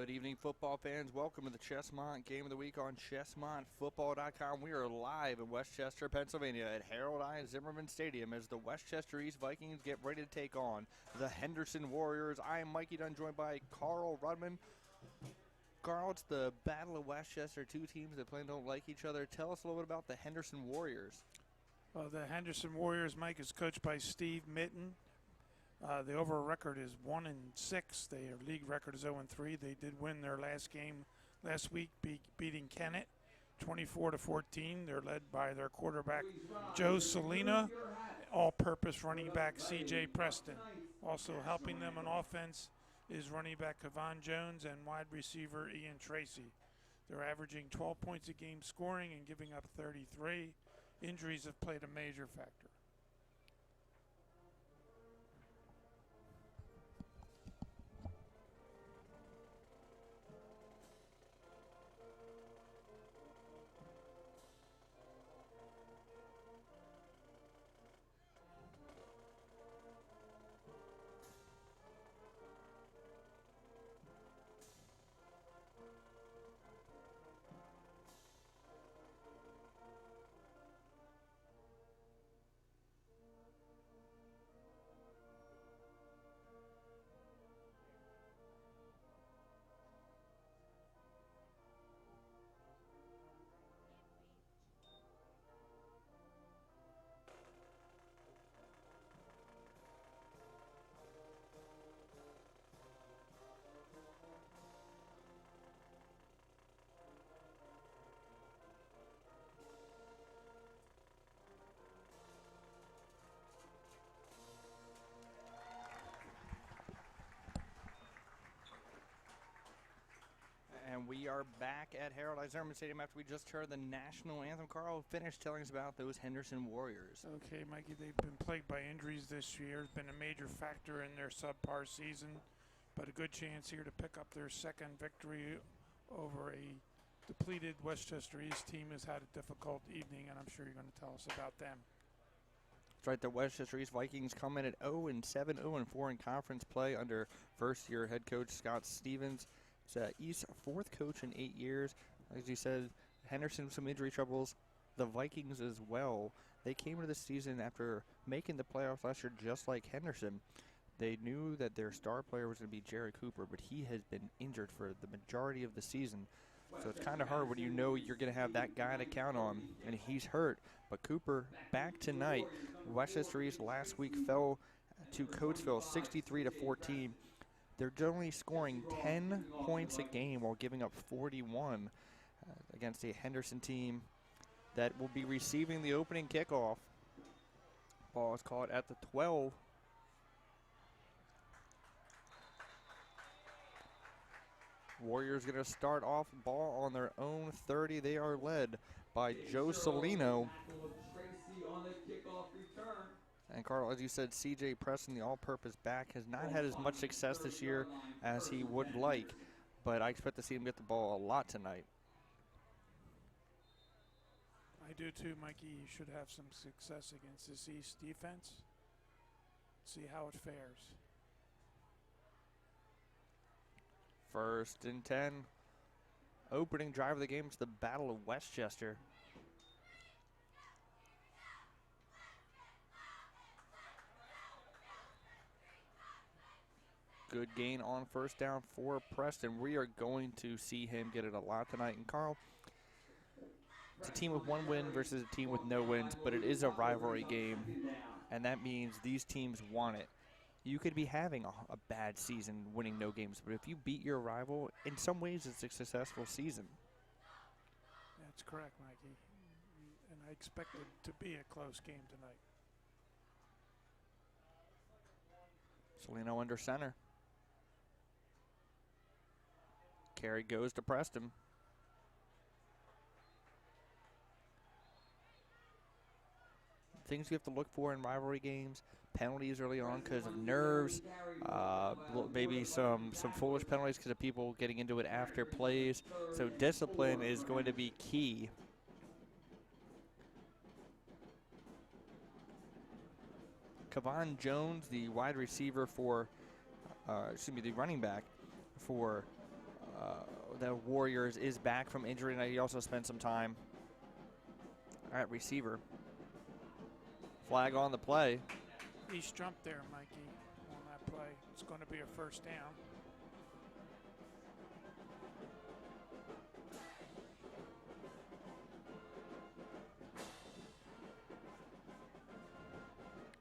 Good evening, football fans. Welcome to the Chesmont Game of the Week on ChesmontFootball.com. We are live in Westchester, Pennsylvania at Harold I. Zimmerman Stadium as the Westchester East Vikings get ready to take on the Henderson Warriors. I am Mikey Dunn, joined by Carl Rudman. Carl, it's the Battle of Westchester, two teams that plain don't like each other. Tell us a little bit about the Henderson Warriors. Well, the Henderson Warriors, Mike, is coached by Steve Mitten. The overall record is 1-6. Their league record is 0-3. They did win their last game last week, beating Kennett 24-14. They're led by their quarterback Joe Salina, all-purpose running back C.J. Preston. Also helping them on offense is running back Kevon Jones and wide receiver Ian Tracy. They're averaging 12 points a game scoring and giving up 33. Injuries have played a major factor. And we are back at Harold I. Zimmerman Stadium after we just heard the national anthem. Carl, finish telling us about those Henderson Warriors. Okay, Mikey, they've been plagued by injuries this year. It's been a major factor in their subpar season, but a good chance here to pick up their second victory over a depleted Westchester East team has had a difficult evening, and I'm sure you're going to tell us about them. That's right, the Westchester East Vikings come in at 0-7, 0-4 in conference play under first-year head coach Scott Stevens. It's East's fourth coach in 8 years. As you said, Henderson some injury troubles. The Vikings as well. They came into the season after making the playoffs last year just like Henderson. They knew that their star player was going to be Jerry Cooper, but he has been injured for the majority of the season. So it's kind of hard when you know you're going to have that guy to count on, and he's hurt. But Cooper back tonight. Westchester East last week fell to Coatesville 63-14. They're generally scoring 10 points a game while giving up 41 against a Henderson team that will be receiving the opening kickoff. Ball is caught at the 12. Warriors going to start off ball on their own 30. They are led by Joe Salino. And Carl, as you said, C.J. Preston, the all-purpose back, has not had as much success this year as he would like, but I expect to see him get the ball a lot tonight. I do too, Mikey. You should have some success against this East defense. See how it fares. 1st and 10. Opening drive of the game is the Battle of Westchester. Good gain on first down for Preston. We are going to see him get it a lot tonight. And Carl, it's a team with one win versus a team with no wins, but it is a rivalry game, and that means these teams want it. You could be having a bad season winning no games, but if you beat your rival, in some ways it's a successful season. That's correct, Mikey. And I expect it to be a close game tonight. Salino under center. Carry goes to Preston. Things you have to look for in rivalry games: penalties early on because of nerves, maybe some foolish penalties because of people getting into it after plays. So discipline is going to be key. Kevon Jones, the wide receiver for, the running back for the Warriors is back from injury tonight. He also spent some time at receiver. Flag on the play. East jumped there, Mikey, on that play. It's going to be a first down.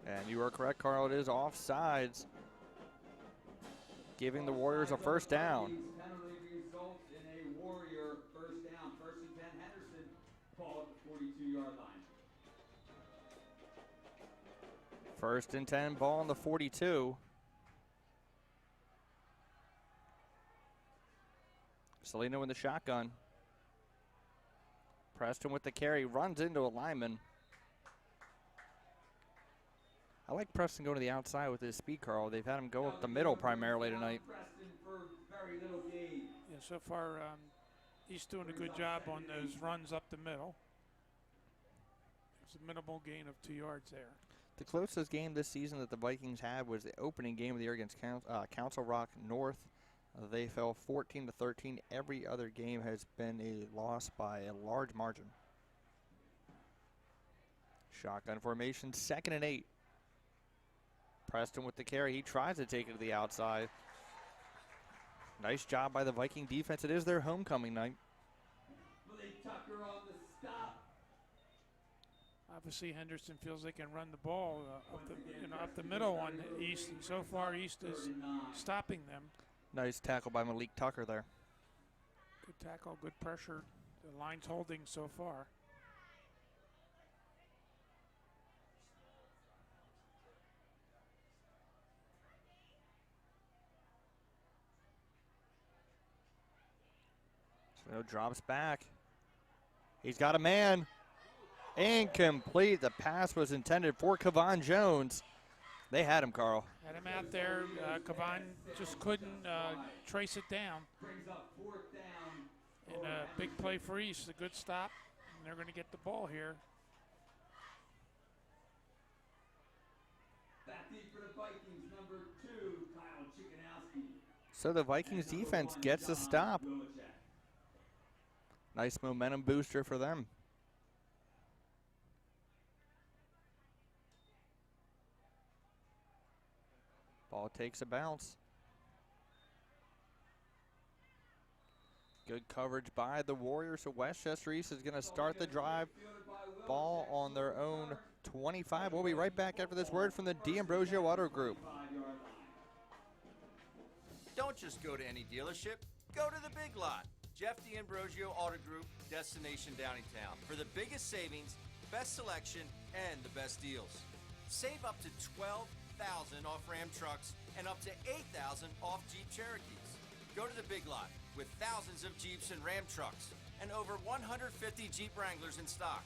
And you are correct, Carl. It is offsides, giving the Warriors a first down. Penalty results in a Warrior first down. First and 10, Henderson, ball at the 42-yard line. First and 10, ball on the 42. Salino in the shotgun. Preston with the carry, runs into a lineman. I like Preston going to the outside with his speed, Carl. They've had him go up the middle primarily tonight. Preston for very little gain. Yeah, so far he's doing a good job on those runs up the middle. It's a minimal gain of 2 yards there. The closest game this season that the Vikings had was the opening game of the year against Council Rock North. They fell 14-13. Every other game has been a loss by a large margin. Shotgun formation, 2nd and 8. Preston with the carry. He tries to take it to the outside. Nice job by the Viking defense. It is their homecoming night. Blake Tucker on the stop. Obviously, Henderson feels they can run the ball up the middle on East, and so far East is stopping them. Nice tackle by Malik Tucker there. Good tackle, good pressure. The line's holding so far. So drops back. He's got a man. Incomplete. The pass was intended for Kevon Jones. They had him, Carl. Had him out there. Kevon just couldn't trace it down. Brings up 4th down. And a big play for East. A good stop. And they're going to get the ball here. Back deep for the Vikings, number 2, Kyle Chickanowski. So the Vikings defense gets a stop. Nice momentum booster for them. Ball takes a bounce. Good coverage by the Warriors. So Westchester East is going to start the drive. Ball on their own 25. We'll be right back after this word from the D'Ambrosio Auto Group. Don't just go to any dealership. Go to the Big Lot. Jeff D'Ambrosio Auto Group, Destination Downingtown. For the biggest savings, best selection, and the best deals. Save up to $12,000 off Ram trucks and up to $8,000 off Jeep Cherokees. Go to the Big Lot with thousands of Jeeps and Ram trucks and over 150 Jeep Wranglers in stock.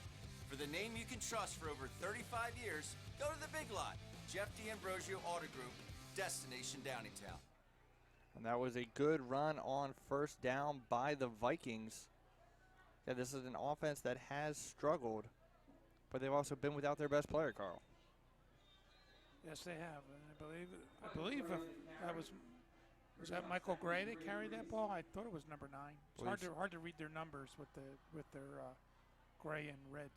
For the name you can trust for over 35 years, go to the Big Lot. Jeff D'Ambrosio Auto Group, Destination Downingtown. And that was a good run on first down by the Vikings. Yeah, this is an offense that has struggled, but they've also been without their best player, Carl. Yes, they have. And I believe that was that Michael Gray that carried that ball? I thought it was number 9. It's hard to read their numbers with their gray and red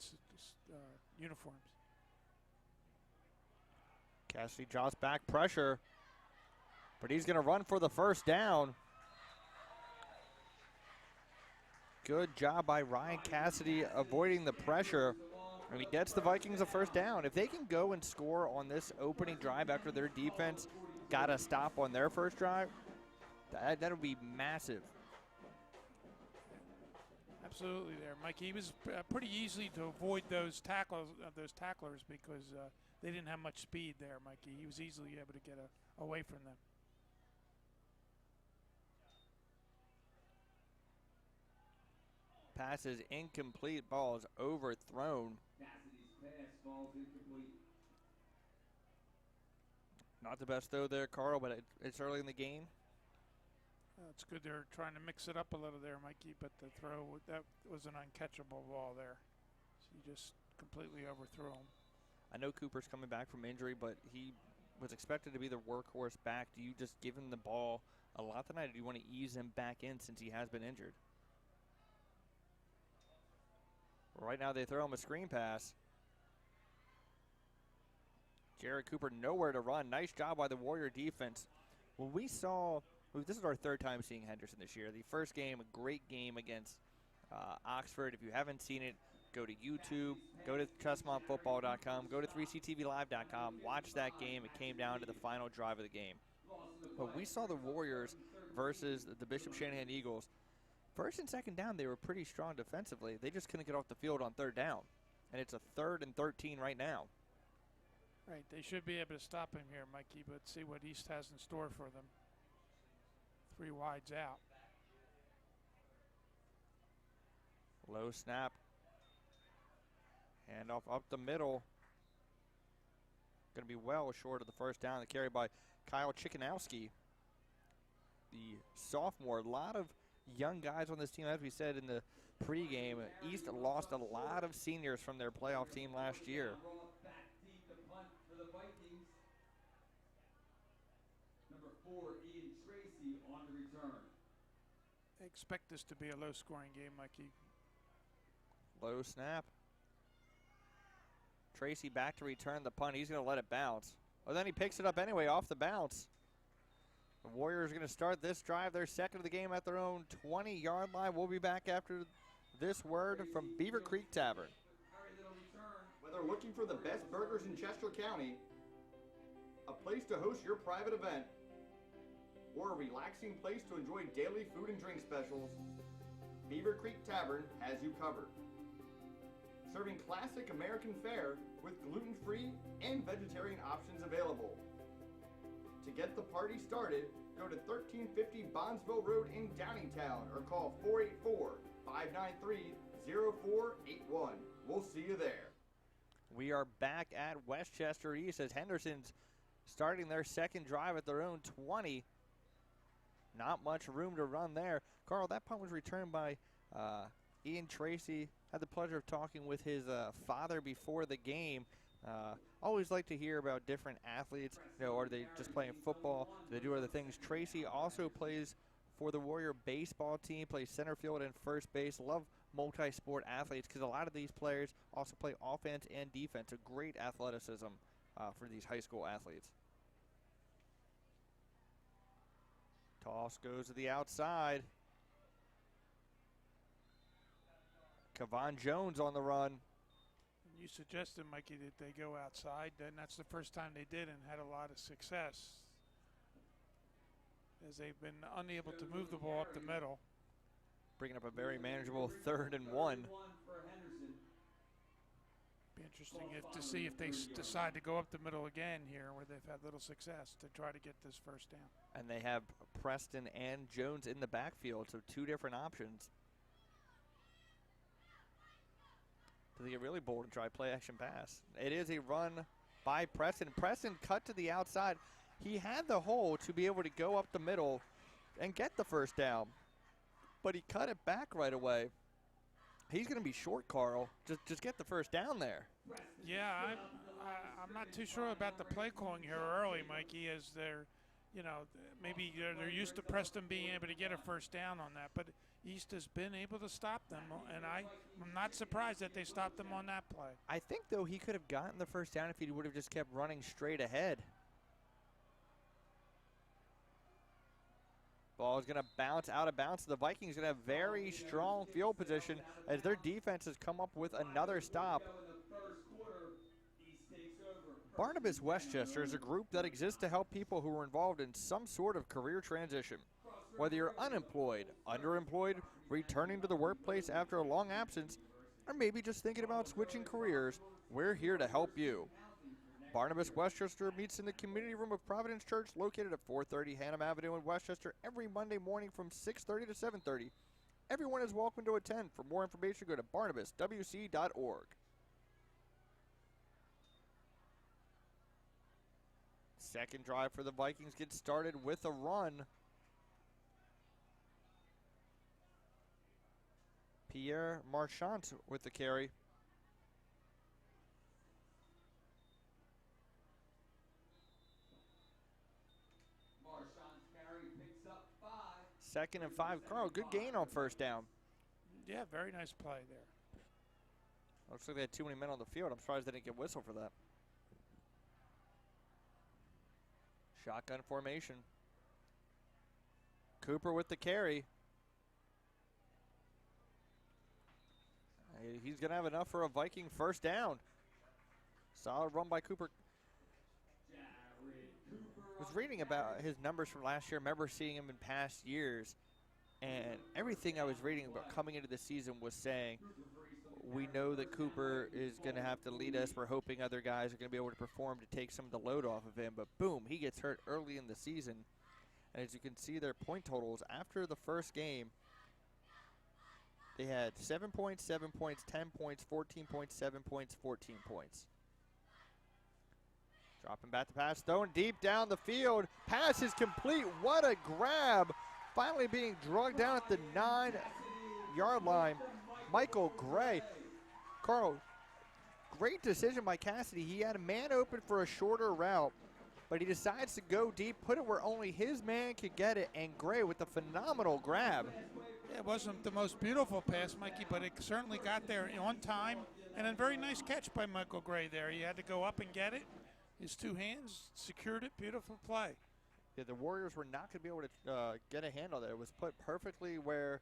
uniforms. Cassidy drops back, pressure, but he's going to run for the first down. Good job by Ryan Cassidy avoiding the pressure, and he gets the Vikings a first down. If they can go and score on this opening drive after their defense got a stop on their first drive, that would be massive. Absolutely, there, Mike. He was pretty easy to avoid those tacklers because they didn't have much speed there, Mikey. He was easily able to get away from them. Pass is incomplete. Ball is overthrown. Cassidy's pass falls incomplete. Not the best throw there, Carl, but it's early in the game. It's good they're trying to mix it up a little there, Mikey, but the throw, that was an uncatchable ball there. So you just completely overthrew him. I know Cooper's coming back from injury, but he was expected to be the workhorse back. Do you just give him the ball a lot tonight, or do you want to ease him back in since he has been injured? Right now they throw him a screen pass. Jared Cooper nowhere to run. Nice job by the Warrior defense. When we saw, this is our third time seeing Henderson this year. The first game, a great game against Oxford. If you haven't seen it, go to YouTube, go to ChesmontFootball.com, go to 3CTVLive.com, watch that game. It came down to the final drive of the game. But we saw the Warriors versus the Bishop Shanahan Eagles. First and second down, they were pretty strong defensively. They just couldn't get off the field on third down. And it's a 3rd and 13 right now. Right, they should be able to stop him here, Mikey, but see what East has in store for them. 3 wides out. Low snap. Handoff up the middle. Going to be well short of the first down. The carry by Kyle Chickanowski, the sophomore. A lot of young guys on this team, as we said in the pregame. East lost a lot of seniors from their playoff team last year. Number 4, Ian Tracy on the return. I expect this to be a low-scoring game, Mikey. Low snap. Tracy back to return the punt. He's going to let it bounce. Oh, then he picks it up anyway off the bounce. The Warriors are going to start this drive, their second of the game at their own 20-yard line. We'll be back after this word from Beaver Creek Tavern. Whether looking for the best burgers in Chester County, a place to host your private event, or a relaxing place to enjoy daily food and drink specials, Beaver Creek Tavern has you covered. Serving classic American fare with gluten-free and vegetarian options available. To get the party started, go to 1350 Bondsville Road in Downingtown or call 484-593-0481. We'll see you there. We are back at Westchester East as Henderson's starting their second drive at their own 20. Not much room to run there. Carl, that punt was returned by Ian Tracy. Had the pleasure of talking with his father before the game. Always like to hear about different athletes. You know, are they just playing football? Do they do other things? Tracy also plays for the Warrior baseball team, plays center field and first base. Love multi-sport athletes because a lot of these players also play offense and defense. A great athleticism for these high school athletes. Toss goes to the outside. Kevon Jones on the run. You suggested, Mikey, that they go outside, and that's the first time they did and had a lot of success, as they've been unable to move the ball up the middle. Bringing up a very manageable 3rd and 1. Be interesting to see if they decide to go up the middle again here, where they've had little success, to try to get this first down. And they have Preston and Jones in the backfield, so 2 different options. Do they get really bold and try play action pass? It is a run by Preston. Preston cut to the outside. He had the hole to be able to go up the middle and get the first down, but he cut it back right away. He's going to be short, Carl. Just get the first down there. Yeah, I'm not too sure about the play calling here early, Mikey, as they're, you know, maybe they're used to Preston being able to get a first down on that, but East has been able to stop them, and I'm not surprised that they stopped them on that play. I think, though, he could have gotten the first down if he would have just kept running straight ahead. Ball is going to bounce out of bounds. The Vikings going to have very strong field position as their defense has come up with another stop. Barnabas Westchester is a group that exists to help people who are involved in some sort of career transition. Whether you're unemployed, underemployed, returning to the workplace after a long absence, or maybe just thinking about switching careers, we're here to help you. Barnabas Westchester meets in the community room of Providence Church located at 430 Hannam Avenue in Westchester every Monday morning from 6:30 to 7:30. Everyone is welcome to attend. For more information, go to barnabaswc.org. Second drive for the Vikings gets started with a run. Pierre Marchant with the carry. Marchant's carry picks up 2nd and 5. Carl, good gain on first down. Yeah, very nice play there. Looks like they had too many men on the field. I'm surprised they didn't get whistled for that. Shotgun formation. Cooper with the carry. He's going to have enough for a Viking first down. Solid run by Cooper. I was reading about his numbers from last year. I remember seeing him in past years. And everything I was reading about coming into the season was saying, we know that Cooper is going to have to lead us. We're hoping other guys are going to be able to perform to take some of the load off of him. But boom, he gets hurt early in the season. And as you can see, their point totals after the first game, they had 7 points, 7 points, 10 points, 14 points, 7 points, 14 points. Dropping back to pass, thrown deep down the field. Pass is complete. What a grab. Finally being drugged down at the 9-yard line. Michael Gray. Carl, great decision by Cassidy. He had a man open for a shorter route, but he decides to go deep, put it where only his man could get it, and Gray with a phenomenal grab. Yeah, it wasn't the most beautiful pass, Mikey, but it certainly got there on time. And a very nice catch by Michael Gray there. He had to go up and get it. His two hands secured it. Beautiful play. Yeah, the Warriors were not going to be able to get a handle there. It was put perfectly where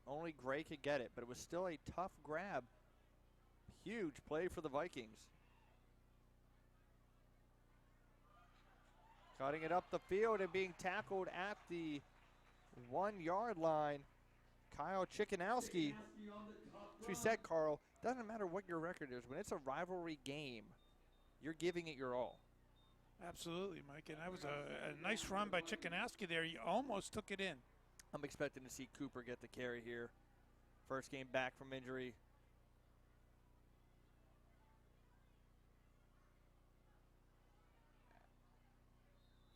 only Gray could get it, but it was still a tough grab. Huge play for the Vikings. Cutting it up the field and being tackled at the 1-yard line. Kyle Chickanowski. As we said, Carl, doesn't matter what your record is. When it's a rivalry game, you're giving it your all. Absolutely, Mike. And that was a nice run by Chickanowski there. He almost took it in. I'm expecting to see Cooper get the carry here. First game back from injury.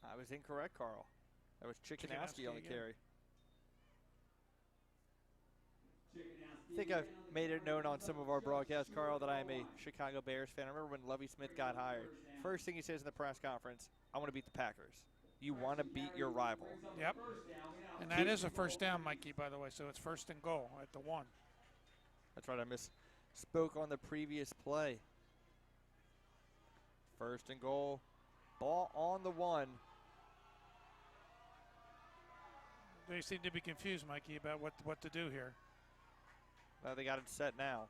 I was incorrect, Carl. That was Chickanowski on the carry. I think I've made it known on some of our broadcasts, Carl, that I am a Chicago Bears fan. I remember when Lovie Smith got hired. First thing he says in the press conference, I want to beat the Packers. You want to beat your rival. Yep. And that is a first down, Mikey, by the way, so it's 1st and goal at the 1. That's right, I misspoke on the previous play. 1st and goal. Ball on the 1. They seem to be confused, Mikey, about what to do here. Well, they got it set now.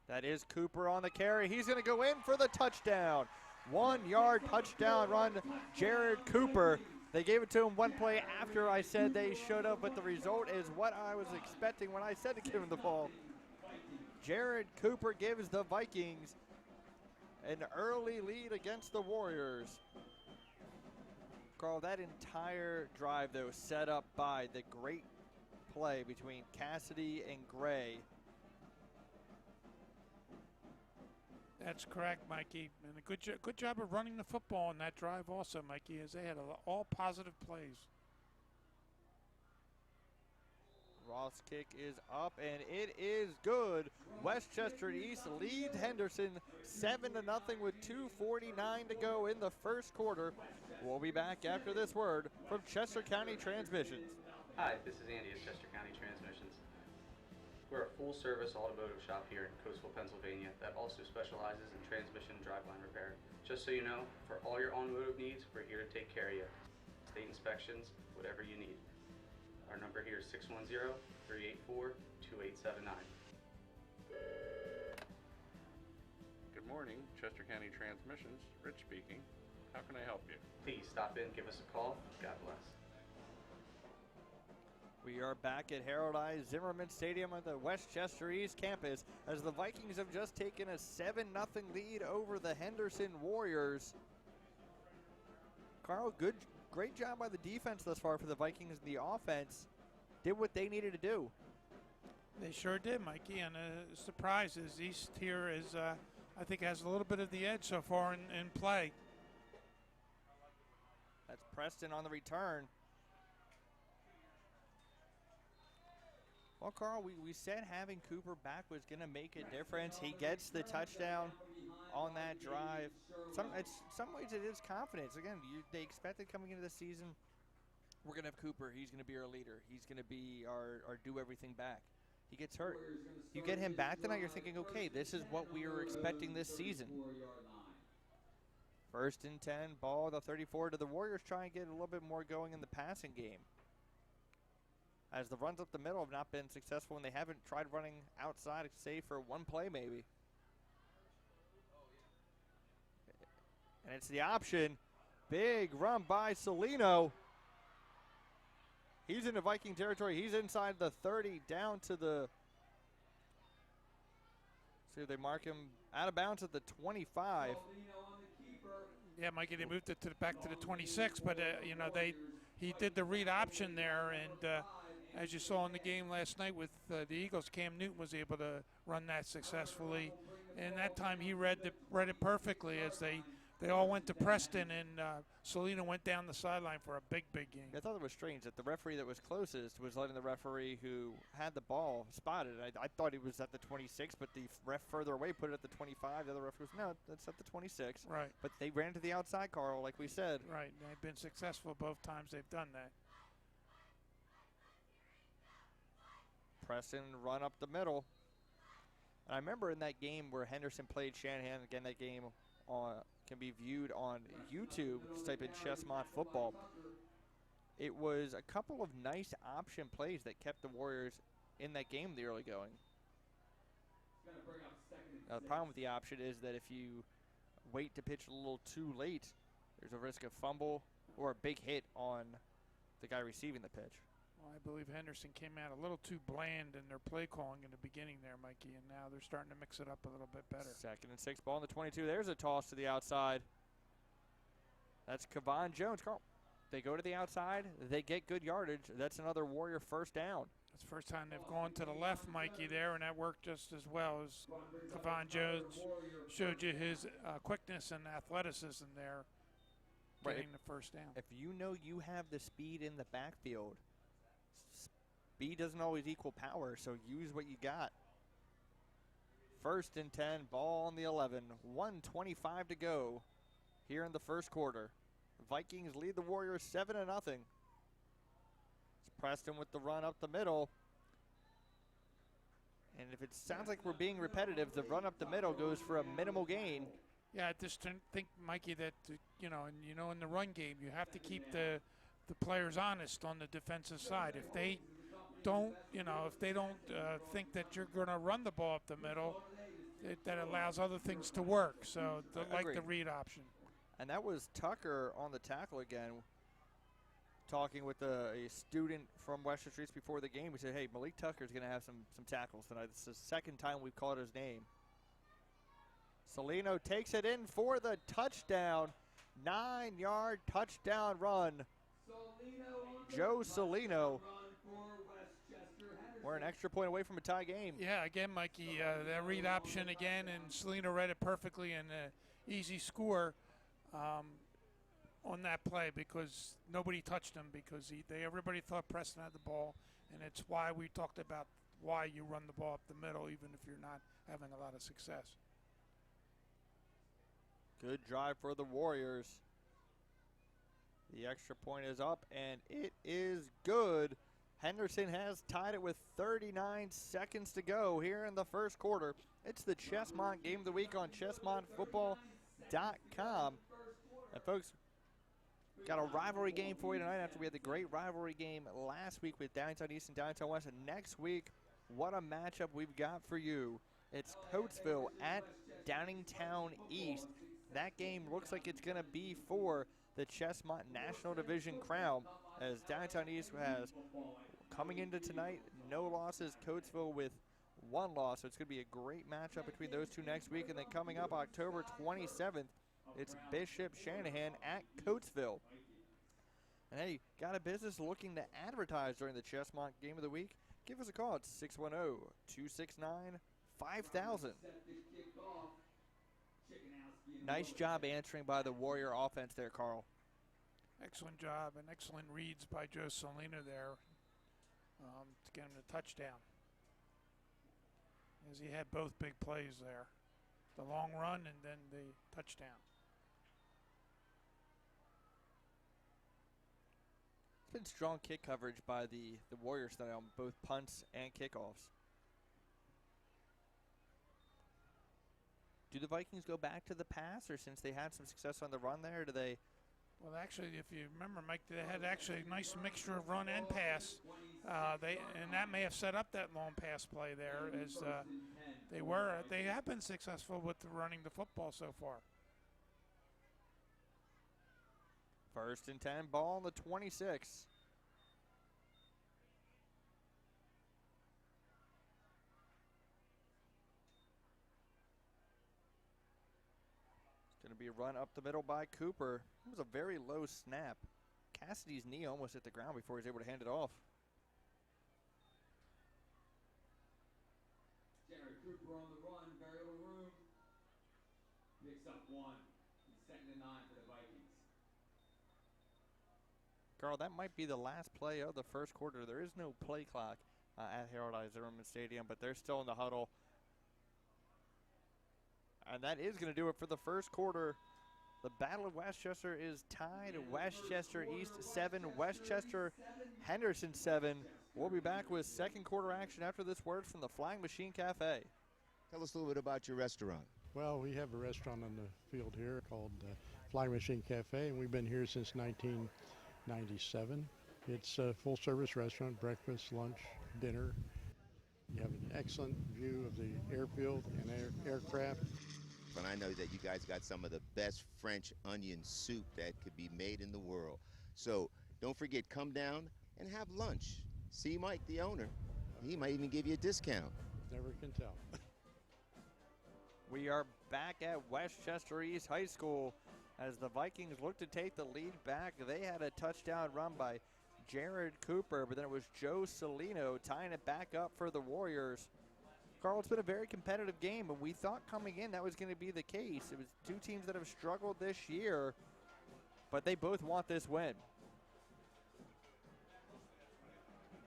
That is Cooper on the carry. He's going to go in for the touchdown. 1-yard touchdown run, Jared Cooper. They gave it to him one play after I said they should have, but the result is what I was expecting when I said to give him the ball. Jared Cooper gives the Vikings an early lead against the Warriors. Carl, that entire drive, though, set up by the great play between Cassidy and Gray. That's correct, Mikey. And a good job of running the football on that drive also, Mikey, as they had all positive plays. Ross kick is up, and it is good. Westchester East leads Henderson 7-0 with 2:49 to go in the first quarter. We'll be back after this word from Chester County Transmissions. Hi, this is Andy at Chester County Transmissions. We're a full-service automotive shop here in coastal Pennsylvania that also specializes in transmission and driveline repair. Just so you know, for all your automotive needs, we're here to take care of you. State inspections, whatever you need. Our number here is 610-384-2879. Good morning, Chester County Transmissions. Rich speaking. How can I help you? Please stop in, give us a call. God bless. We are back at Harold I. Zimmerman Stadium at the Westchester East campus as the Vikings have just taken a 7-0 lead over the Henderson Warriors. Carl, great job by the defense thus far for the Vikings. The offense did what they needed to do. They sure did, Mikey, and the surprise is East here is, I think, has a little bit of the edge so far in play. That's Preston on the return. Well, Carl, we said having Cooper back was going to make a difference. He gets the touchdown on that drive. Some ways it is confidence. Again, they expected coming into the season we're going to have Cooper. He's going to be our leader. He's going to be our do everything back. He gets hurt. You get him back tonight, you're thinking, okay, this is what we were expecting this season. 1st and 10, ball the 34 to the Warriors. Try and get a little bit more going in the passing game, as the runs up the middle have not been successful, and they haven't tried running outside, save for one play maybe. And it's the option. Big run by Salino. He's into Viking territory. He's inside the 30, down to the, see if they mark him out of bounds at the 25. Yeah, Mikey, they moved it back to the 26, but he did the read option there, and as you saw in the game last night with the Eagles, Cam Newton was able to run that successfully, and that time he read it perfectly as they all went to Preston, and Salino went down the sideline for a big game. I thought it was strange that the referee that was closest was letting the referee who had the ball spotted. I thought he was at the 26, but the ref further away put it at the 25. The other ref was, no, that's at the 26. Right. But they ran to the outside, Carl, like we said. Right. They've been successful both times they've done that. Preston run up the middle. And I remember in that game where Henderson played Shanahan, again, that game can be viewed on YouTube. Just type in Chesmont football. It was a couple of nice option plays that kept the Warriors in that game in the early going. Now, the problem with the option is that if you wait to pitch a little too late, there's a risk of fumble or a big hit on the guy receiving the pitch. Well, I believe Henderson came out a little too bland in their play calling in the beginning there, Mikey, and now they're starting to mix it up a little bit better. 2nd and 6, ball on the 22. There's a toss to the outside. That's Kevon Jones. Carl, they go to the outside. They get good yardage. That's another Warrior first down. That's the first time they've gone to the left, Mikey, there, and that worked just as well as Kevon Jones showed you his quickness and athleticism there, getting the first down. If you know you have the speed in the backfield, speed doesn't always equal power, so use what you got. 1st and 10, ball on the 11. 1:25 to go here in the first quarter. Vikings lead the Warriors 7-0. It's Preston with the run up the middle. And if it sounds like we're being repetitive, the run up the middle goes for a minimal gain. Yeah, I just think, Mikey, that, in the run game, you have to keep the players honest on the defensive side. If they don't think that you're going to run the ball up the middle, that allows other things to work. So, like the read option. And that was Tucker on the tackle again, talking with a student from Western Streets before the game. We said, hey, Malik Tucker's going to have some tackles tonight. It's the second time we've called his name. Salino takes it in for the touchdown. 9-yard touchdown run. Joe Salino. We're an extra point away from a tie game. Yeah, again, Mikey, that read option again, and Salino read it perfectly, and easy score on that play because nobody touched him because everybody thought Preston had the ball, and it's why we talked about why you run the ball up the middle even if you're not having a lot of success. Good drive for the Warriors. The extra point is up, and it is good. Henderson has tied it with 39 seconds to go here in the first quarter. It's the Chesmont Game of the Week on ChesmontFootball.com. And folks, got a rivalry game for you tonight after we had the great rivalry game last week with Downtown East and Downtown West. And next week, what a matchup we've got for you. It's Coatesville at Downingtown East. That game looks like it's going to be for the Chesmont National Division crown, as Downtown East has, coming into tonight, no losses. Coatesville with 1 loss. So it's going to be a great matchup between those two next week. And then coming up October 27th, it's Bishop Shanahan at Coatesville. And hey, got a business looking to advertise during the Chesmont Game of the Week? Give us a call at 610-269-5000. Nice job answering by the Warrior offense there, Carl. Excellent job and excellent reads by Joe Salino there to get him the touchdown. As he had both big plays there. The long run and then the touchdown. It's been strong kick coverage by the Warriors tonight on both punts and kickoffs. Do the Vikings go back to the pass, or since they had some success on the run there, do they? Well, actually, if you remember, Mike, they had actually a nice mixture of run and pass. And that may have set up that long pass play there, as they have been successful with running the football so far. 1st and 10, ball on the 26. Going to be a run up the middle by Cooper. It was a very low snap. Cassidy's knee almost hit the ground before he was able to hand it off. Jared Cooper on the run, very little room. Picks up 1. 2nd and 9 for the Vikings. Carl, that might be the last play of the first quarter. There is no play clock at Harold I. Zimmerman Stadium, but they're still in the huddle. And that is going to do it for the first quarter. The Battle of Westchester is tied. Westchester East 7, Westchester Henderson 7. We'll be back with second quarter action after this word from the Flying Machine Cafe. Tell us a little bit about your restaurant. Well, we have a restaurant on the field here called Flying Machine Cafe, and we've been here since 1997. It's a full-service restaurant, breakfast, lunch, dinner. You have an excellent view of the airfield and aircraft. And I know that you guys got some of the best French onion soup that could be made in the world. So don't forget, come down and have lunch. See Mike, the owner. He might even give you a discount. Never can tell. We are back at Westchester East High School as the Vikings look to take the lead back. They had a touchdown run by Jared Cooper, but then it was Joe Salino tying it back up for the Warriors. Carl, it's been a very competitive game, and we thought coming in that was going to be the case. It was two teams that have struggled this year, but they both want this win.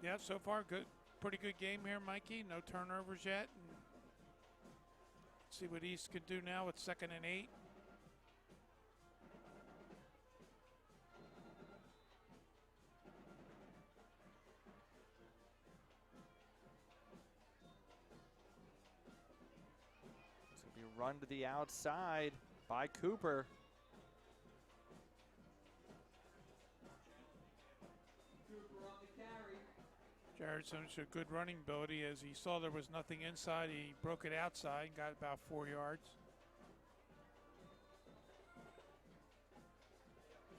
Yeah, so far good, pretty good game here, Mikey. No turnovers yet. And see what East could do now with 2nd and 8. Run to the outside by Cooper. Cooper on the carry. Jared showed good running ability. As he saw there was nothing inside, he broke it outside and got about 4 yards.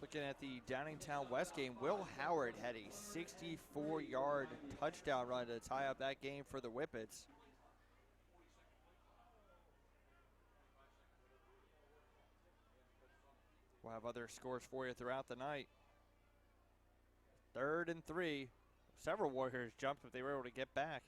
Looking at the Downingtown West game, Will Howard had a 64-yard touchdown run to tie up that game for the Whippets. We'll have other scores for you throughout the night. 3rd and 3. Several Warriors jumped, but they were able to get back.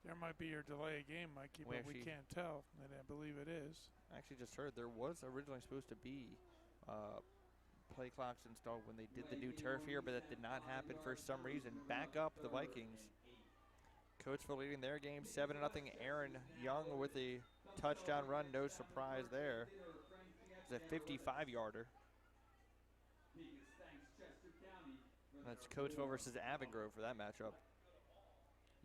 There might be your delay game, Mikey, but we can't tell. And I believe it is. I actually just heard there was originally supposed to be play clocks installed when they did the new turf here, but that did not happen for some reason. Back up the Vikings. Coachville leading their game 7-0. Aaron Young with a touchdown run. No surprise there. It's a 55-yarder. That's Coachville versus Avongrove for that matchup.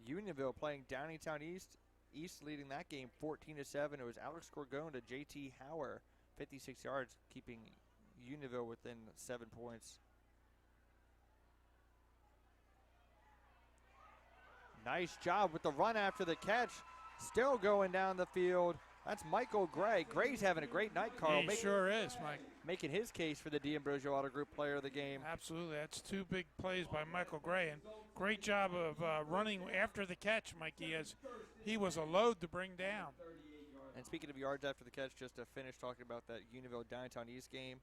Unionville playing Downingtown East. East leading that game 14-7. It was Alex Gorgon to J.T. Hauer. 56 yards, keeping Unionville within 7 points. Nice job with the run after the catch. Still going down the field. That's Michael Gray. Gray's having a great night, Carl. He sure is, Mike. Making his case for the D'Ambrosio Auto Group player of the game. Absolutely. That's 2 big plays by Michael Gray. And great job of running after the catch, Mikey, as he was a load to bring down. And speaking of yards after the catch, just to finish talking about that Unionville Downtown East game,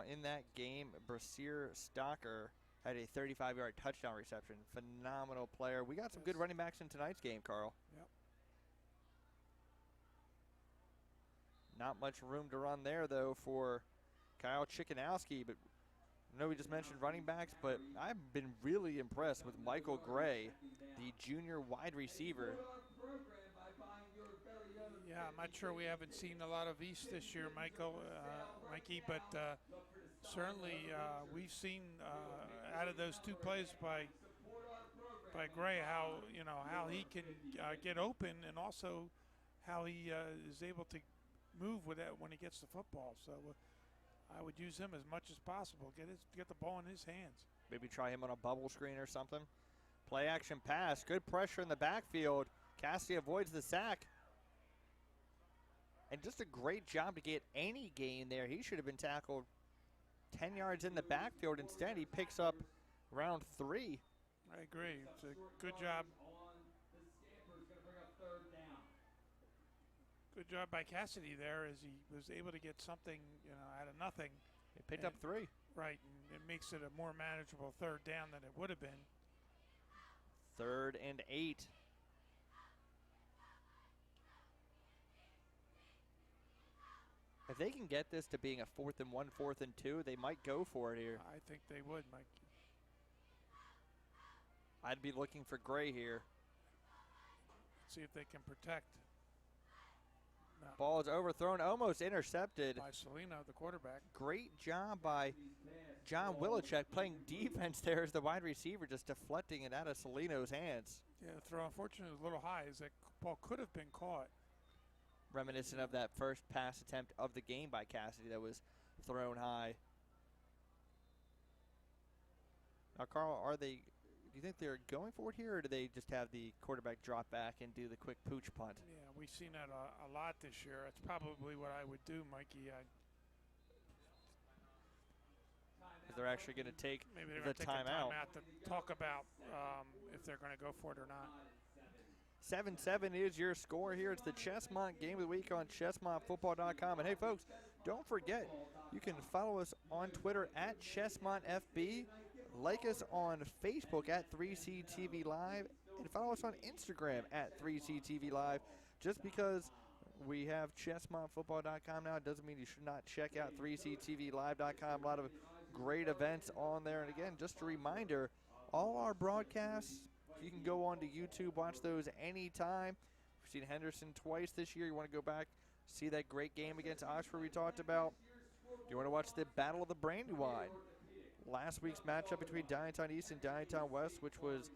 in that game, Brasir Stocker had a 35-yard touchdown reception. Phenomenal player. We got some good running backs in tonight's game, Carl. Yep. Not much room to run there, though, for Kyle Chickanowski. But I know we just mentioned running backs, but I've been really impressed with Michael Gray, the junior wide receiver. Yeah, Yeah, I'm not sure we haven't seen a lot of East this year, Mikey, but certainly we've seen out of those two plays by Gray how how he can get open, and also how he is able to move with that when he gets the football. So I would use him as much as possible. Get the ball in his hands. Maybe try him on a bubble screen or something. Play action pass. Good pressure in the backfield. Cassidy avoids the sack. And just a great job to get any gain there. He should have been tackled 10 yards in the backfield. Instead, he picks up round 3. I agree. It's a good job. Good job by Cassidy there, as he was able to get something, out of nothing. He picked up 3. Right, and it makes it a more manageable third down than it would have been. 3rd and 8. If they can get this to being a 4th and 1, 4th and 2, they might go for it here. I think they would, Mike. I'd be looking for Gray here. See if they can protect. No. Ball is overthrown, almost intercepted. By Salino, the quarterback. Great job by John Willichek playing defense there as the wide receiver, just deflecting it out of Salino's hands. Yeah, the throw unfortunately was a little high, as that ball could have been caught. Reminiscent of that first pass attempt of the game by Cassidy that was thrown high. Now, Carl, do you think they're going for it here, or do they just have the quarterback drop back and do the quick pooch punt? Yeah, we've seen that a lot this year. That's probably what I would do, Mikey. They're actually going to take maybe they're the going to take a timeout to talk about if they're going to go for it or not. 7-7 is your score here. It's the Chesmont Game of the Week on ChesmontFootball.com. And hey, folks, don't forget, you can follow us on Twitter at ChesmontFB, like us on Facebook at 3CTV Live, and follow us on Instagram at 3CTV Live. Just because we have ChesmontFootball.com now, it doesn't mean you should not check out 3CTVLive.com. A lot of great events on there. And again, just a reminder, all our broadcasts, you can go on to YouTube, watch those anytime. We've seen Henderson twice this year. You want to go back, see that great game against Oxford we talked about. You want to watch the Battle of the Brandywine. Last week's matchup between Downtown East and Downtown West, which was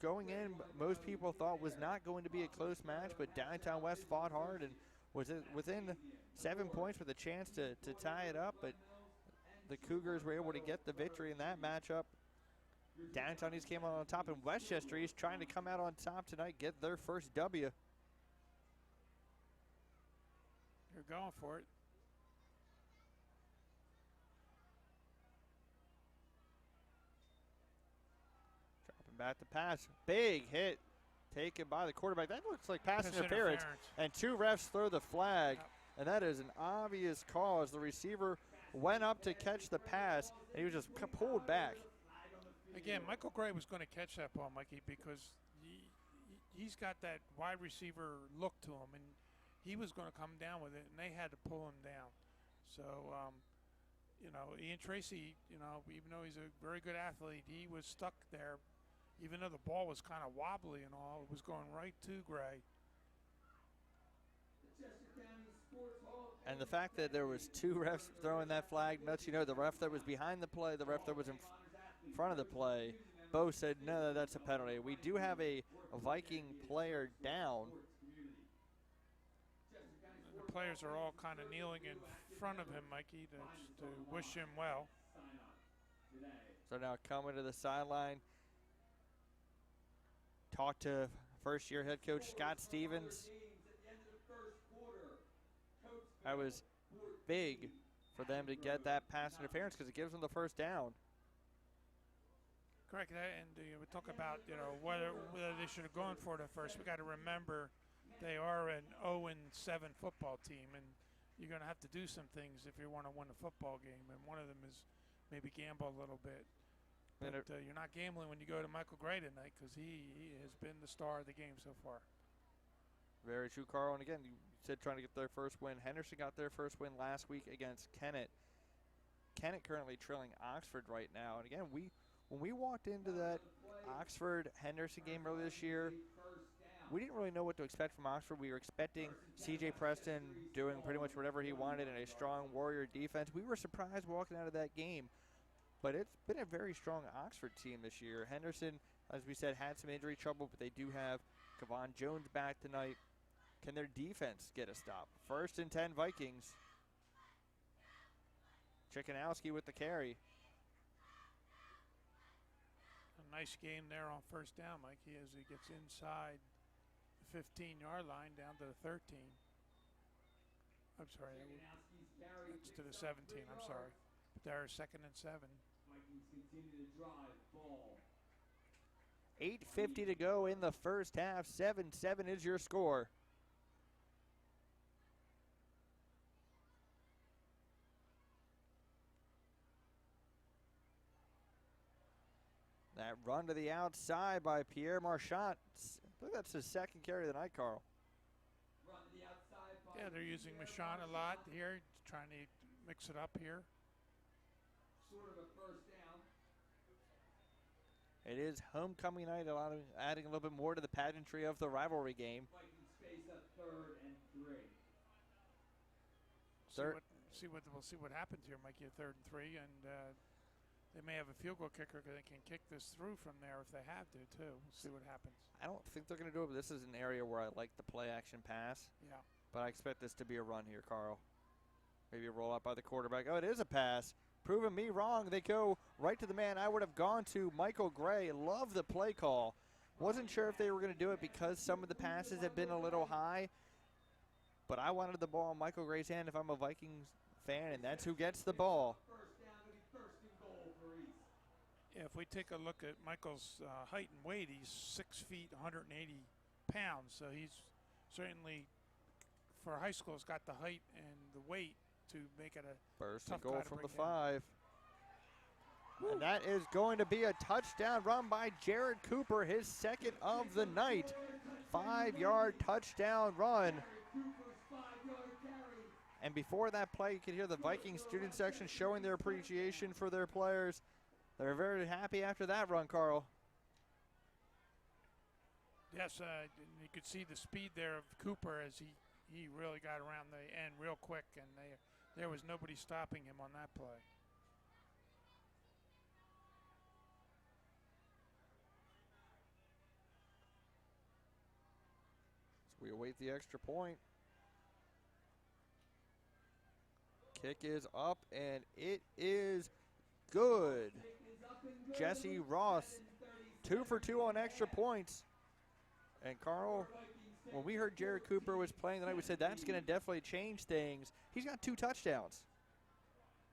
going in, most people thought was not going to be a close match, but Downtown West fought hard and was within 7 points with a chance to tie it up, but the Cougars were able to get the victory in that matchup. Downtown East came out on top, and Westchester East trying to come out on top tonight, get their first W. You're going for it. Dropping back to pass. Big hit taken by the quarterback. That looks like pass interference. And 2 refs throw the flag, and that is an obvious cause. The receiver went up to catch the pass, and he was just pulled back. Again, Michael Gray was going to catch that ball, Mikey, because he's got that wide receiver look to him, and he was going to come down with it, and they had to pull him down. So, Ian Tracy, even though he's a very good athlete, he was stuck there. Even though the ball was kind of wobbly and all, it was going right to Gray. And the fact that there was 2 refs throwing that flag lets you know the ref that was behind the play, the ref that was in front of the play, both said, no, that's a penalty. We do have a Viking player down. The players are all kind of kneeling in front of him, Mikey, to wish him well. So now coming to the sideline, talk to first-year head coach Scott Stevens. That was big for them to get that pass interference because it gives them the first down. Correct, and we talk about whether they should have gone for it at first. We got to remember they are an 0-7 football team, and you're going to have to do some things if you want to win a football game. And one of them is maybe gamble a little bit. But you're not gambling when you go to Michael Gray tonight because he has been the star of the game so far. Very true, Carl. And again, you said trying to get their first win. Henderson got their first win last week against Kennett. Kennett currently trailing Oxford right now. And again, when we walked into that Oxford-Henderson game earlier this year, we didn't really know what to expect from Oxford. We were expecting C.J. Preston doing pretty much whatever he wanted in a strong Warrior defense. We were surprised walking out of that game, but it's been a very strong Oxford team this year. Henderson, as we said, had some injury trouble, but they do have Kevon Jones back tonight. Can their defense get a stop? 1st and 10 Vikings. Chickanowski with the carry. A nice game there on 1st down, Mikey, as he gets inside the 15-yard line down to the 13. I'm sorry, that's to the 17. I'm sorry. But they're 2nd and 7. Vikings continue to drive ball. 8:50 to go in the first half. 7-7 is your score. That run to the outside by Pierre Marchand. I think that's his 2nd carry of the night, Carl. Run to the outside by Yeah, they're using Michon a lot here, trying to mix it up here. sort of a 1st down. It is homecoming night, adding a little bit more to the pageantry of the rivalry game. Vikings face up 3rd and 3. We'll see what happens here, Mikey, at 3rd and 3, and they may have a field goal kicker that can kick this through from there if they have to, too. We'll see what happens. I don't think they're going to do it, but this is an area where I like the play-action pass. Yeah. But I expect this to be a run here, Carl. Maybe a roll out by the quarterback. Oh, it is a pass. Proving me wrong. They go right to the man I would have gone to, Michael Gray. Love the play call. Wasn't sure if they were going to do it because some of the passes have been a little high. But I wanted the ball in Michael Gray's hand if I'm a Vikings fan, and that's who gets the ball. 1st down to be 1st and goal for East. Yeah, if we take a look at Michael's height and weight, he's 6 feet, 180 pounds. So he's certainly, for high school, has got the height and the weight to make it a First tough and goal guy to from the bring down. 5. And that is going to be a touchdown run by Jared Cooper, his 2nd of the night. 5-yard touchdown run. Cooper's 5-yard carry. And before that play, you could hear the Viking student section showing their appreciation for their players. They're very happy after that run, Carl. Yes, you could see the speed there of Cooper as he really got around the end real quick, and there was nobody stopping him on that play. So we await the extra point. Kick is up, and it is good. Jesse Ross, 2 for 2 on extra points. And Carl, when we heard Jared Cooper was playing tonight, we said that's going to definitely change things. He's got 2 touchdowns.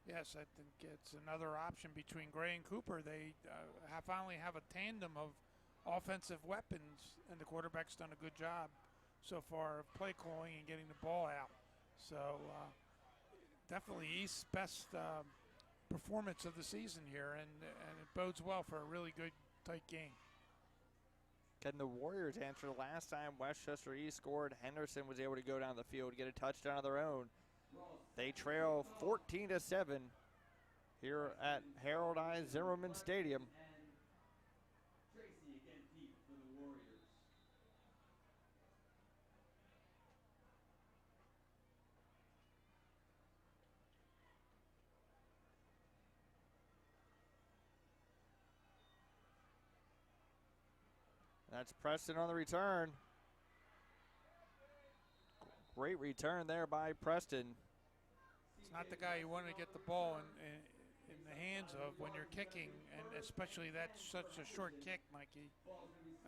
Yes, I think it's another option between Gray and Cooper. They finally have a tandem of offensive weapons, and the quarterback's done a good job so far of play calling and getting the ball out. So definitely East's best performance of the season here, and it bodes well for a really good, tight game. Can the Warriors answer? Last time Westchester East scored, Henderson was able to go down the field, get a touchdown of their own. They trail 14-7 here at Harold I. Zimmerman Stadium. Tracy again deep for the Warriors. That's Preston on the return. Great return there by Preston. It's not the guy you want to get the ball in the hands of when you're kicking, and especially that's such a short kick, Mikey.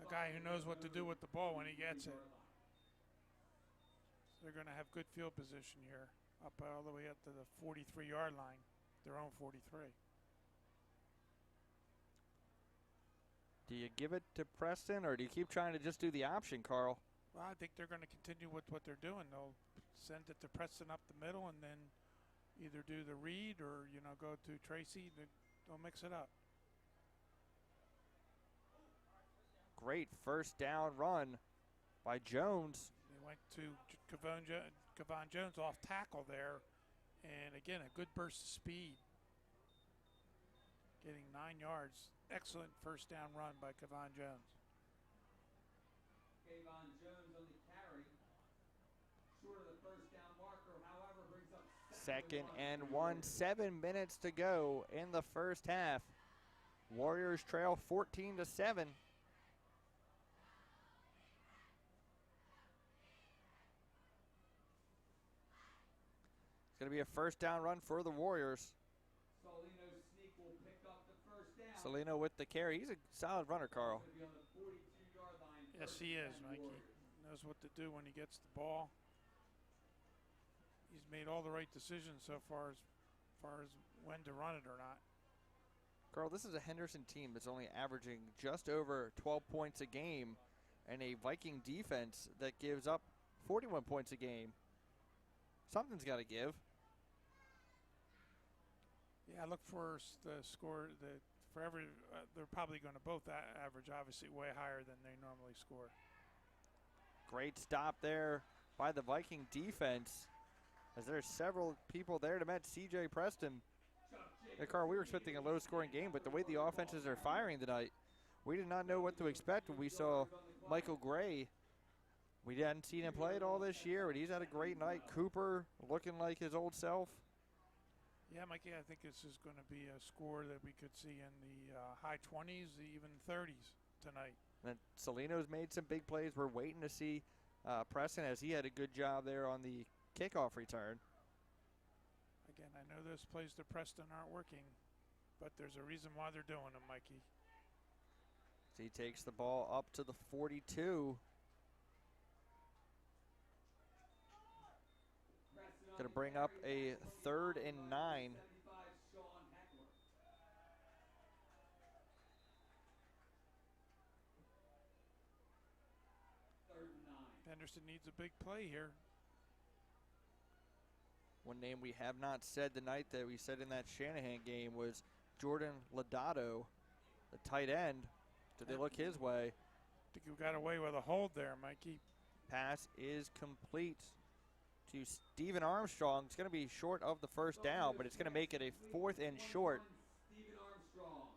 A guy who knows what to do with the ball when he gets it. They're going to have good field position here, up all the way up to the 43-yard line, their own 43. Do you give it to Preston, or do you keep trying to just do the option, Carl? Well, I think they're going to continue with what they're doing. They'll send it to Preston up the middle and then either do the read or, go to Tracy. They'll mix it up. Great first down run by Jones. They went to Kevon Jones off tackle there. And, again, a good burst of speed. Getting 9 yards. Excellent first down run by Kevon Jones. Kayvon Jones on the carry. Short of the first down marker, however, brings up Second and 1, 7 minutes to go in the first half. Warriors trail 14-7. It's going to be a first down run for the Warriors. Solino sneak will pick up the first down. Solino with the carry. He's a solid runner, Carl. Going to be on the 42-yard line. Yes, he is, Mikey. Knows what to do when he gets the ball. He's made all the right decisions so far as when to run it or not. Carl, this is a Henderson team that's only averaging just over 12 points a game and a Viking defense that gives up 41 points a game. Something's got to give. Yeah, I look for the score that for every they're probably going to both average obviously way higher than they normally score. Great stop there by the Viking defense, as there's several people there to match C.J. Preston. Hey, Carl, we were expecting a low-scoring game, but the way the offenses are firing tonight, we did not know what to expect when we saw Michael Gray. We hadn't seen him play at all this year, but he's had a great night. Cooper looking like his old self. Yeah, Mikey, I think this is going to be a score that we could see in the high 20s, even 30s tonight. And Salino's made some big plays. We're waiting to see Preston, as he had a good job there on the kickoff return. Again, I know those plays to Preston aren't working, but there's a reason why they're doing them, Mikey. So he takes the ball up to the 42. Going to bring up a 3rd and 9. Henderson needs a big play here. One name we have not said tonight that we said in that Shanahan game was Jordan Lodato, the tight end. Did they look his way? I think you got away with a hold there, Mikey. Pass is complete to Stephen Armstrong. It's going to be short of the first down, but it's going to make it a 4th and short. Stephen Armstrong.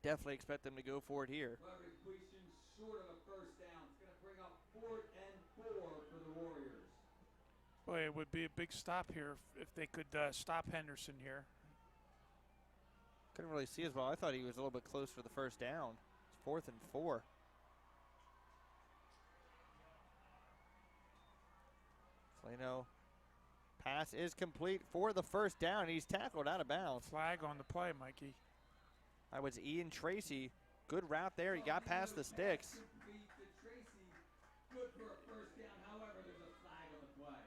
Definitely expect them to go for it here. However, completion short of a first down. It's going to bring up 4th and 4 for the Warriors. Boy, it would be a big stop here if they could stop Henderson here. Couldn't really see as well. I thought he was a little bit close for the first down. It's 4th and 4. Salino, pass is complete for the first down. He's tackled out of bounds. Flag on the play, Mikey. That was Ian Tracy. Good route there. He got past the sticks. Good for a first down. However, there's a flag on the play.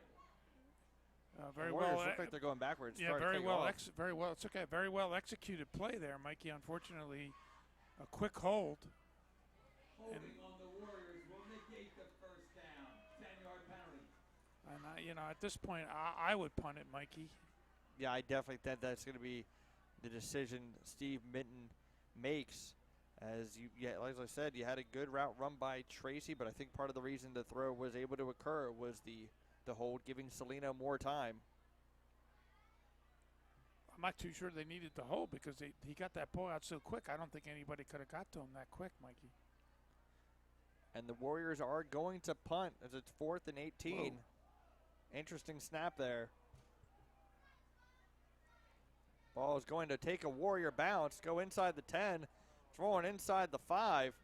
Very Warriors well. look like they're going backwards. Yeah, very well. Very well. It's okay. Very well executed play there, Mikey. Unfortunately, a quick hold. Holding on the Warriors will negate the first down. 10-yard penalty. And at this point, I would punt it, Mikey. Yeah, I definitely think that's going to be the decision Steve Minton makes. As like I said, you had a good route run by Tracy, but I think part of the reason the throw was able to occur was the hold, giving Salino more time. I'm not too sure they needed the hold because he got that ball out so quick. I don't think anybody could have got to him that quick, Mikey. And the Warriors are going to punt as it's 4th and 18. Whoa. Interesting snap there. Ball is going to take a Warrior bounce, go inside the 10, throwing inside the 5.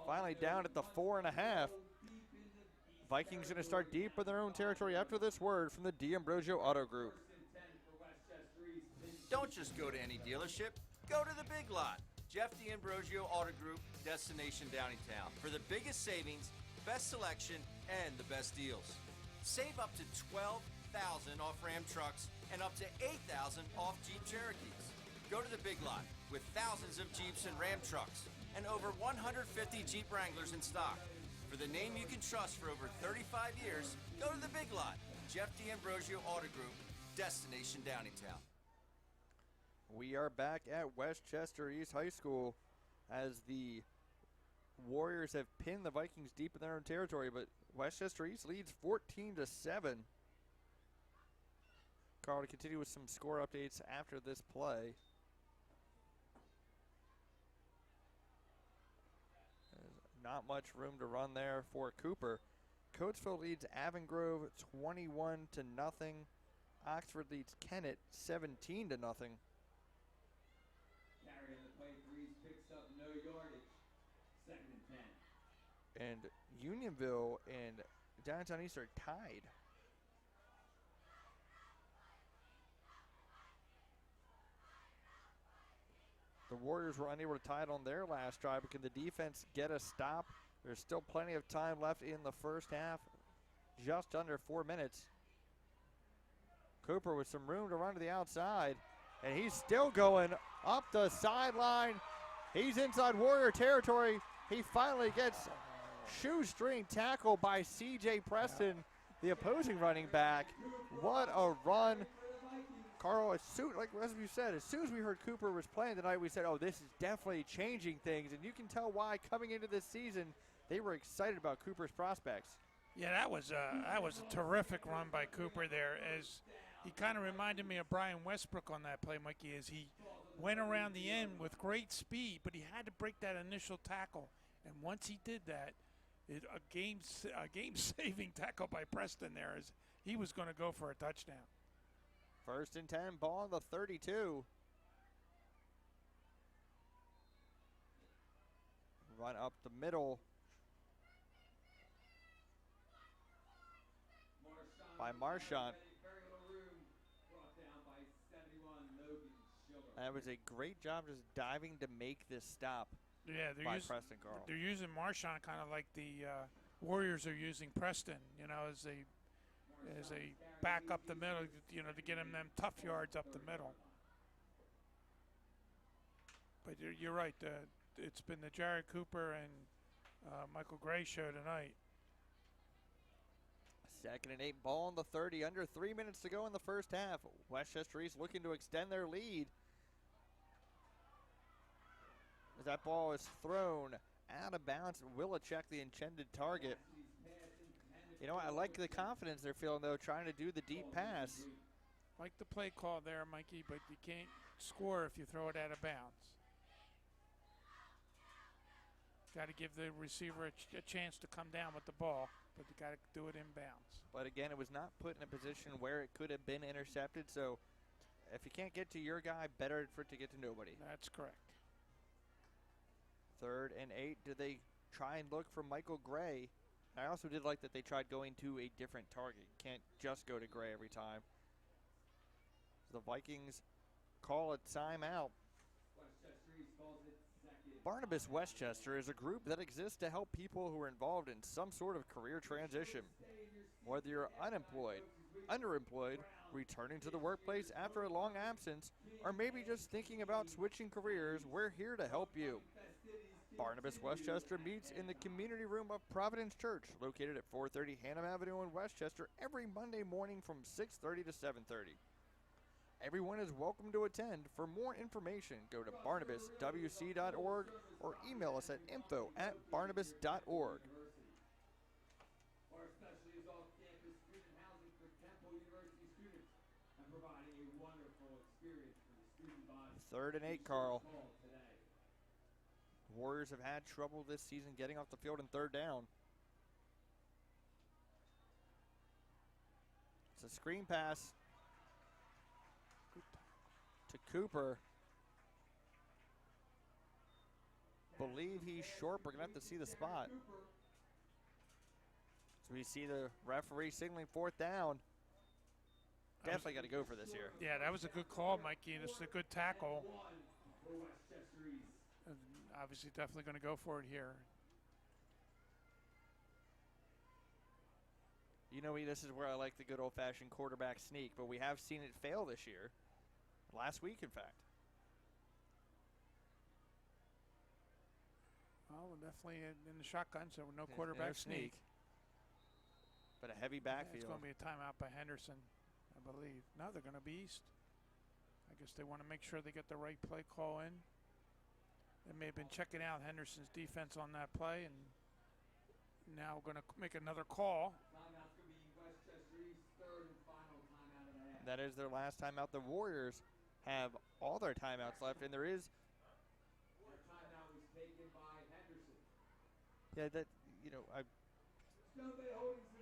Finally down at the 4.5. Vikings going to start deep in their own territory after this word from the D'Ambrosio Auto Group. Don't just go to any dealership. Go to the Big Lot. Jeff D'Ambrosio Auto Group, Destination Downingtown. For the biggest savings, best selection, and the best deals. Save up to $12,000 off Ram trucks and up to $8,000 off Jeep Cherokees. Go to the Big Lot with thousands of Jeeps and Ram trucks and over 150 Jeep Wranglers in stock. For the name you can trust for over 35 years, go to the Big Lot. Jeff D'Ambrosio Auto Group, Destination Downingtown. We are back at Westchester East High School as the Warriors have pinned the Vikings deep in their own territory, but Westchester East leads 14-7. Carl, to continue with some score updates after this play. not much room to run there for Cooper. Coatesville leads Avongrove 21-0. Oxford leads Kennett 17-0. Carry in the play, Breeze picks up no yardage. 2nd and 10. And Unionville and Downtown East are tied. The Warriors were unable to tie it on their last drive, but can the defense get a stop? There's still plenty of time left in the first half, just under 4 minutes. Cooper with some room to run to the outside, and he's still going up the sideline. He's inside Warrior territory. He finally gets shoestring tackle by C.J. Preston, the opposing running back. What a run. Carl, as we said, as soon as we heard Cooper was playing tonight, we said, oh, this is definitely changing things. And you can tell why coming into this season, they were excited about Cooper's prospects. Yeah, that was a terrific run by Cooper there. As he kind of reminded me of Brian Westbrook on that play, Mikey, as he went around the end with great speed, but he had to break that initial tackle. And once he did that, a game-saving tackle by Preston there, as he was going to go for a touchdown. 1st and 10, ball on the 32. Run up the middle by Marchant. That was a great job just diving to make this stop by Preston, Carl. They're using Marchant kind of like the Warriors are using Preston, as a back up the middle, to get him them tough yards up the middle. But you're right. It's been the Jared Cooper and Michael Gray show tonight. 2nd and 8, ball on the 30. Under 3 minutes to go in the first half. Westchester East looking to extend their lead. As that ball is thrown out of bounds, Willichek, the intended target. I like the confidence they're feeling, though, trying to do the deep pass. Like the play call there, Mikey, but you can't score if you throw it out of bounds. Got to give the receiver a chance to come down with the ball, but you got to do it in bounds. But again, it was not put in a position where it could have been intercepted, so if you can't get to your guy, better for it to get to nobody. That's correct. 3rd and 8. Did they try and look for Michael Gray? I also did like that they tried going to a different target. Can't just go to Gray every time. The Vikings call a timeout. Barnabas Westchester is a group that exists to help people who are involved in some sort of career transition. Whether you're unemployed, underemployed, returning to the workplace after a long absence, or maybe just thinking about switching careers, we're here to help you. Barnabas Westchester meets in the community room of Providence Church, located at 430 Hannam Avenue in Westchester, every Monday morning from 6:30 to 7:30. Everyone is welcome to attend. For more information, go to barnabaswc.org or email us at info@barnabas.org. Our specialty is off-campus student housing for Temple University students and providing a wonderful experience for the student body. 3rd and 8, Carl. Today. Warriors have had trouble this season getting off the field in 3rd down. It's a screen pass to Cooper. Believe he's short. We're going to have to see the spot. So we see the referee signaling 4th down. Definitely got to go for this here. Yeah, that was a good call, Mikey, and it's a good tackle. And obviously definitely going to go for it here. This is where I like the good old-fashioned quarterback sneak, but we have seen it fail this year. Last week, in fact. Well, we're definitely in the shotgun, so no quarterback sneak. But a heavy backfield. It's going to be a timeout by Henderson, I believe. No, they're going to be East. I guess they want to make sure they get the right play call in. They may have been checking out Henderson's defense on that play, and now going to make another call. Timeout's going to be Westchester East, 3rd and final timeout of the half. That is their last timeout. The Warriors have all their timeouts left, and there is. Their timeout was taken by Henderson. Yeah, that, I'm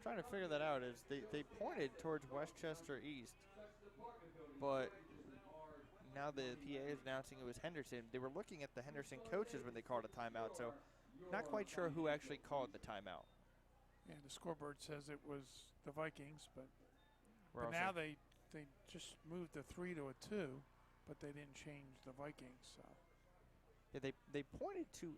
trying to figure that out. Is they pointed towards Westchester East, but now the PA is announcing it was Henderson. They were looking at the Henderson coaches when they called a timeout, so not quite sure who actually called the timeout. Yeah, the scoreboard says it was the Vikings, but We're now also- they just moved the 3 to a 2, but they didn't change the Vikings. So Yeah, they pointed to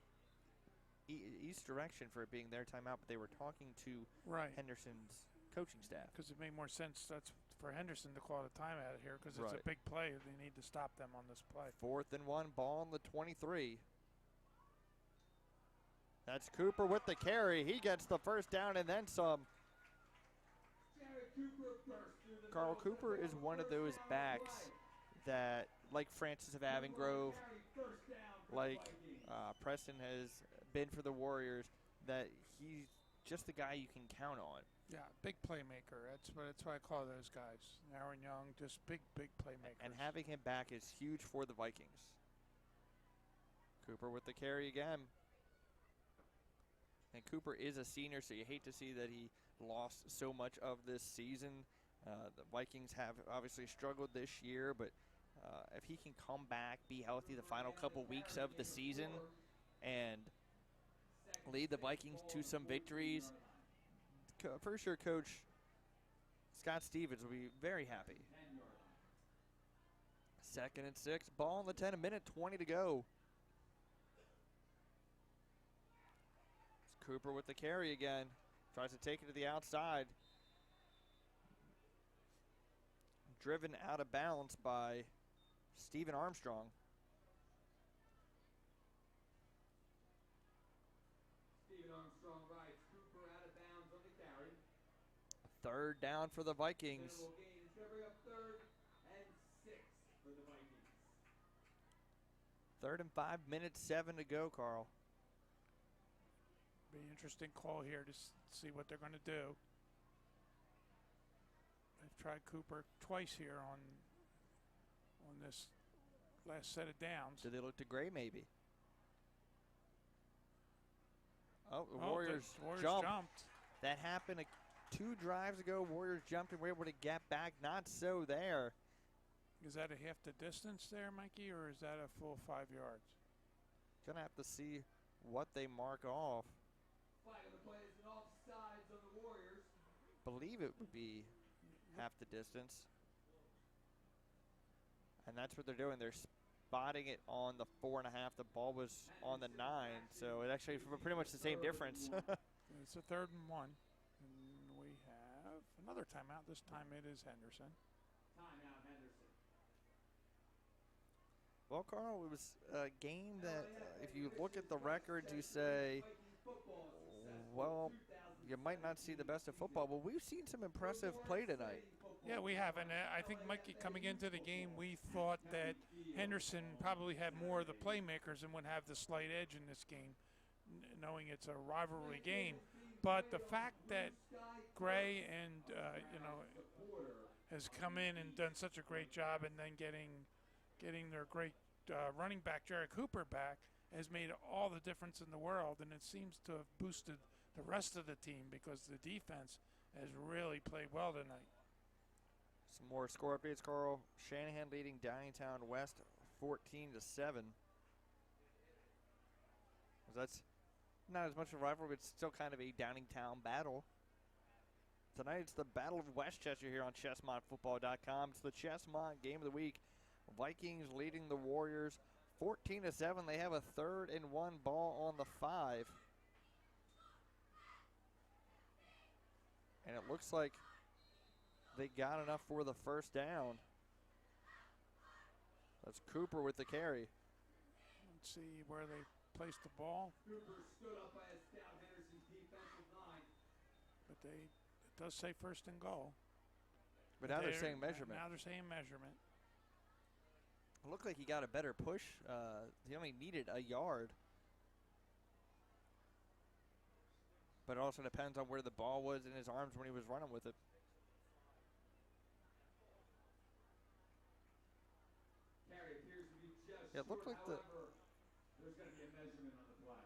east direction for it being their timeout, but they were talking to right, Henderson's coaching staff. because it made more sense. That's for Henderson to call a timeout here because it's Right. a big play. They need to stop them on this play. 4th and 1, ball on the 23. That's Cooper with the carry. He gets the first down and then some. Carl Cooper is one of those backs that, like Francis of Avongrove, like Preston has been for the Warriors, that he's just the guy you can count on. Yeah, big playmaker. That's what I call those guys. Aaron Young, just big playmakers. And having him back is huge for the Vikings. Cooper with the carry again. And Cooper is a senior, so you hate to see that he lost so much of this season. The Vikings have obviously struggled this year, but if he can come back, be healthy the final couple weeks of the season, and lead the Vikings to some victories, for sure Coach Scott Stevens will be very happy. 2nd and 6, ball on the 10, a minute 20 to go. It's Cooper with the carry again. Tries to take it to the outside. Driven out of bounds by Stephen Armstrong. Stephen Armstrong rides Cooper out of bounds on the carry. 3rd down for the Vikings. Minimal gain. It's going to bring up 3rd and 6 for the Vikings. 3rd and 5, minutes 7 to go, Carl. Be an interesting call here to see what they're going to do. They've tried Cooper twice here on this last set of downs. Do they look to Gray maybe? Oh, the Oh, Warriors, the Warriors jumped. jumped. That happened 2 drives ago. Warriors jumped and were able to get back. Not so there. Is that a half the distance there, Mikey, or is that a full 5 yards? Gonna have to see what they mark off. Flag on the play is an offsides on the Warriors. Believe it would be half the distance. And that's what they're doing. They're spotting it on the 4.5. The ball was on the 9, so it actually pretty much the same difference. It's a 3rd and 1. And we have another timeout. This time it is Henderson. Timeout Henderson. Well, Carl, it was a game that if you look at the records, you say, well, you might not see the best of football, but we've seen some impressive play tonight. Yeah, we have. And I think, Mikey, coming into the game, we thought that Henderson probably had more of the playmakers and would have the slight edge in this game, knowing it's a rivalry game. But the fact that Gray and, has come in and done such a great job, and then getting their great running back, Jared Cooper, back, has made all the difference in the world. And it seems to have boosted the rest of the team because the defense has really played well tonight. Some more score updates, Carl. Shanahan leading Downingtown West 14-7. That's not as much of a rivalry, but it's still kind of a Downingtown battle. Tonight it's the Battle of Westchester here on ChesmontFootball.com. It's the Chesmont Game of the Week. Vikings leading the Warriors 14-7. They have a 3rd and 1 ball on the 5. And it looks like they got enough for the first down. That's Cooper with the carry. Let's see where they placed the ball. Cooper stood up by a scout Henderson's defensive line. But it does say 1st and goal. But now they're saying measurement. Now they're saying measurement. It looked like he got a better push. He only needed a yard. But it also depends on where the ball was in his arms when he was running with it. Carry appears to be just Yeah, it looked short. like the However, there's going to be a measurement on the play.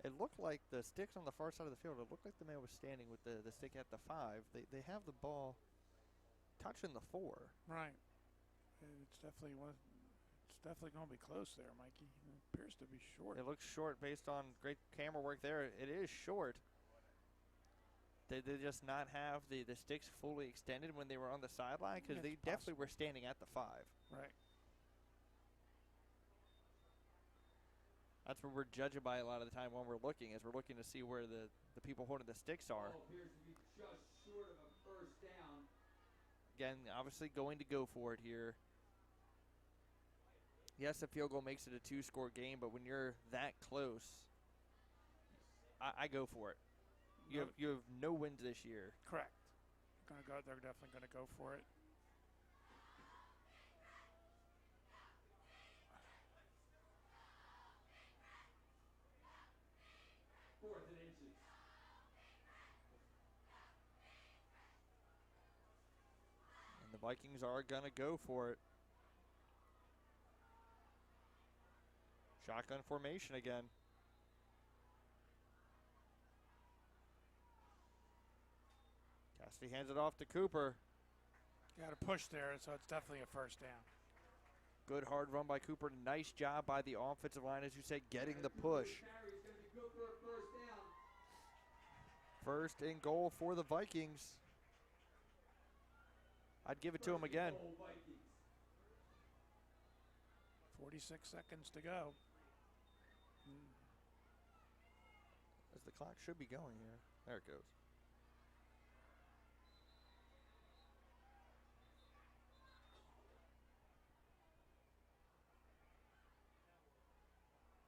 It looked like the sticks on the far side of the field. It looked like the man was standing with the stick at the 5. They have the ball touching the 4. Right. It's definitely going to be close there, Mikey. It appears to be short. It looks short based on great camera work there. It is short. They just not have the sticks fully extended when they were on the sideline because they definitely were standing at the 5. Right. That's what we're judging by a lot of the time when we're looking, is we're looking to see where the people holding the sticks are. Ball appears to be just short of a first down. Again, obviously going to go for it here. Yes, a field goal makes it a 2-score game, but when you're that close, I go for it. You have no wins this year. Correct. They're definitely going to go for it. Fourth and inches. And the Vikings are going to go for it. Shotgun formation again. Cassidy hands it off to Cooper. Got to push there, so it's definitely a first down. Good hard run by Cooper. Nice job by the offensive line, as you said, getting the push. First and goal for the Vikings. I'd give it to him again. 46 seconds to go. As the clock should be going here. There it goes.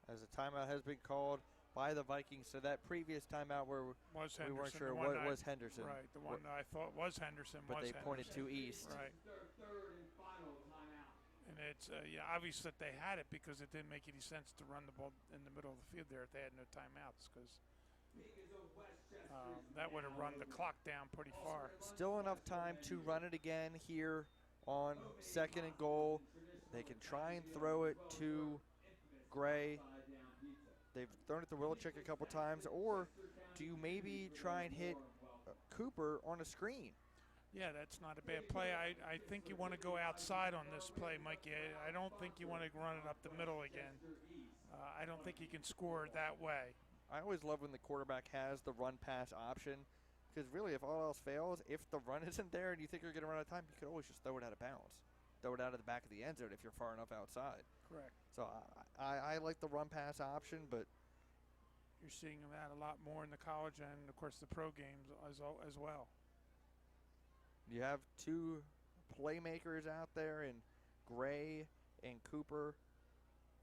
As a timeout has been called by the Vikings. So that previous timeout where we weren't sure what was Henderson. Right, the one I thought was Henderson. But they pointed to east. Right. Third and final timeout. And it's obvious that they had it because it didn't make any sense to run the ball in the middle of the field there if they had no timeouts, because that would have run the clock down pretty far. Still enough time to run it again here on second and goal. They can try and throw it to Gray. They've thrown it to Wilczyk a couple times. Or do you maybe try and hit Cooper on a screen? Yeah, that's not a bad play. I think you want to go outside on this play, Mikey. I don't think you want to run it up the middle again. I don't think you can score that way. I always love when the quarterback has the run-pass option, because really, if all else fails, if the run isn't there and you think you're going to run out of time, you could always just throw it out of bounds. Throw it out of the back of the end zone if you're far enough outside. Correct. So I like the run-pass option, but you're seeing that a lot more in the college and, of course, the pro games as well. You have two playmakers out there in Gray and Cooper.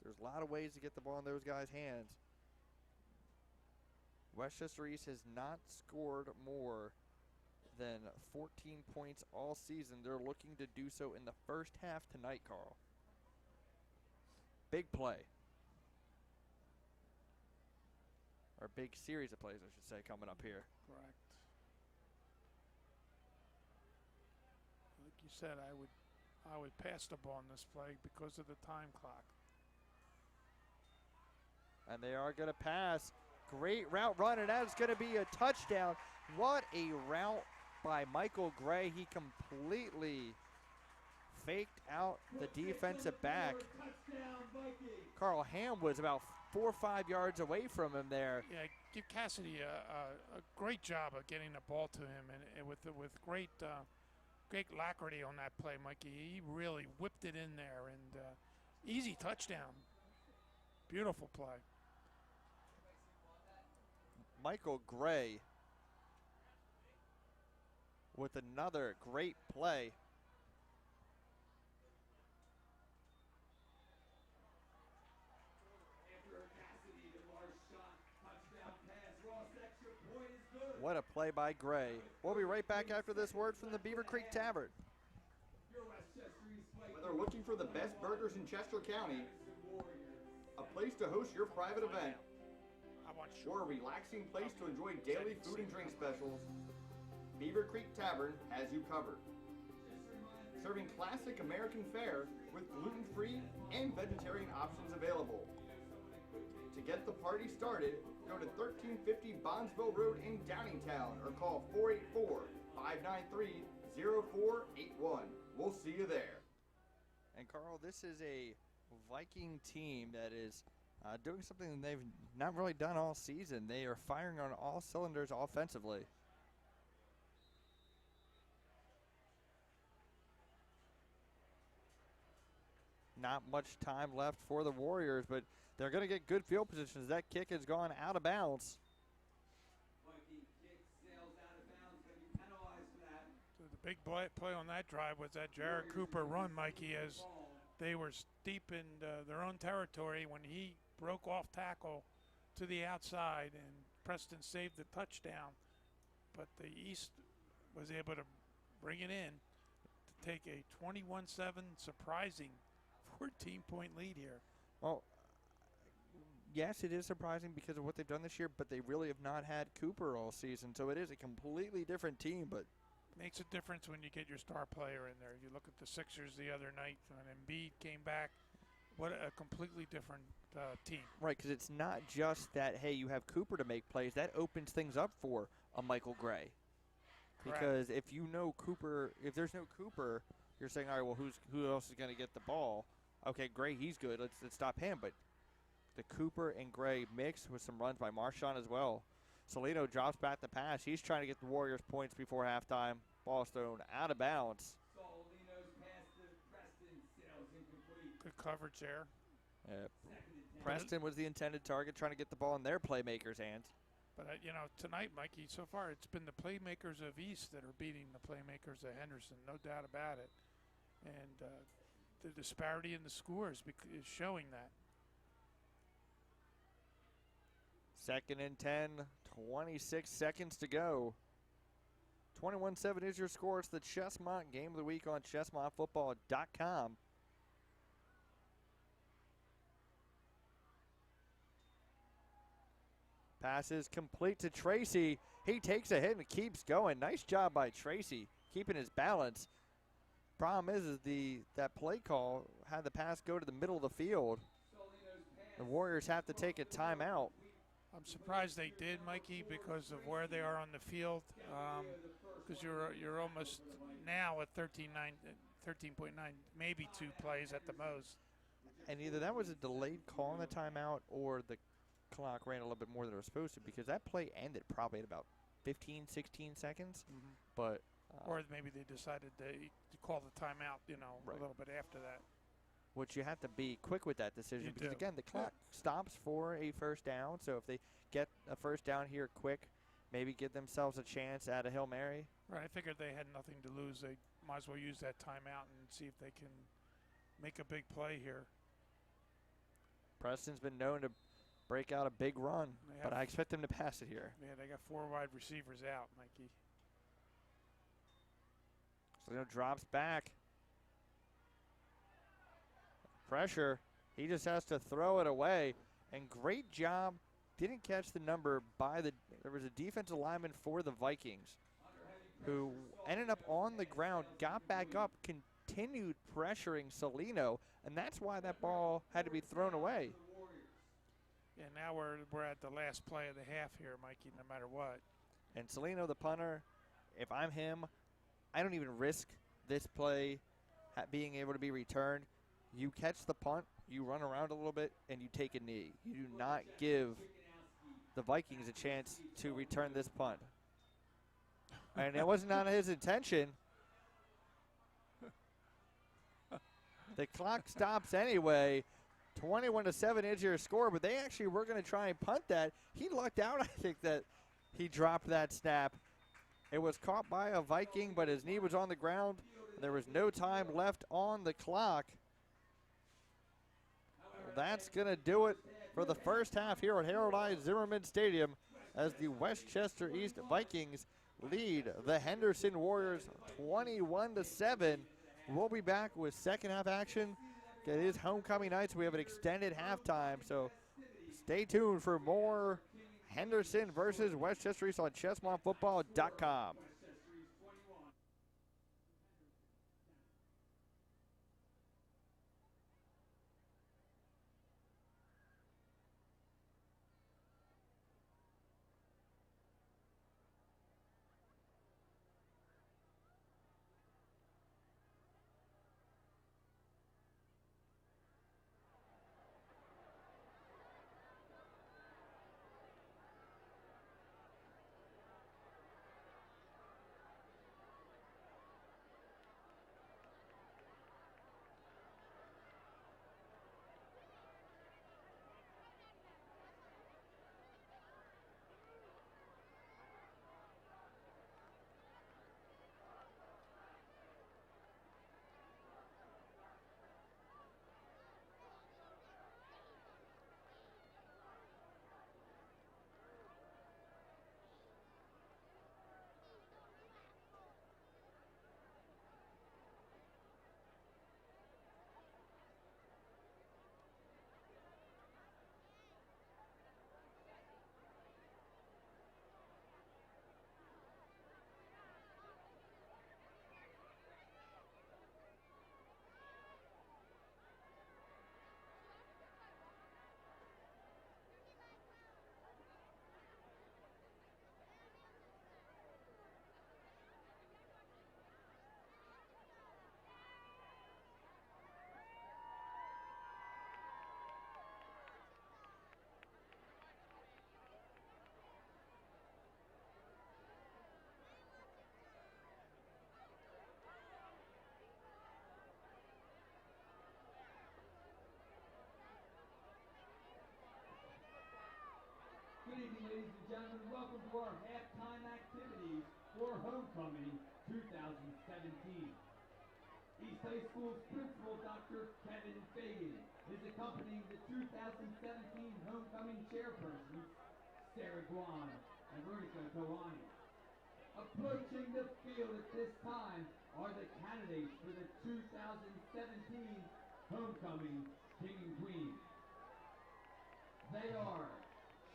There's a lot of ways to get the ball in those guys' hands. Westchester East has not scored more than 14 points all season. They're looking to do so in the first half tonight, Carl. Big play. Or big series of plays, I should say, coming up here. Correct. Like you said, I would pass the ball on this play because of the time clock. And they are going to pass. Great route run, and that's going to be a touchdown. What a route by Michael Gray. He completely faked out the defensive back. Carl Ham was about 4 or 5 yards away from him there. Yeah, give Cassidy a great job of getting the ball to him, and with great alacrity on that play, Mikey. He really whipped it in there, and easy touchdown. Beautiful play. Michael Gray with another great play. What a play by Gray. We'll be right back after this word from the Beaver Creek Tavern. Whether looking for the best burgers in Chester County, a place to host your private event, or a relaxing place to enjoy daily food and drink specials, Beaver Creek Tavern has you covered. Serving classic American fare with gluten-free and vegetarian options available. To get the party started, go to 1350 Bondsville Road in Downingtown or call 484-593-0481. We'll see you there. And Carl, this is a Viking team that is doing something they've not really done all season. They are firing on all cylinders offensively. Not much time left for the Warriors, but they're going to get good field positions. That kick has gone out of bounds. Viking kick sails out of bounds, going to be penalized for that. So the big play on that drive was that Jared Cooper run, Mikey, as they were deep in their own territory when he broke off tackle to the outside, and Preston saved the touchdown. But the East was able to bring it in to take a 21-7 surprising 14-point lead here. Well, yes, it is surprising because of what they've done this year, but they really have not had Cooper all season, so it is a completely different team. But makes a difference when you get your star player in there. You look at the Sixers the other night when Embiid came back. What a completely different team. Right, because it's not just that, hey, you have Cooper to make plays. That opens things up for a Michael Gray. Correct. Because if you know Cooper, if there's no Cooper, you're saying, all right, well, who else is going to get the ball? Okay, Gray, he's good. Let's stop him. But the Cooper and Gray mix with some runs by Marshawn as well. Salino drops back the pass. He's trying to get the Warriors points before halftime. Ball's thrown out of bounds. Solino's pass to Preston sails incomplete. Good coverage there. Preston was the intended target, trying to get the ball in their playmakers' hands. But, tonight, Mikey, so far it's been the playmakers of East that are beating the playmakers of Henderson, no doubt about it. And the disparity in the scores is showing that. 2nd and 10, 26 seconds to go. 21-7 is your score. It's the Chesmont Game of the Week on ChesmontFootball.com. Pass is complete to Tracy. He takes a hit and keeps going. Nice job by Tracy, keeping his balance. Problem is that play call had the pass go to the middle of the field. The Warriors have to take a timeout. I'm surprised they did, Mikey, because of where they are on the field. Because you're almost now at 13.9, maybe 2 plays at the most. And either that was a delayed call on the timeout or the clock ran a little bit more than it was supposed to, because that play ended probably at about 15, 16 seconds. Mm-hmm. But or maybe they decided to call the timeout, right. a little bit after that. Which you have to be quick with that decision, because, again, the clock stops for a first down. So if they get a first down here quick, maybe give themselves a chance at a Hail Mary. Right, I figured they had nothing to lose. They might as well use that timeout and see if they can make a big play here. Preston's been known to break out a big run, but I expect them to pass it here. Yeah, they got 4 wide receivers out, Mikey. So drops back. Pressure. He just has to throw it away. And great job. Didn't catch the number by there was a defensive lineman for the Vikings who ended up on the ground, got back up, continued pressuring Salino, and that's why that ball had to be thrown away. Yeah, now we're at the last play of the half here, Mikey, no matter what. And Salino, the punter, if I'm him, I don't even risk this play being able to be returned. You catch the punt, you run around a little bit, and you take a knee. You do not give the Vikings a chance to return this punt. And it wasn't on his intention. The clock stops anyway. 21-7 is your score, but they actually were going to try and punt that. He lucked out, I think, that he dropped that snap. It was caught by a Viking, but his knee was on the ground. There was no time left on the clock. Well, that's going to do it for the first half here at Harold I. Zimmerman Stadium as the Westchester East Vikings lead the Henderson Warriors 21-7. We'll be back with second half action. It is homecoming night, so we have an extended halftime. So stay tuned for more Henderson versus Westchester East on ChesmontFootball.com. ladies and gentlemen, welcome to our halftime activities for Homecoming 2017. East High School's principal, Dr. Kevin Fagan, is accompanying the 2017 Homecoming chairpersons, Sarah Guan and Veronica Tawani. Approaching the field at this time are the candidates for the 2017 Homecoming King and Queen. They are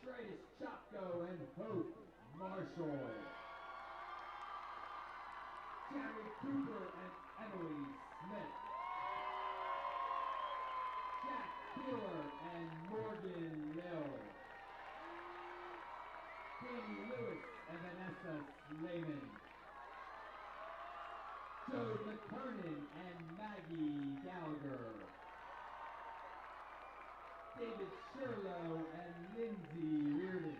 Shreyas Chapko and Hope Marshall. Jerry Cooper and Emily Smith. Jack Keeler and Morgan Lill. Danny Lewis and Vanessa Slayman. Joe McKernan and Maggie Gallagher. David Sherlow and Lindsay Reardon.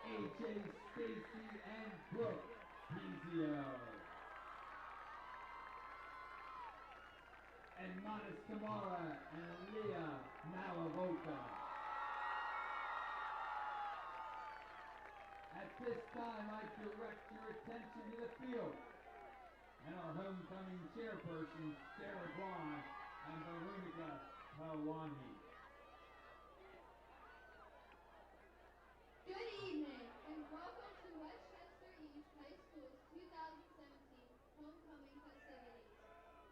AJ Stacy and Brooke Pizio. And Manas Kamara and Leah Malavoka. At this time, I direct your attention to the field and our homecoming chairpersons, Sarah Guan and Veronica Tawani. Good evening and welcome to Westchester East High School's 2017 Homecoming festivities.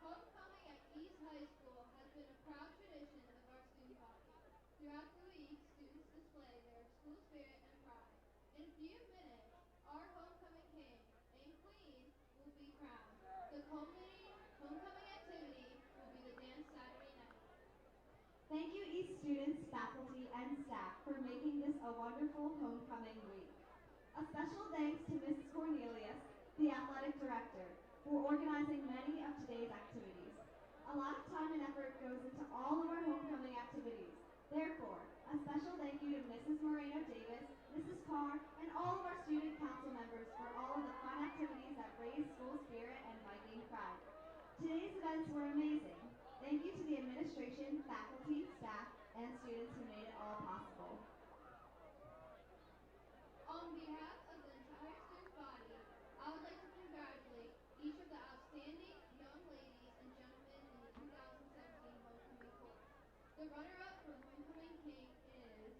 Homecoming at East High School has been a proud tradition of our student body. Throughout the week, students display their school spirit and pride. In a few minutes, our homecoming king and queen will be crowned. The culminating homecoming activity will be the dance Saturday night. Thank you, East students, faculty, and staff for making this a wonderful homecoming week. A special thanks to Mrs. Cornelius, the athletic director, for organizing many of today's activities. A lot of time and effort goes into all of our homecoming activities. Therefore, a special thank you to Mrs. Moreno Davis, Mrs. Carr, and all of our student council members for all of the fun activities that raise school spirit and Viking pride. Today's events were amazing. Thank you to the administration, faculty, staff, and students who made it all possible. On behalf of the entire student body, I would like to congratulate each of the outstanding young ladies and gentlemen in the 2017 Homecoming Corps. The runner-up for Homecoming King is...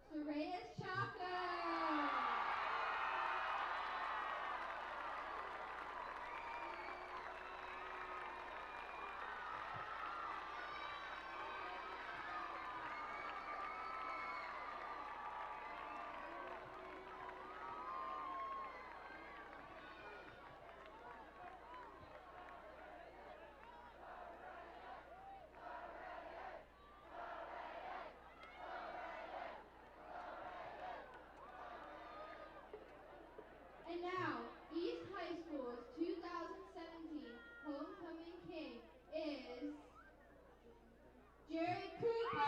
Shreyas Chapko! And now, East High School's 2017 Homecoming King is Jerry Cooper!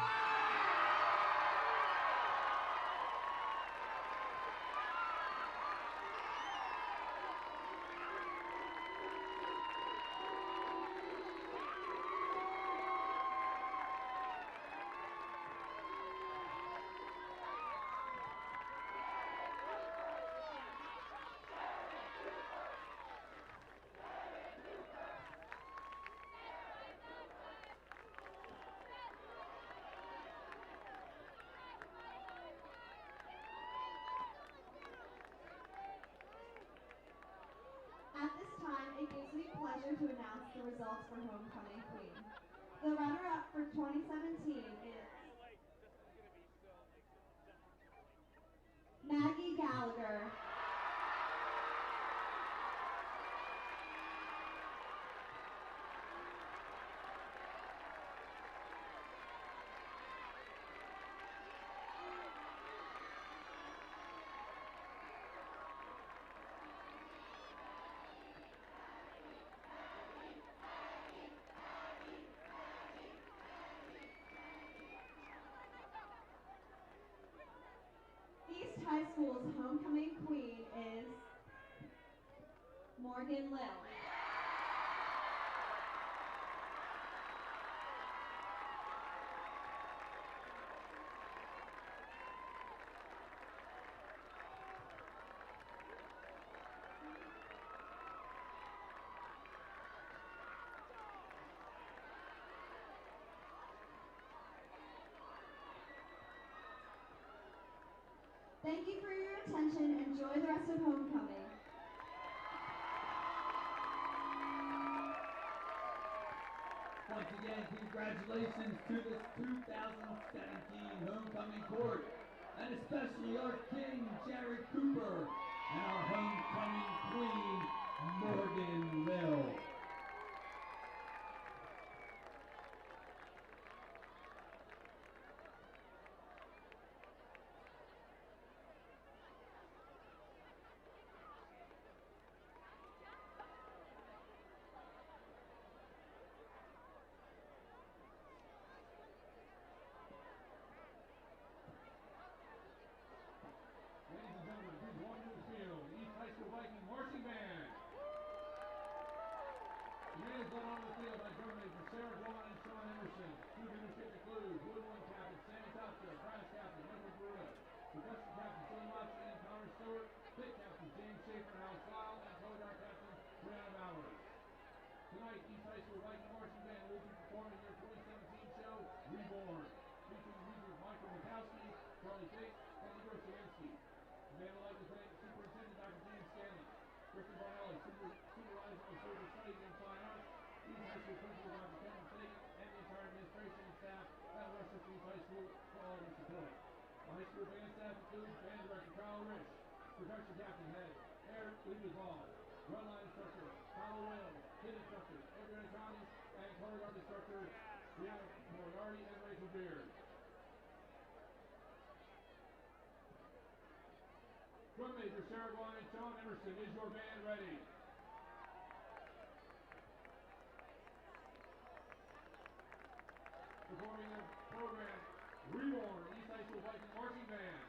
At this time, it gives me pleasure to announce the results for Homecoming Queen. The runner-up for 2017 is Maggie Gallagher. East High School Morgan Lill. Thank you for your attention. Enjoy the rest of homecoming. Once again, congratulations to this 2017 homecoming court, and especially our king, Jared Cooper, and our homecoming queen, Morgan Lill. Ladies and gentlemen, please welcome to the field, the East High School Viking Marching Band. The band is led onto the field by drum majors Sarah Vaughn and Sean Henderson. Student leadership includes woodwind captain Sammy Topka, brass captain Michael Barrera, percussion captain Phil Watson and Connor Stewart, pit captain James Schaefer and Alex Lyle, and color guard captain Brianna Bowers. Tonight, East High School Viking Marching Band will be performing their 2017 show, Reborn, featuring the music of Michael Mikowski, Charlie Tate, and Igor Shalinski. The band would like to thank Superintendent Dr. James Scanlon, Kristen Barnelli, Supervisor of Social Studies and Fine Arts, East High School Principal Dr. Kevin Sagan, and the entire administration and staff at Westchester East High School for all their support. The high school band staff includes band director Kyle Rich, production captain head Eric Liebesall, drum line instructor Kyle Wales, kid instructors Adrian Connie, and color guard instructor Brianna Moriarty and Rachel Beard. Drum major Sarah Vaughn and Sean Emerson, is your band ready? Performing their program, Reborn, East High School Viking Marching Band.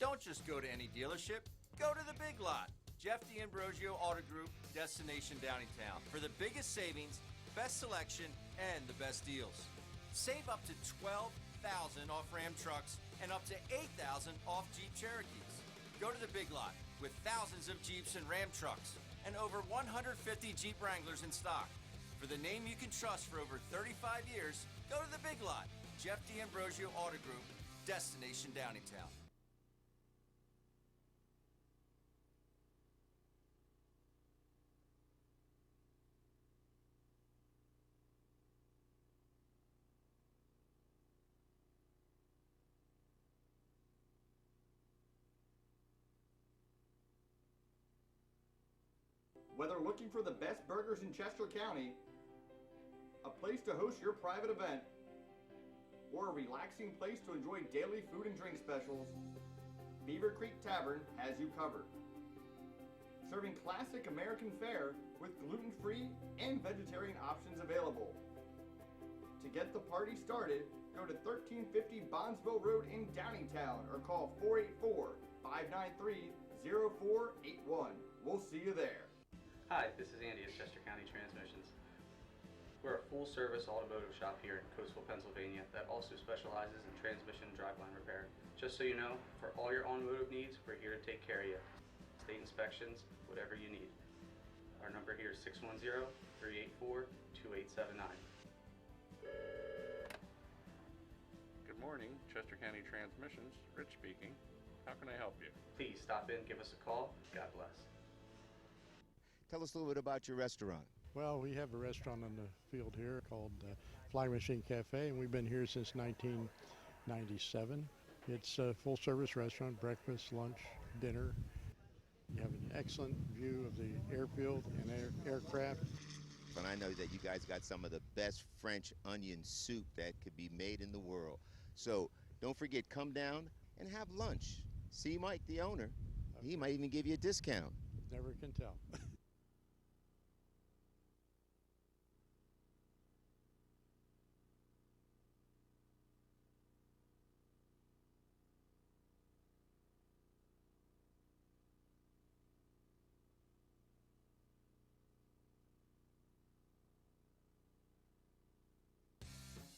Don't just go to any dealership, go to the Big Lot. Jeff D'Ambrosio Auto Group, Destination Downingtown. For the biggest savings, best selection, and the best deals. Save up to $12,000 off Ram trucks and up to $8,000 off Jeep Cherokees. Go to the Big Lot with thousands of Jeeps and Ram trucks and over 150 Jeep Wranglers in stock. For the name you can trust for over 35 years, go to the Big Lot. Jeff D'Ambrosio Auto Group, Destination Downingtown. Whether looking for the best burgers in Chester County, a place to host your private event, or a relaxing place to enjoy daily food and drink specials, Beaver Creek Tavern has you covered. Serving classic American fare with gluten-free and vegetarian options available. To get the party started, go to 1350 Bondsville Road in Downingtown or call 484-593-0481. We'll see you there. Hi, this is Andy at Chester County Transmissions. We're a full-service automotive shop here in coastal Pennsylvania that also specializes in transmission and driveline repair. Just so you know, for all your automotive needs, we're here to take care of you. State inspections, whatever you need. Our number here is 610-384-2879. Good morning, Chester County Transmissions. Rich speaking. How can I help you? Please stop in, give us a call. God bless. Tell us a little bit about your restaurant. Well, we have a restaurant on the field here called Flying Machine Cafe, and we've been here since 1997. It's a full-service restaurant, breakfast, lunch, dinner. You have an excellent view of the airfield and aircraft. And I know that you guys got some of the best French onion soup that could be made in the world. So don't forget, come down and have lunch. See Mike, the owner. He might even give you a discount. Never can tell.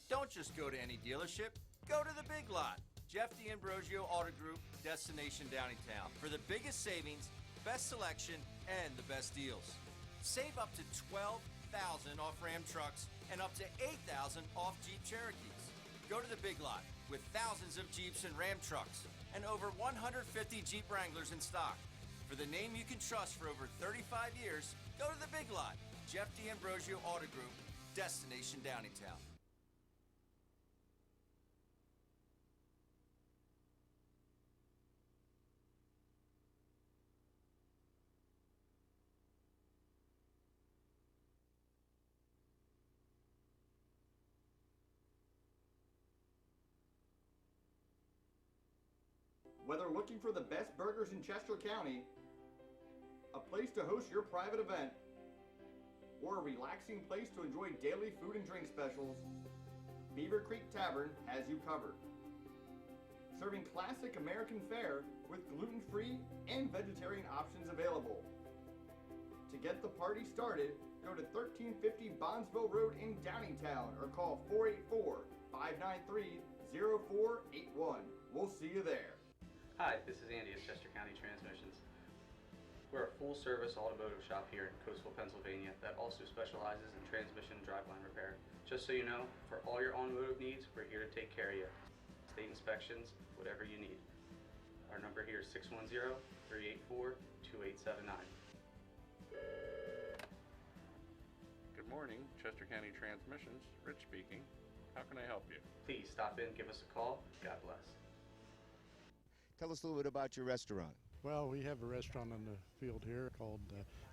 Don't just go to any dealership, go to the Big Lot. Jeff D'Ambrosio Auto Group, Destination Downingtown. For the biggest savings, best selection, and the best deals. Save up to $12,000 off Ram trucks and up to $8,000 off Jeep Cherokees. Go to the Big Lot with thousands of Jeeps and Ram trucks and over 150 Jeep Wranglers in stock. For the name you can trust for over 35 years, go to the Big Lot. Jeff D'Ambrosio Auto Group, Destination Downingtown. Whether looking for the best burgers in Chester County, a place to host your private event, or a relaxing place to enjoy daily food and drink specials, Beaver Creek Tavern has you covered. Serving classic American fare with gluten-free and vegetarian options available. To get the party started, go to 1350 Bondsville Road in Downingtown or call 484-593-0481. We'll see you there. Hi, this is Andy at Chester County Transmissions. We're a full-service automotive shop here in coastal Pennsylvania that also specializes in transmission and driveline repair. Just so you know, for all your automotive needs, we're here to take care of you. State inspections, whatever you need. Our number here is 610-384-2879. Good morning, Chester County Transmissions. Rich speaking. How can I help you? Please stop in, give us a call. God bless. Tell us a little bit about your restaurant. Well, we have a restaurant on the field here called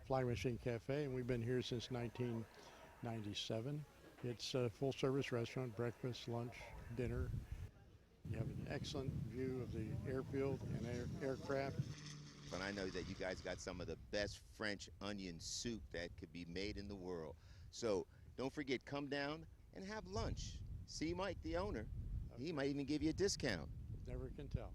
Flying Machine Cafe, and we've been here since 1997. It's a full-service restaurant, breakfast, lunch, dinner. You have an excellent view of the airfield and aircraft. And I know that you guys got some of the best French onion soup that could be made in the world. So don't forget, come down and have lunch. See Mike, the owner. He might even give you a discount. Never can tell.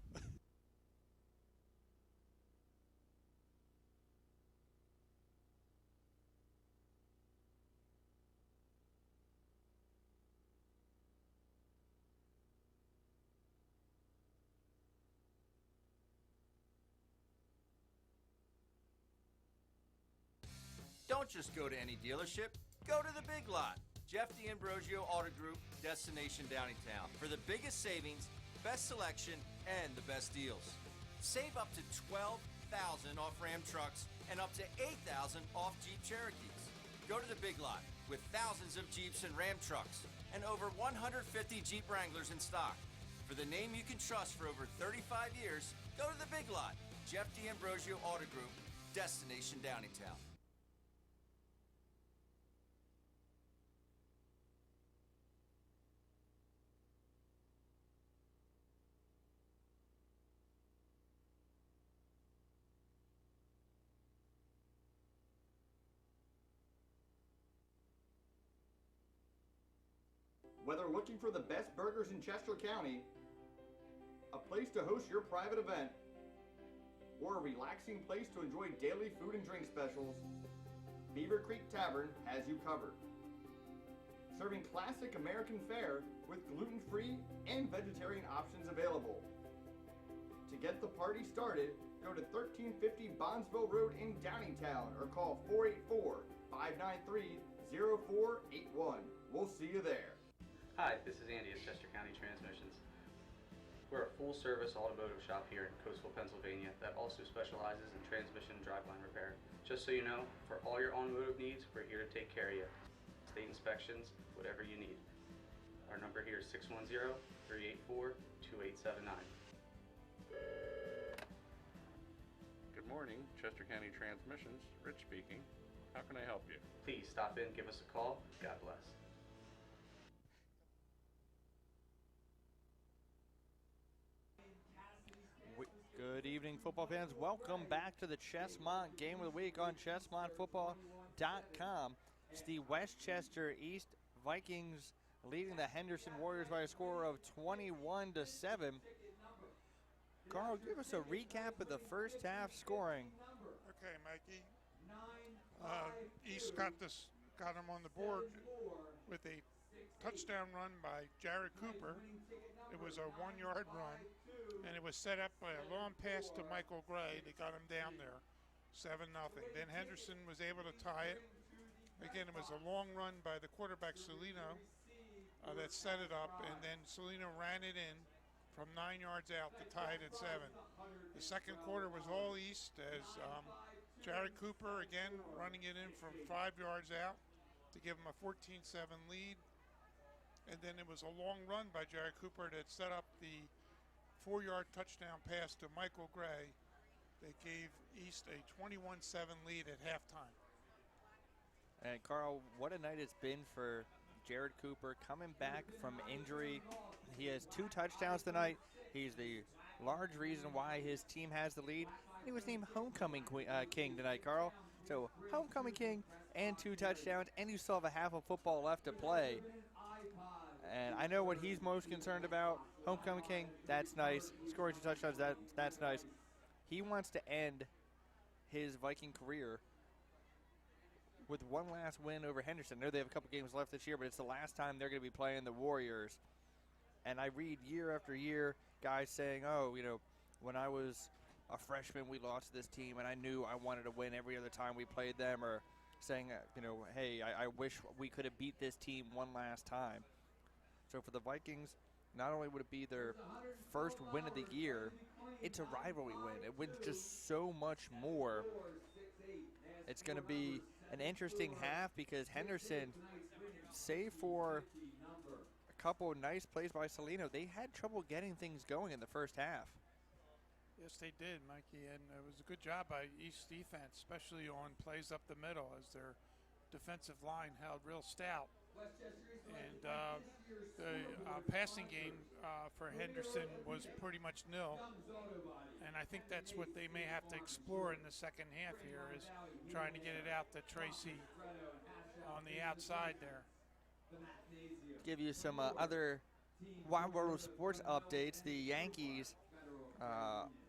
Don't just go to any dealership, go to the Big Lot. Jeff D'Ambrosio Auto Group, Destination Downingtown. For the biggest savings, best selection, and the best deals. Save up to $12,000 off Ram trucks and up to $8,000 off Jeep Cherokees. Go to the Big Lot with thousands of Jeeps and Ram trucks and over 150 Jeep Wranglers in stock. For the name you can trust for over 35 years, go to the Big Lot. Jeff D'Ambrosio Auto Group, Destination Downingtown. Whether looking for the best burgers in Chester County, a place to host your private event, or a relaxing place to enjoy daily food and drink specials, Beaver Creek Tavern has you covered. Serving classic American fare with gluten-free and vegetarian options available. To get the party started, go to 1350 Bondsville Road in Downingtown or call 484-593-0481. We'll see you there. Hi, this is Andy at Chester County Transmissions. We're a full-service automotive shop here in coastal Pennsylvania that also specializes in transmission and driveline repair. Just so you know, for all your automotive needs, we're here to take care of you. State inspections, whatever you need. Our number here is 610-384-2879. Good morning, Chester County Transmissions. Rich speaking. How can I help you? Please stop in, give us a call. God bless. Good evening, football fans. Welcome back to the Chesmont Game of the Week on ChesmontFootball.com. It's the Westchester East Vikings leading the Henderson Warriors by a score of 21-7. Carl, give us a recap of the first half scoring. Okay, Mikey. East got him on the board with a touchdown run by Jared Cooper. It was a 1-yard run, and it was set up by a long pass to Michael Gray. They got him down there, 7-0. Then Henderson was able to tie it. Again, it was a long run by the quarterback Salino that set it up, and then Salino ran it in from 9 yards out to tie it at 7. The second quarter was all East as Jared Cooper again running it in from 5 yards out to give him a 14-7 lead. And then it was a long run by Jared Cooper that set up the 4-yard touchdown pass to Michael Gray. They gave East a 21-7 lead at halftime. And Carl, what a night it's been for Jared Cooper coming back from injury. He has 2 touchdowns tonight. He's the large reason why his team has the lead. He was named Homecoming King tonight, Carl. So Homecoming King and 2 touchdowns, and you still have a half of football left to play. And I know what he's most concerned about. Homecoming King, that's nice. Scoring 2 touchdowns, that's nice. He wants to end his Viking career with one last win over Henderson. I know they have a couple games left this year, but it's the last time they're going to be playing the Warriors. And I read year after year guys saying, oh, you know, when I was a freshman, we lost to this team, and I knew I wanted to win every other time we played them, or saying, you know, hey, I wish we could have beat this team one last time. So for the Vikings, not only would it be their first win of the year, it's a rivalry win. It wins just so much more. It's going to be an interesting half because Henderson, save for a couple of nice plays by Salino, they had trouble getting things going in the first half. Yes, they did, Mikey, and it was a good job by East defense, especially on plays up the middle as their defensive line held real stout. And the passing game for Henderson was pretty much nil. And I think that's what they may have to explore in the second half here, is trying to get it out to Tracy on the outside there. Give you some other Wild World of Sports updates. The Yankees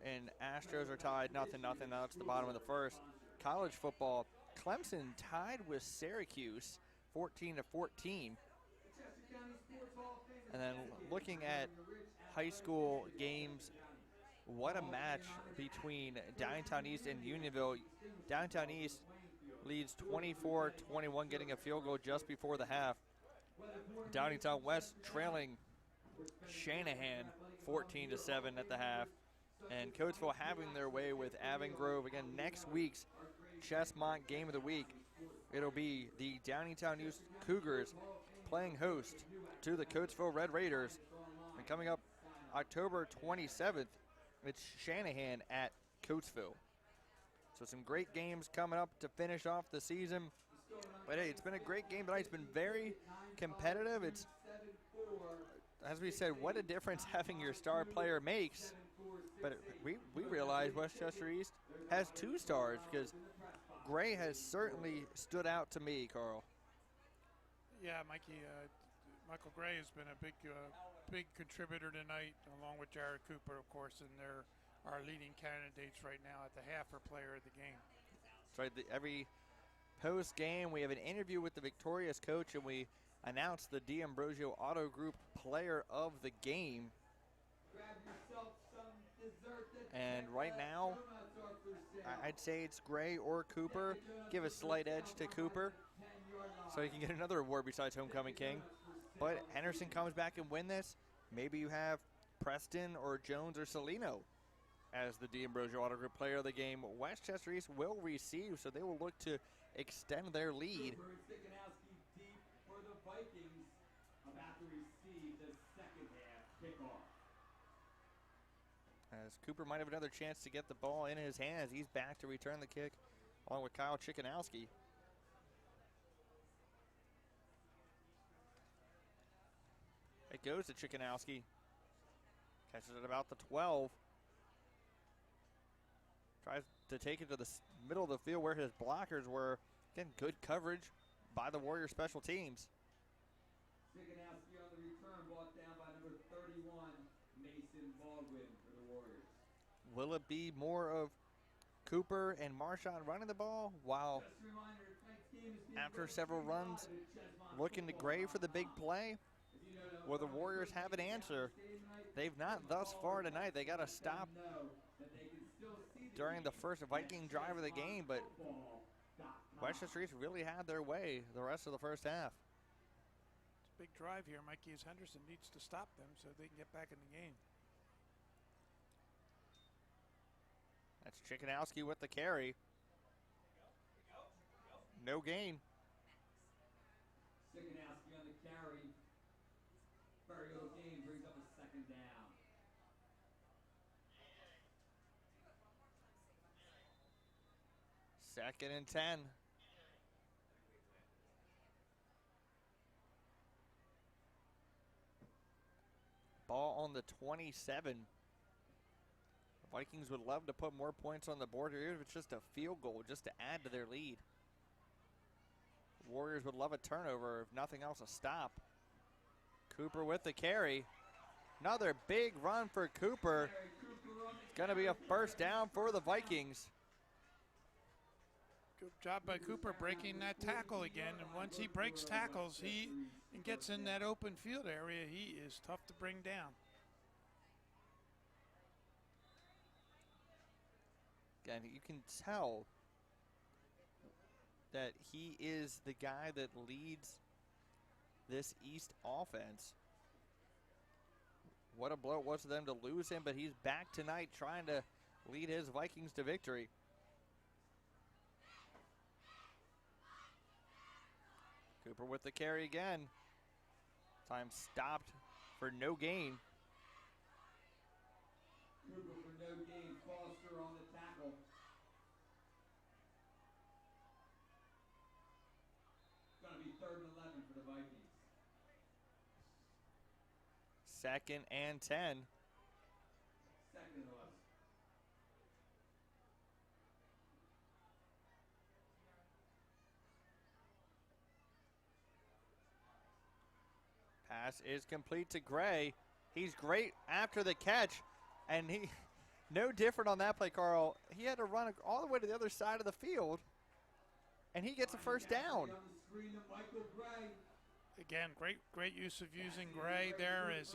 and Astros are tied 0-0. Now it's the bottom of the first. College football, Clemson tied with Syracuse 14-14. And then looking at high school games, what a match between Downtown East and Unionville. Downtown East leads 24-21, getting a field goal just before the half. Downingtown West trailing Shanahan 14-7 at the half. And Coatesville having their way with Avongrove. Again, next week's Chesmont game of the week, it'll be the Downingtown Youth Cougars playing host to the Coatesville Red Raiders. And coming up October 27th, it's Shanahan at Coatesville. So some great games coming up to finish off the season. But hey, it's been a great game tonight. It's been very competitive. It's, as we said, what a difference having your star player makes. But we realize Westchester East has 2 stars, because Gray has certainly stood out to me, Carl. Yeah, Mikey, Michael Gray has been a big contributor tonight, along with Jared Cooper, of course, and they're our leading candidates right now at the half for player of the game. That's right. Every post game, we have an interview with the victorious coach, and we announce the D'Ambrosio Auto Group player of the game. And right now, I'd say it's Gray or Cooper. Give a slight edge to Cooper, so he can get another award besides Homecoming King. But Henderson comes back and win this. Maybe you have Preston or Jones or Salino as the D'Ambrosio Auto Group player of the game. Westchester East will receive, so they will look to extend their lead. Cooper and Sikanowski deep for the Vikings, about to receive the second half kickoff. As Cooper might have another chance to get the ball in his hands. He's back to return the kick along with Kyle Chikanowski. It goes to Chikanowski. Catches it about the 12. Tries to take it to the middle of the field where his blockers were. Again, good coverage by the Warrior special teams. Sikanowski on the return, brought down by number 31, Mason Baldwin for the Warriors. Will it be more of Cooper and Marshawn running the ball, while Just a reminder, tonight's game is being after several runs looking to Gray for the big play? Will the Warriors have an answer? They've not thus far tonight. They got to stop during the first Viking drive of the game, but Westchester East really had their way the rest of the first half. It's a big drive here, Mikey, as Henderson needs to stop them so they can get back in the game. That's Chikanowski with the carry. No gain. Sikanowski on the carry. Very little gain, brings up a second down. Second and 10. Ball on the 27. The Vikings would love to put more points on the board here if it's just a field goal, just to add to their lead. Warriors would love a turnover, if nothing else, a stop. Cooper with the carry. Another big run for Cooper. It's going to be a first down for the Vikings. Good job by Cooper breaking that tackle again. And once he breaks tackles, and gets in that open field area, he is tough to bring down. And you can tell that he is the guy that leads this East offense. What a blow it was to them to lose him, but he's back tonight trying to lead his Vikings to victory. Cooper with the carry again. Time stopped for no gain. Cooper for no gain. Foster on the tackle. It's going to be 3rd and 11 for the Vikings. Second and 10. 2nd and 11. Pass is complete to Gray. He's great after the catch, and he no different on that play, Carl. He had to run all the way to the other side of the field, and he gets a first down. Again, great use of using Gray there as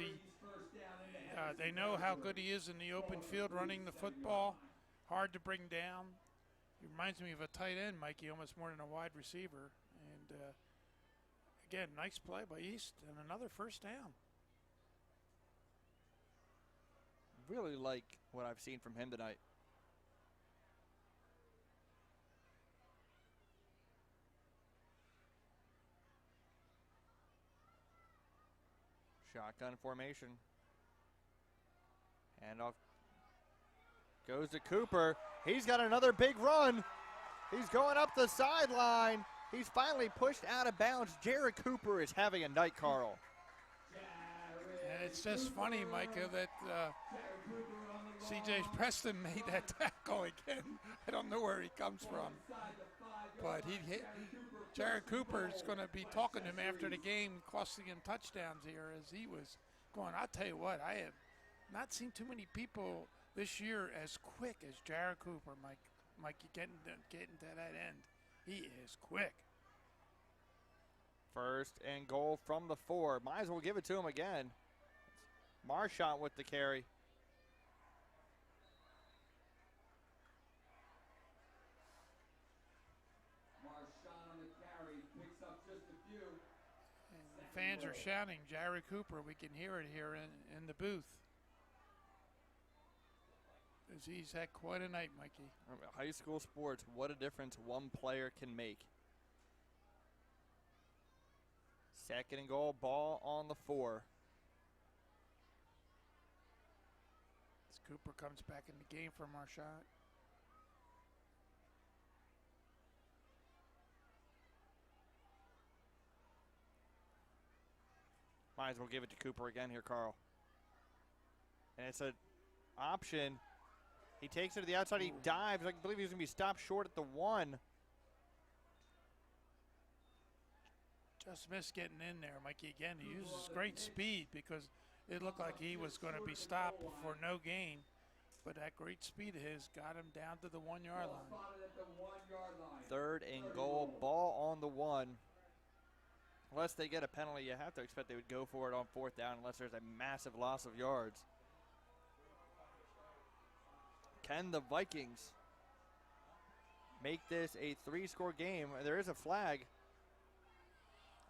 they know how good he is in the open field running the football. Hard to bring down. He reminds me of a tight end, Mikey, almost more than a wide receiver. And again, nice play by East and another first down. Really like what I've seen from him tonight. Shotgun formation. Handoff goes to Cooper. He's got another big run. He's going up the sideline. He's finally pushed out of bounds. Jared Cooper is having a night, Carl. And it's just funny, Micah, that C.J. Preston made that tackle again. I don't know where he comes from. But Jared Cooper is going to be talking to him after the game, costing him touchdowns here as he was going. I'll tell you what, I have not seen too many people this year as quick as Jared Cooper, Mike, getting to that end. He is quick. First and goal from the 4. Might as well give it to him again. Marchant with the carry. Fans are shouting, Jared Cooper. We can hear it here in the booth. As he's had quite a night, Mikey. High school sports, what a difference one player can make. Second and goal, ball on the 4. As Cooper comes back in the game for Marchant. Might as well give it to Cooper again here, Carl. And it's an option. He takes it to the outside. He dives. I believe he's going to be stopped short at the 1. Just missed getting in there, Mikey. Again, he uses great speed because it looked like he was going to be stopped for no gain. But that great speed of his got him down to the 1 yard line. Third and goal, ball on the 1. Unless they get a penalty, you have to expect they would go for it on 4th down unless there's a massive loss of yards. Can the Vikings make this a 3-score game? There is a flag.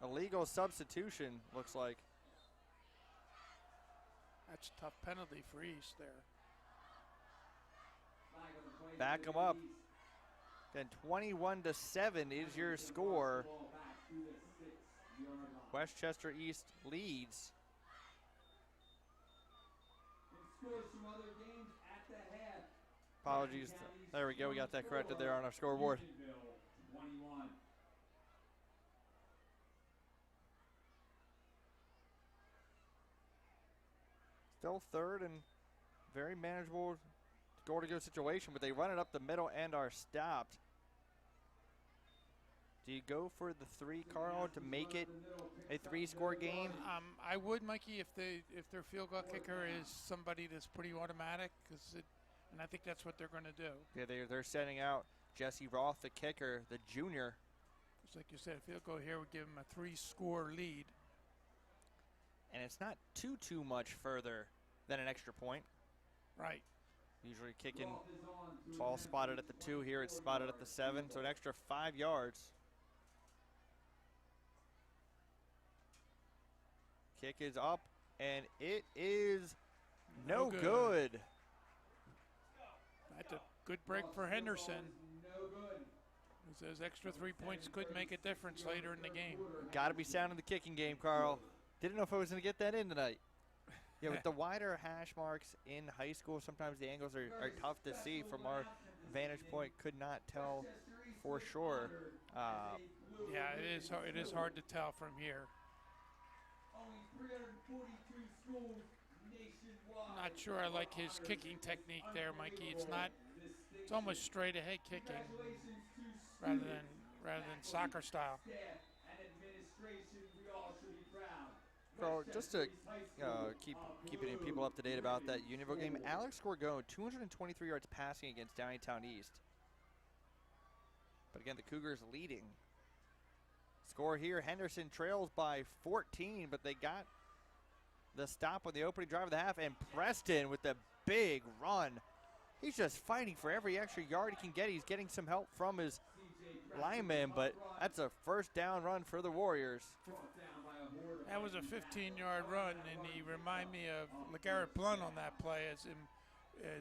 Illegal substitution, looks like. That's a tough penalty for East there. Back them up. Then 21-7 is your score. Westchester East leads. Apologies. There we go. We got that corrected there on our scoreboard. Still third and very manageable goal-to-go situation, but they run it up the middle and are stopped. Do you go for the 3, Carl, to make it a 3-score game? I would, Mikey, if their field goal kicker is somebody that's pretty automatic, and I think that's what they're going to do. Yeah, they're sending out Jesse Roth, the kicker, the junior. Just like you said, a field goal here would give them a 3-score lead. And it's not too much further than an extra point. Right. Usually kicking, ball spotted at the 2 here, it's spotted at the 7, so an extra 5 yards. Kick is up, and it is no good. That's a good break for Henderson. Those extra 3 points could make a difference later in the game. Got to be sound in the kicking game, Carl. Didn't know if I was going to get that in tonight. Yeah, with the wider hash marks in high school, sometimes the angles are tough to see from our vantage point. Could not tell for sure. Yeah, it is hard to tell from here. Not sure I like his kicking technique there, Mikey. It's almost straight ahead kicking rather than soccer style. So just to keeping people up to date about that Unionville game, Alex Gorgon, 223 yards passing against Downingtown East. But again, the Cougars leading. Score here, Henderson trails by 14, but they got the stop on the opening drive of the half, and Preston with the big run He's just fighting for every extra yard he can get. He's getting some help from his lineman, but that's a first down run for the Warriors. That was a 15-yard run, and he reminded me of LeGarrette Blount on that play as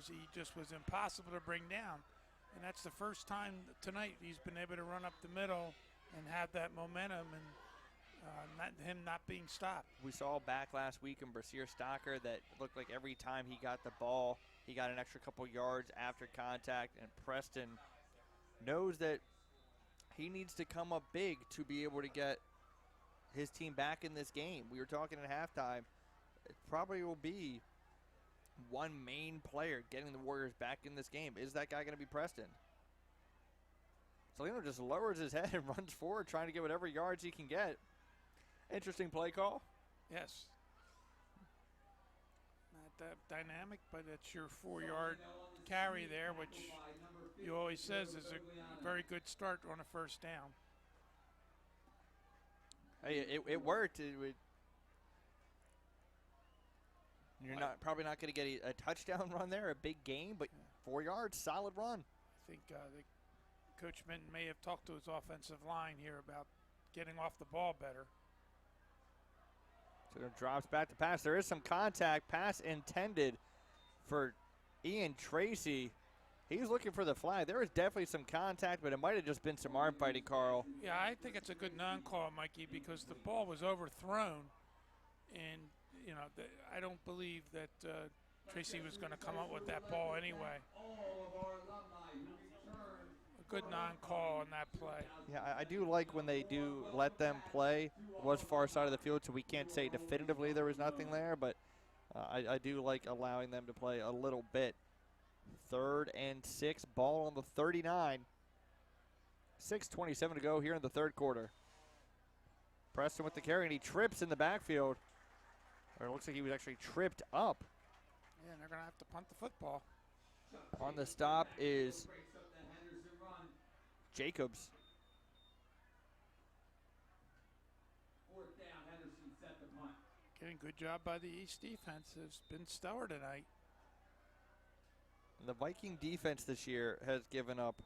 he just was impossible to bring down. And that's the first time tonight he's been able to run up the middle and have that momentum and not being stopped. We saw back last week in Brashear Stocker that looked like every time he got the ball, he got an extra couple yards after contact, and Preston knows that he needs to come up big to be able to get his team back in this game. We were talking at halftime. It probably will be one main player getting the Warriors back in this game. Is that guy going to be Preston? Salino just lowers his head and runs forward, trying to get whatever yards he can get. Interesting play call. Yes. Not that dynamic, but it's your 4-yard carry there, which you always says is a very good start on a first down. Hey, it worked. You're probably not going to get a touchdown run there, a big game, but 4 yards, solid run. I think Coach Minton may have talked to his offensive line here about getting off the ball better. So it drops back to pass. There is some contact. Pass intended for Ian Tracy. He's looking for the flag. There was definitely some contact, but it might have just been some arm fighting, Carl. Yeah, I think it's a good non-call, Mikey, because the ball was overthrown. And, you know, I don't believe that Tracy was going to come up with that ball anyway. A good non-call on that play. Yeah, I do like when they do let them play. It was far side of the field, so we can't say definitively there was nothing there, but I do like allowing them to play a little bit. 3rd and 6, ball on the 39. 6:27 to go here in the third quarter. Preston with the carry, and he trips in the backfield. Or it looks like he was actually tripped up. Yeah, and they're going to have to punt the football. On the stop is Jacobs. 4th down, Henderson set the punt. Getting good job by the East defense. Has been stellar tonight. The Viking defense this year has given up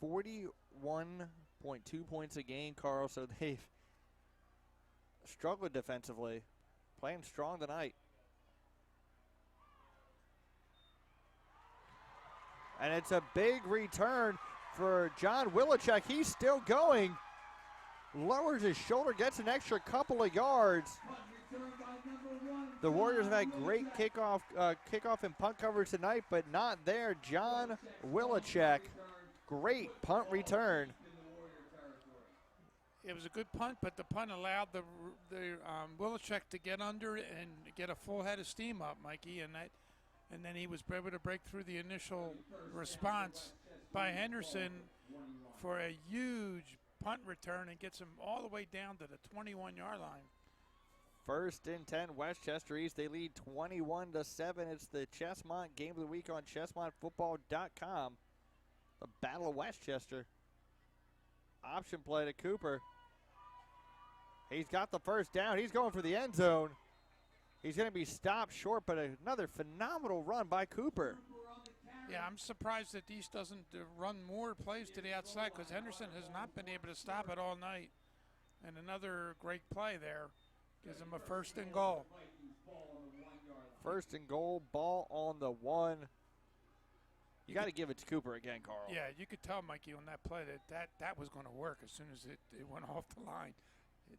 41.2 points a game, Carl, so they've struggled defensively. Playing strong tonight. And it's a big return for John Willichek. He's still going. Lowers his shoulder, gets an extra couple of yards. The Warriors have had great kickoff and punt coverage tonight, but not there. John Willichek, great punt return. It was a good punt, but the punt allowed the Willichek to get under and get a full head of steam up, Mikey, and then he was able to break through the initial response by Henderson for a huge punt return and gets him all the way down to the 21-yard line. 1st and 10, Westchester East. They lead 21-7. It's the Chesmont Game of the Week on ChesmontFootball.com. The Battle of Westchester. Option play to Cooper. He's got the first down. He's going for the end zone. He's going to be stopped short, but another phenomenal run by Cooper. Yeah, I'm surprised that East doesn't run more plays to the outside because Henderson has not been able to stop it all night. And another great play there. Gives him a 1st and goal. 1st and goal, ball on the 1. You got to give it to Cooper again, Carl. Yeah, you could tell, Mikey, on that play that was going to work as soon as it went off the line.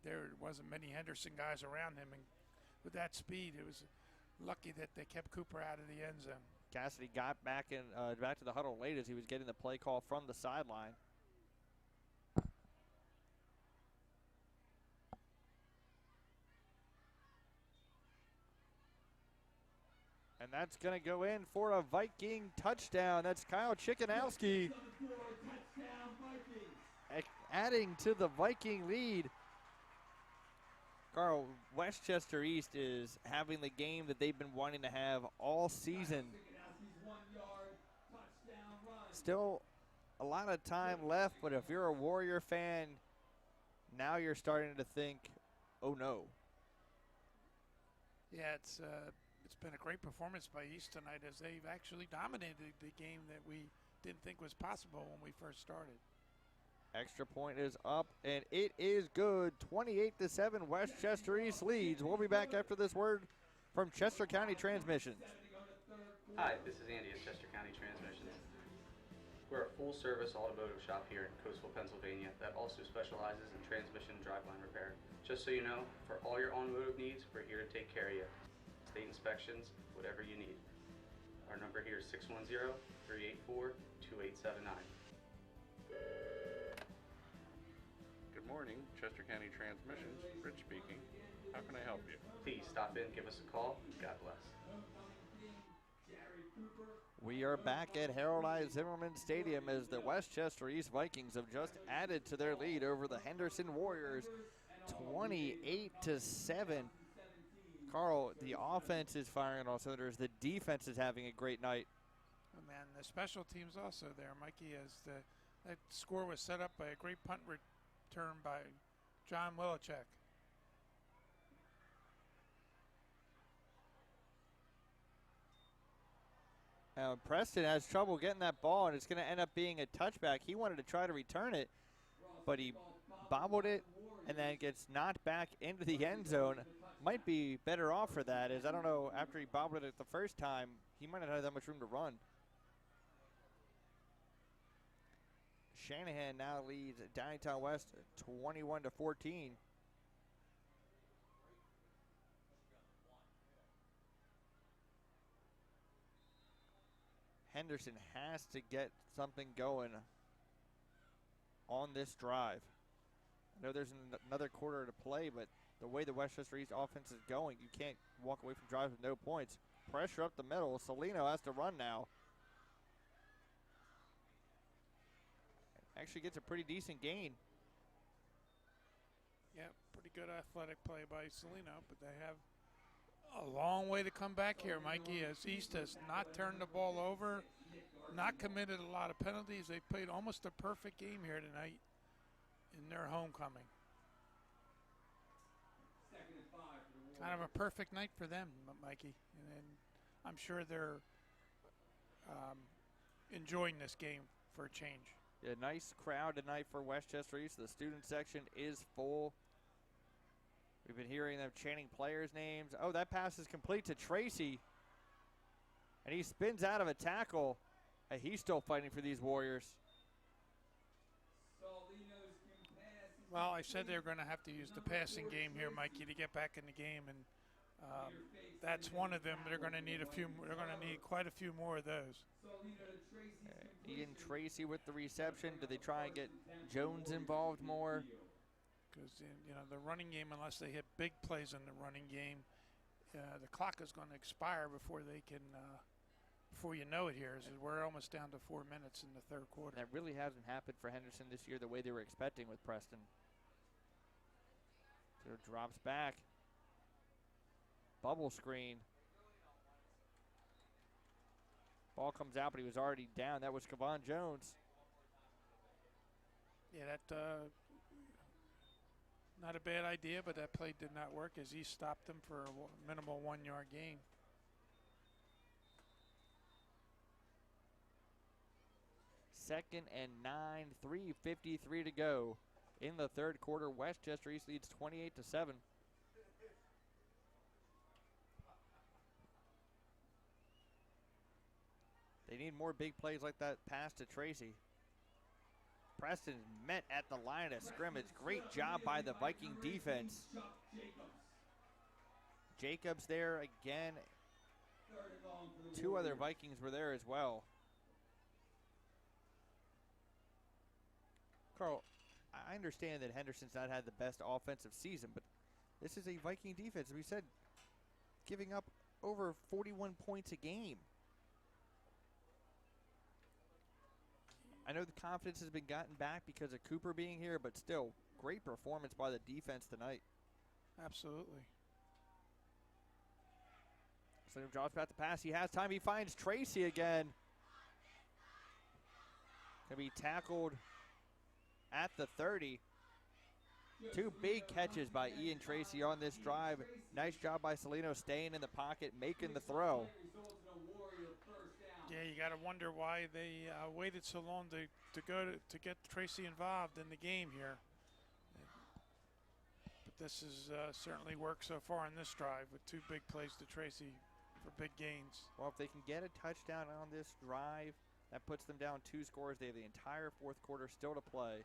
There wasn't many Henderson guys around him, and with that speed, it was lucky that they kept Cooper out of the end zone. Cassidy got back to the huddle late as he was getting the play call from the sideline. And that's going to go in for a Viking touchdown. That's Kyle Chickanowski adding to the Viking lead. Carl, Westchester East is having the game that they've been wanting to have all season. Still a lot of time left, but if you're a Warrior fan, now you're starting to think, oh no. Yeah, it's it's been a great performance by East tonight as they've actually dominated the game that we didn't think was possible when we first started. Extra point is up, and it is good. 28-7, Westchester East leads. We'll be back after this word from Chester County Transmissions. Hi, this is Andy at Chester County Transmissions. We're a full-service automotive shop here in coastal Pennsylvania that also specializes in transmission driveline repair. Just so you know, for all your automotive needs, we're here to take care of you. State inspections, whatever you need. Our number here is 610-384-2879. Good morning, Chester County Transmissions. Rich speaking. How can I help you? Please stop in, give us a call. God bless. We are back at Harold I. Zimmerman Stadium as the Westchester East Vikings have just added to their lead over the Henderson Warriors, 28-7. Carl, the offense is firing on all cylinders. The defense is having a great night. Oh, man, the special teams also there, Mikey, as that score was set up by a great punt return by John Wilczek. Now, Preston has trouble getting that ball, and it's going to end up being a touchback. He wanted to try to return it, but he bobbled it and then gets knocked back into the end zone. Might be better off for that, as I don't know, after he bobbled it the first time, he might not have that much room to run. Shanahan now leads Downingtown West 21-14. Henderson has to get something going on this drive. I know there's another quarter to play, but the way the Westchester East offense is going, you can't walk away from drives with no points. Pressure up the middle. Salino has to run now. Actually gets a pretty decent gain. Yeah, pretty good athletic play by Salino, but they have a long way to come back here, Mikey, as East has not turned the ball over, not committed a lot of penalties. They played almost a perfect game here tonight in their homecoming. Kind of a perfect night for them, Mikey, and I'm sure they're enjoying this game for a change. A nice crowd tonight for Westchester East. The student section is full. We've been hearing them chanting players' names. Oh, that pass is complete to Tracy. And he spins out of a tackle. He's still fighting for these Warriors. Well, I said they were going to have to use the passing game here, Mikey, to get back in the game, and that's one of them. They're going to need a few. They're going to need quite a few more of those. Ian Tracy with the reception. Do they try and get Jones involved more? Because the running game, unless they hit big plays in the running game, the clock is going to expire before they can. Before you know it, here is we're almost down to 4 minutes in the third quarter. That really hasn't happened for Henderson this year the way they were expecting with Preston. So it drops back. Bubble screen. Ball comes out, but he was already down. That was Kevon Jones. Yeah, that not a bad idea, but that play did not work as he stopped them for a minimal 1 yard gain. Second and 9, 3:53 to go in the third quarter. Westchester East leads 28-7. They need more big plays like that pass to Tracy. Preston met at the line of scrimmage. Great job by the Viking defense. Jacobs there again. Two other Vikings were there as well. Carl, I understand that Henderson's not had the best offensive season, but this is a Viking defense. We said giving up over 41 points a game. I know the confidence has been gotten back because of Cooper being here, but still, great performance by the defense tonight. Absolutely. So he drops back the pass. He has time. He finds Tracy again. Going to be tackled at the 30. Two big catches by Ian Tracy on this drive. Nice job by Salino staying in the pocket, making the throw. Yeah, you got to wonder why they waited so long to get Tracy involved in the game here. But this has certainly worked so far in this drive with two big plays to Tracy for big gains. Well, if they can get a touchdown on this drive, that puts them down 2 scores. They have the entire fourth quarter still to play.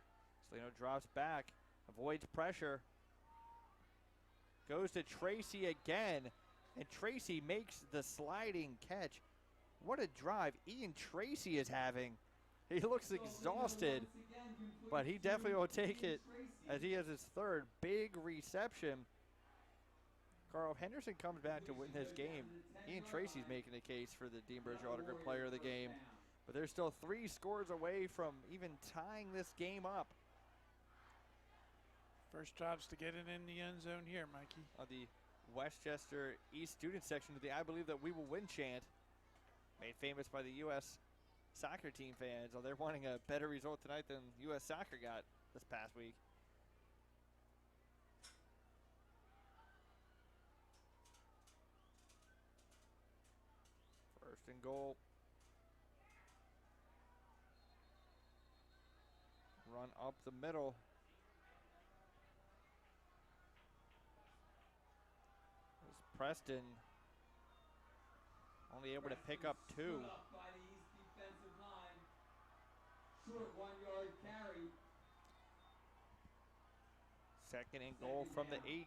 Salino drops back, avoids pressure, goes to Tracy again, and Tracy makes the sliding catch. What a drive Ian Tracy is having. He looks exhausted, but he definitely will take it as he has his third big reception. Carl, if Henderson comes back to win this game, Ian Tracy's making the case for the Dean Berger Autograph Player of the Game. But they're still 3 scores away from even tying this game up. First job's to get it in the end zone here, Mikey. On the Westchester East student section of the I Believe That We Will Win chant, made famous by the U.S. soccer team fans. They're wanting a better result tonight than U.S. soccer got this past week. First and goal. Run up the middle. There's Preston. Only able to pick up 2. By the East defensive line. Short 1-yard carry. Second and goal from the 8.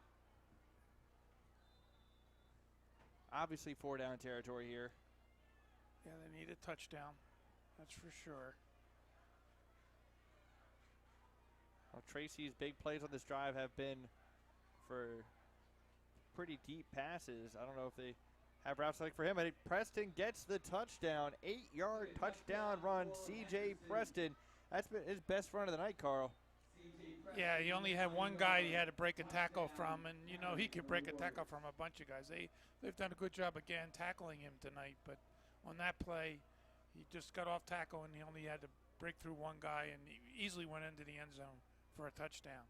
Obviously 4-down territory here. Yeah, they need a touchdown. That's for sure. Well, Tracy's big plays on this drive have been for pretty deep passes. I don't know if they have routes like for him. But Preston gets the touchdown. 8-yard touchdown run. C.J. Preston. That's been his best run of the night, Carl. Yeah, he only had one guy he had to break a tackle from, and you know he could break a tackle from a bunch of guys. They've done a good job again tackling him tonight, but on that play, he just got off tackle and he only had to break through one guy and he easily went into the end zone for a touchdown.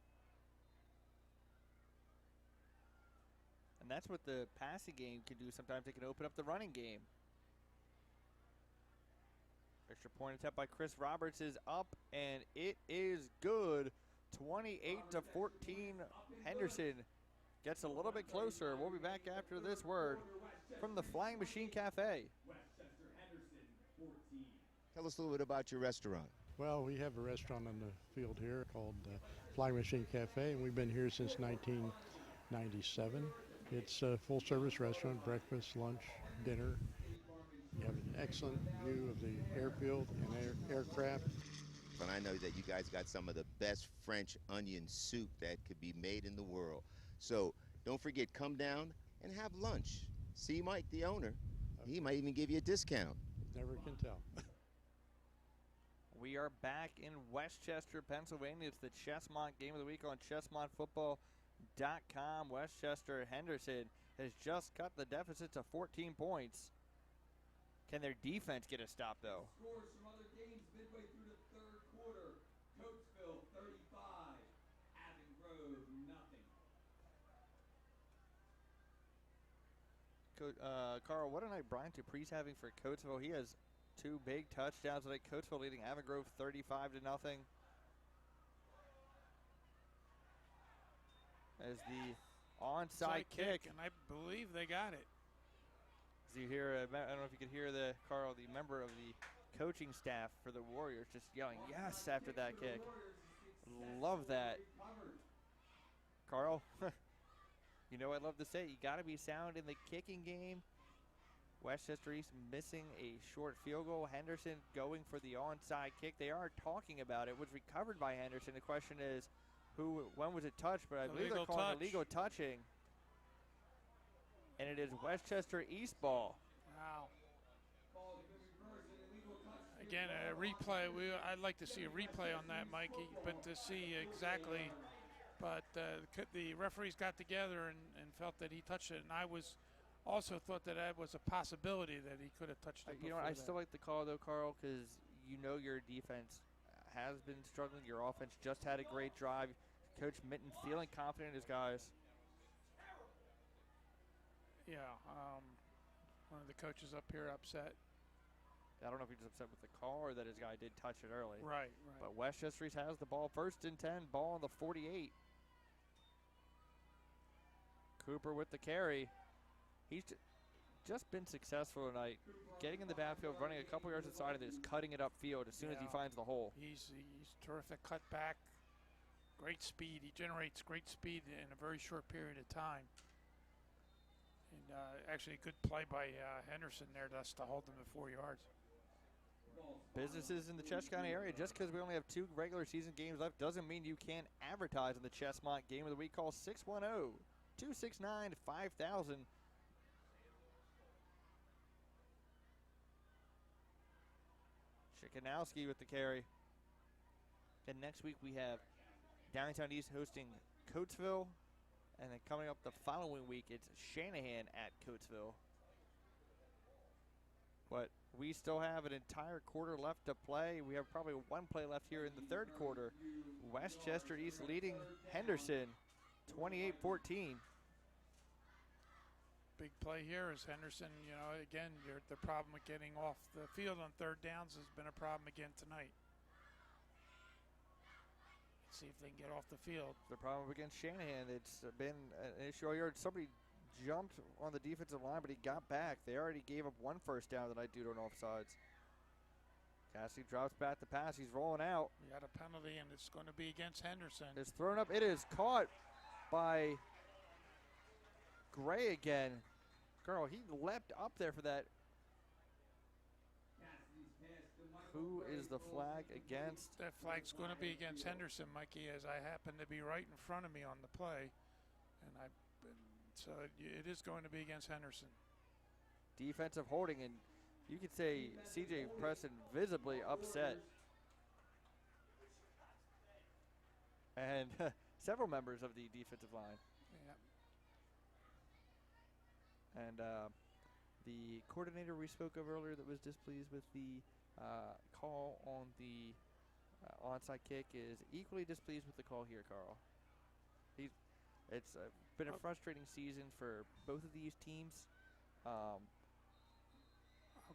And that's what the passing game can do. Sometimes it can open up the running game. Extra point attempt by Chris Roberts is up, and it is good. 28-14. Henderson gets a little bit closer. We'll be back after this word from the Flying Machine Cafe. Tell us a little bit about your restaurant. Well, we have a restaurant on the field here called Flying Machine Cafe, and we've been here since 1997. It's a full-service restaurant, breakfast, lunch, dinner. You have an excellent view of the airfield and aircraft. And I know that you guys got some of the best French onion soup that could be made in the world. So don't forget, come down and have lunch. See Mike, the owner. He might even give you a discount. Never can tell. We are back in Westchester, Pennsylvania. It's the Chesmont Game of the Week on ChesmontFootball.com. Westchester Henderson has just cut the deficit to 14 points. Can their defense get a stop, though? Scores from other games midway through the third quarter. Coatesville 35, Avon Grove nothing. Carl, what a night Brian Dupree's having for Coatesville. He has 2 big touchdowns tonight. Coatesville leading Avon Grove 35-0. As the onside kick, and I believe they got it. As you hear, I don't know if you could hear the member of the coaching staff for the Warriors just yelling yes after that kick. Love that. Carl, you know I'd love to say, you got to be sound in the kicking game. Westchester East missing a short field goal. Henderson going for the onside kick. They are talking about it. It was recovered by Henderson. The question is, when was it touched? But I believe they're calling illegal touching. And it is Westchester East ball. Wow. Again, a replay. I'd like to see a replay on that, Mikey, but to see exactly. But the referees got together and felt that he touched it, and I also thought that was a possibility that he could have touched it. You know what, I still like the call, though, Carl, because you know your defense has been struggling. Your offense just had a great drive. Coach Mitten feeling confident in his guys. Yeah, one of the coaches up here upset. I don't know if he's upset with the call or that his guy did touch it early. Right. But Westchester East has the ball. 1st and 10, ball on the 48. Cooper with the carry. He's just been successful tonight, getting in the backfield, running a couple yards inside of this, cutting it upfield as soon as he finds the hole. He's terrific cut back, great speed. He generates great speed in a very short period of time. And actually a good play by Henderson there just to hold them to 4 yards. Businesses in the Chester County area, just because we only have 2 regular season games left doesn't mean you can't advertise on the Chesmont Game of the Week. Call 610-269-5000. Shikanowski with the carry. And next week we have Downtown East hosting Coatesville. And then coming up the following week, it's Shanahan at Coatesville. But we still have an entire quarter left to play. We have probably 1 play left here in the 3rd quarter. Westchester East leading Henderson 28-14. Big play here is Henderson. You know, again, the problem with getting off the field on 3rd downs has been a problem again tonight. Let's see if they can get off the field. The problem against Shanahan, it's been an issue all year. Somebody jumped on the defensive line, but he got back. They already gave up 1 first down tonight due to an offsides. Cassidy drops back the pass. He's rolling out. We got a penalty, and it's going to be against Henderson. It's thrown up. It is caught by Gray again. Girl, he leapt up there for that. Who is the flag against? That flag's going to be against Henderson, Mikey, as I happen to be right in front of me on the play. And so it is going to be against Henderson. Defensive holding, and you could say C.J. Preston visibly upset. And several members of the defensive line. Yeah. And the coordinator we spoke of earlier that was displeased with the call on the onside kick is equally displeased with the call here, Carl. It's been a frustrating season for both of these teams. I'm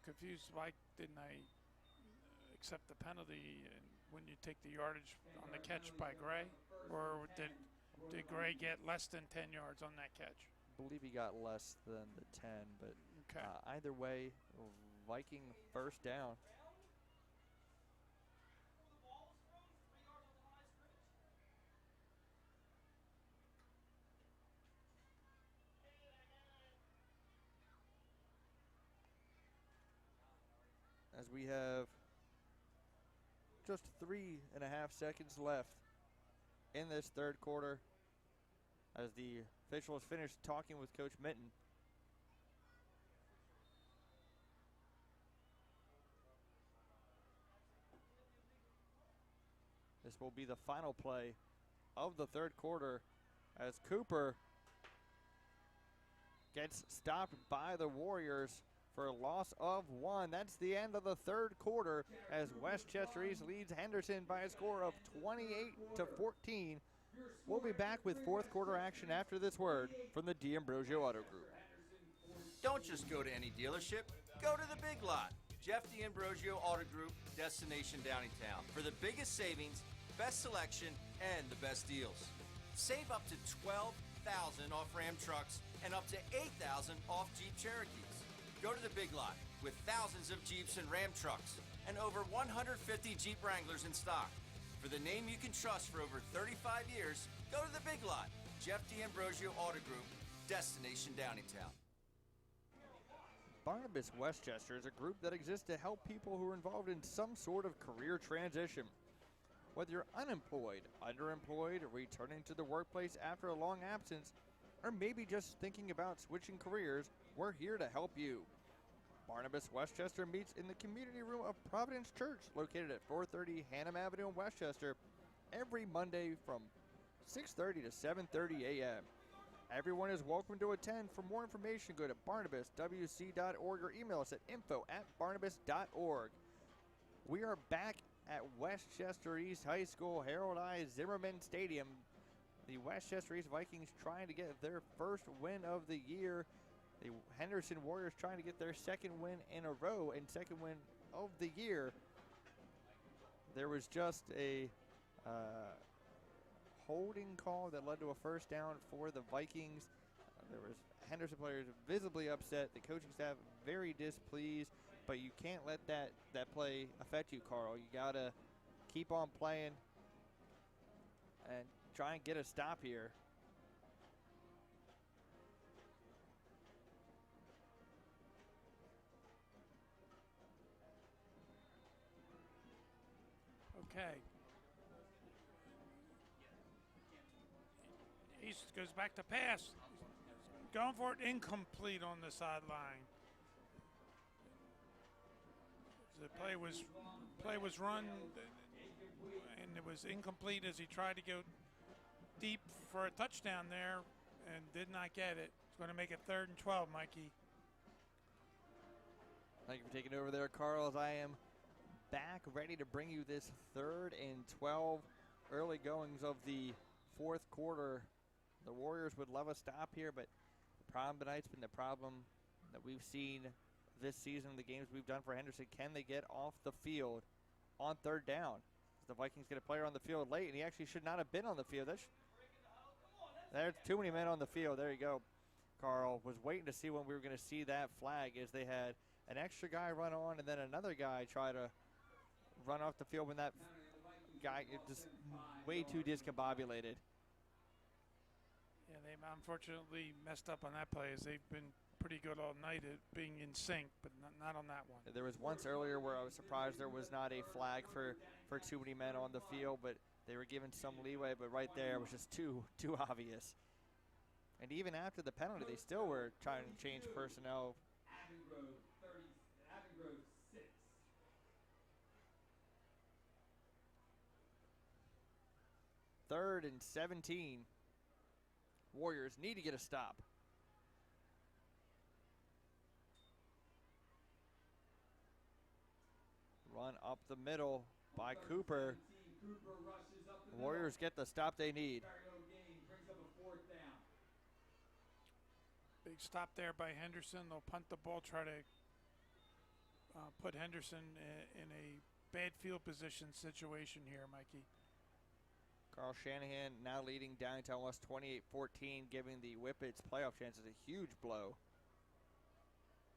confused. Why didn't I accept the penalty when you take the yardage on the catch by Gray? Or did Gray get less than 10 yards on that catch? I believe he got less than the 10, but okay. Either way, Viking 1st down. As we have just 3.5 seconds left in this 3rd quarter, as the officials finished talking with Coach Mitten. This will be the final play of the 3rd quarter as Cooper gets stopped by the Warriors for a loss of 1. That's the end of the 3rd quarter as Westchester East leads Henderson by a score of 28-14. We'll be back with 4th quarter action after this word from the D'Ambrosio Auto Group. Don't just go to any dealership, go to the Big Lot. Jeff D'Ambrosio Auto Group, destination Downingtown. For the biggest savings, best selection, and the best deals. Save up to $12,000 off Ram trucks and up to $8,000 off Jeep Cherokees. Go to the Big Lot with thousands of Jeeps and Ram trucks and over 150 Jeep Wranglers in stock. For the name you can trust for over 35 years, go to the Big Lot. Jeff D'Ambrosio Auto Group, destination Downingtown. Barnabas Westchester is a group that exists to help people who are involved in some sort of career transition. Whether you're unemployed, underemployed, returning to the workplace after a long absence, or maybe just thinking about switching careers, we're here to help you. Barnabas Westchester meets in the community room of Providence Church, located at 430 Hannam Avenue in Westchester, every Monday from 6:30 to 7:30 a.m. Everyone is welcome to attend. For more information, go to barnabaswc.org or email us at info@barnabas.org. We are back at Westchester East High School, Harold I. Zimmerman Stadium, the Westchester East Vikings trying to get their first win of the year. The Henderson Warriors trying to get their second win in a row and second win of the year. There was just a holding call that led to a first down for the Vikings. There was Henderson players visibly upset. The coaching staff very displeased, but you can't let that play affect you, Carl. You got to keep on playing and try and get a stop here. Okay. East goes back to pass. Going for it, incomplete on the sideline. The play was run, and it was incomplete as he tried to go deep for a touchdown there and did not get it. It's going to make it 3rd and 12, Mikey. Thank you for taking over there, Carl, as I am back ready to bring you this 3rd and 12 early goings of the 4th quarter. The Warriors would love a stop here, but the problem tonight's been the problem that we've seen this season, the games we've done for Henderson. Can they get off the field on 3rd down? The Vikings get a player on the field late, and he actually should not have been on the field. There's too many men on the field. There you go. Carl was waiting to see when we were going to see that flag, as they had an extra guy run on and then another guy try to run off the field when that guy just way too discombobulated. Yeah, they unfortunately messed up on that play, as they've been pretty good all night at being in sync, but not on that one. There was once earlier where I was surprised there was not a flag for too many men on the field, but they were given some leeway, but right there was just too obvious. And even after the penalty, they still were trying to change personnel. Avongrove 6. Third and 17. Warriors need to get a stop. Run up the middle by Cooper. Warriors get the stop they need. Big stop there by Henderson. They'll punt the ball, try to put Henderson in a bad field position situation here, Mikey. Carl Shanahan now leading Downingtown West 28-14, giving the Whippets playoff chances a huge blow.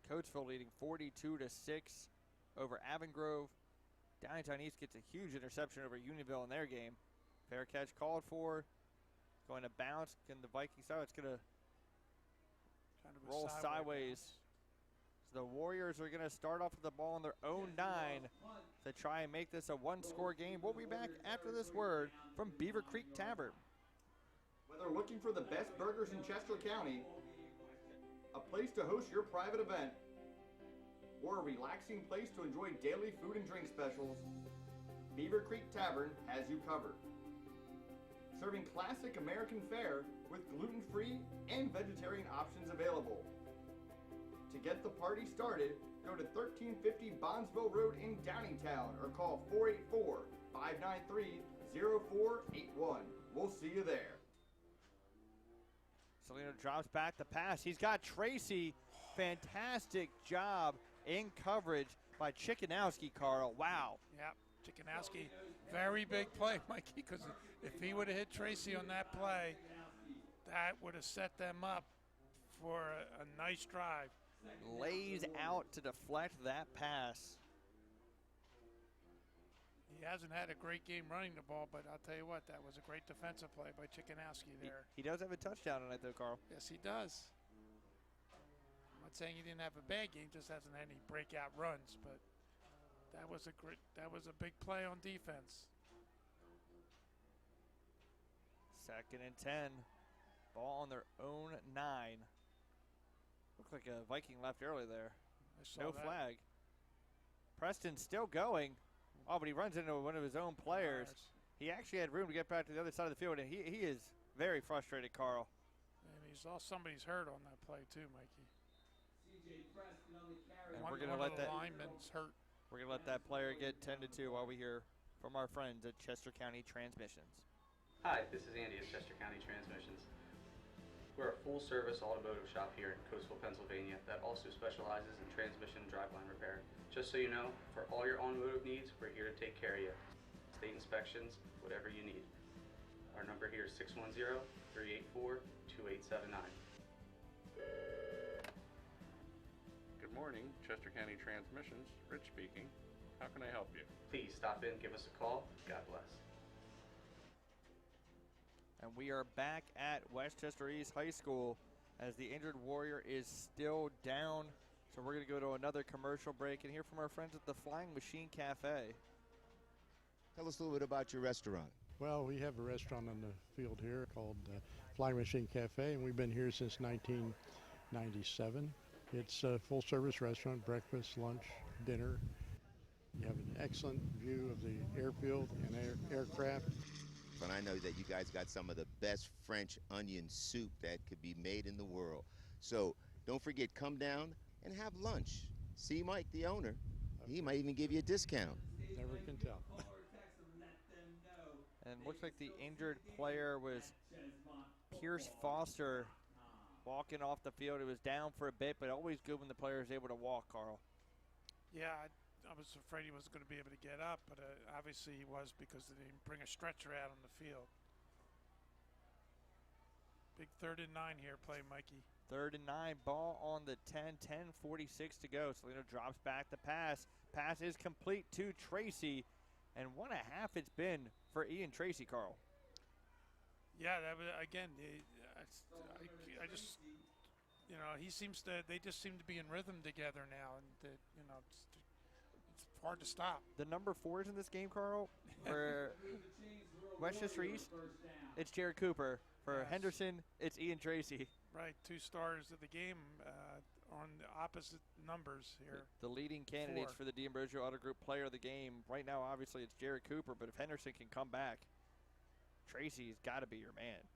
Coatesville leading 42-6 over Avongrove. Downingtown East gets a huge interception over Unionville in their game. Fair catch called for. Going to bounce. Can the Vikings start? It's going to kind of roll sideways. So the Warriors are going to start off with the ball on their own 9 to try and make this a one-score game. We'll be back after this word from Beaver Creek Tavern. Whether looking for the best burgers in Chester County, a place to host your private event, or a relaxing place to enjoy daily food and drink specials, Beaver Creek Tavern has you covered. Serving classic American fare with gluten-free and vegetarian options available. To get the party started, go to 1350 Bondsville Road in Downingtown or call 484-593-0481. We'll see you there. Salino drops back the pass. He's got Tracy. Fantastic job in coverage by Chickanowski, Carl. Wow. Yep, Chickanowski, very big play, Mikey, because if he would have hit Tracy on that play, that would have set them up for a nice drive. Lays out to deflect that pass. He hasn't had a great game running the ball, but I'll tell you what, that was a great defensive play by Chickanowski there. He does have a touchdown tonight, though, Carl. Yes, he does. I'm not saying he didn't have a bad game, just hasn't had any breakout runs, but that was a big play on defense. 2nd and 10. Ball on their own 9. Looked like a Viking left early there. No flag. Preston's still going. Oh, but he runs into one of his own players. He actually had room to get back to the other side of the field, and he is very frustrated, Carl. And he saw somebody's hurt on that play too, Mikey. And we're going to let that lineman's hurt. We're going to let that player get 10-2 while we hear from our friends at Chester County Transmissions. Hi, this is Andy at Chester County Transmissions. We're a full-service automotive shop here in coastal Pennsylvania that also specializes in transmission and driveline repair. Just so you know, for all your automotive needs, we're here to take care of you. State inspections, whatever you need. Our number here is 610-384-2879. Good morning, Chester County Transmissions. Rich speaking. How can I help you? Please stop in, give us a call. God bless. And we are back at Westchester East High School as the injured Warrior is still down. So we're going to go to another commercial break and hear from our friends at the Flying Machine Cafe. Tell us a little bit about your restaurant. Well, we have a restaurant on the field here called Flying Machine Cafe, and we've been here since 1997. It's a full-service restaurant, breakfast, lunch, dinner. You have an excellent view of the airfield and aircraft. And I know that you guys got some of the best French onion soup that could be made in the world. So don't forget, come down and have lunch. See Mike, the owner. He might even give you a discount. Never can tell. And looks like the injured player was Pierce Foster walking off the field. It was down for a bit, but always good when the player is able to walk, Carl. Yeah, I was afraid he wasn't going to be able to get up, but obviously he was because they didn't bring a stretcher out on the field. Big 3rd and 9 here, play Mikey. 3rd and 9, ball on the 10, 10:46 to go. Salino drops back the pass. Pass is complete to Tracy, and 1.5 it's been for Ian Tracy, Carl. Yeah, that was, again, I just, you know, they just seem to be in rhythm together now, and you know, it's hard to stop. The number 4s in this game, Carl, for Westchester East, it's Jared Cooper. For Henderson, it's Ian Tracy. Right, 2 stars of the game on the opposite numbers here. The leading candidates 4. for the D'Ambrosio Auto Group player of the game. Right now, obviously, it's Jared Cooper, but if Henderson can come back, Tracy's got to be your man.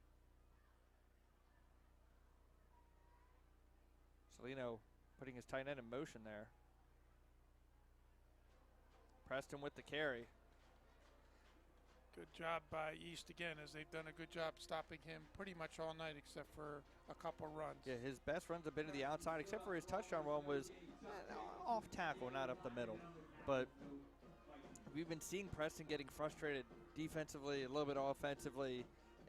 Salino putting his tight end in motion there. Preston with the carry. Good job by East again, as they've done a good job stopping him pretty much all night except for a couple runs. Yeah, his best runs have been to the outside, except for his touchdown run was off tackle, not up the middle. But we've been seeing Preston getting frustrated defensively, a little bit offensively.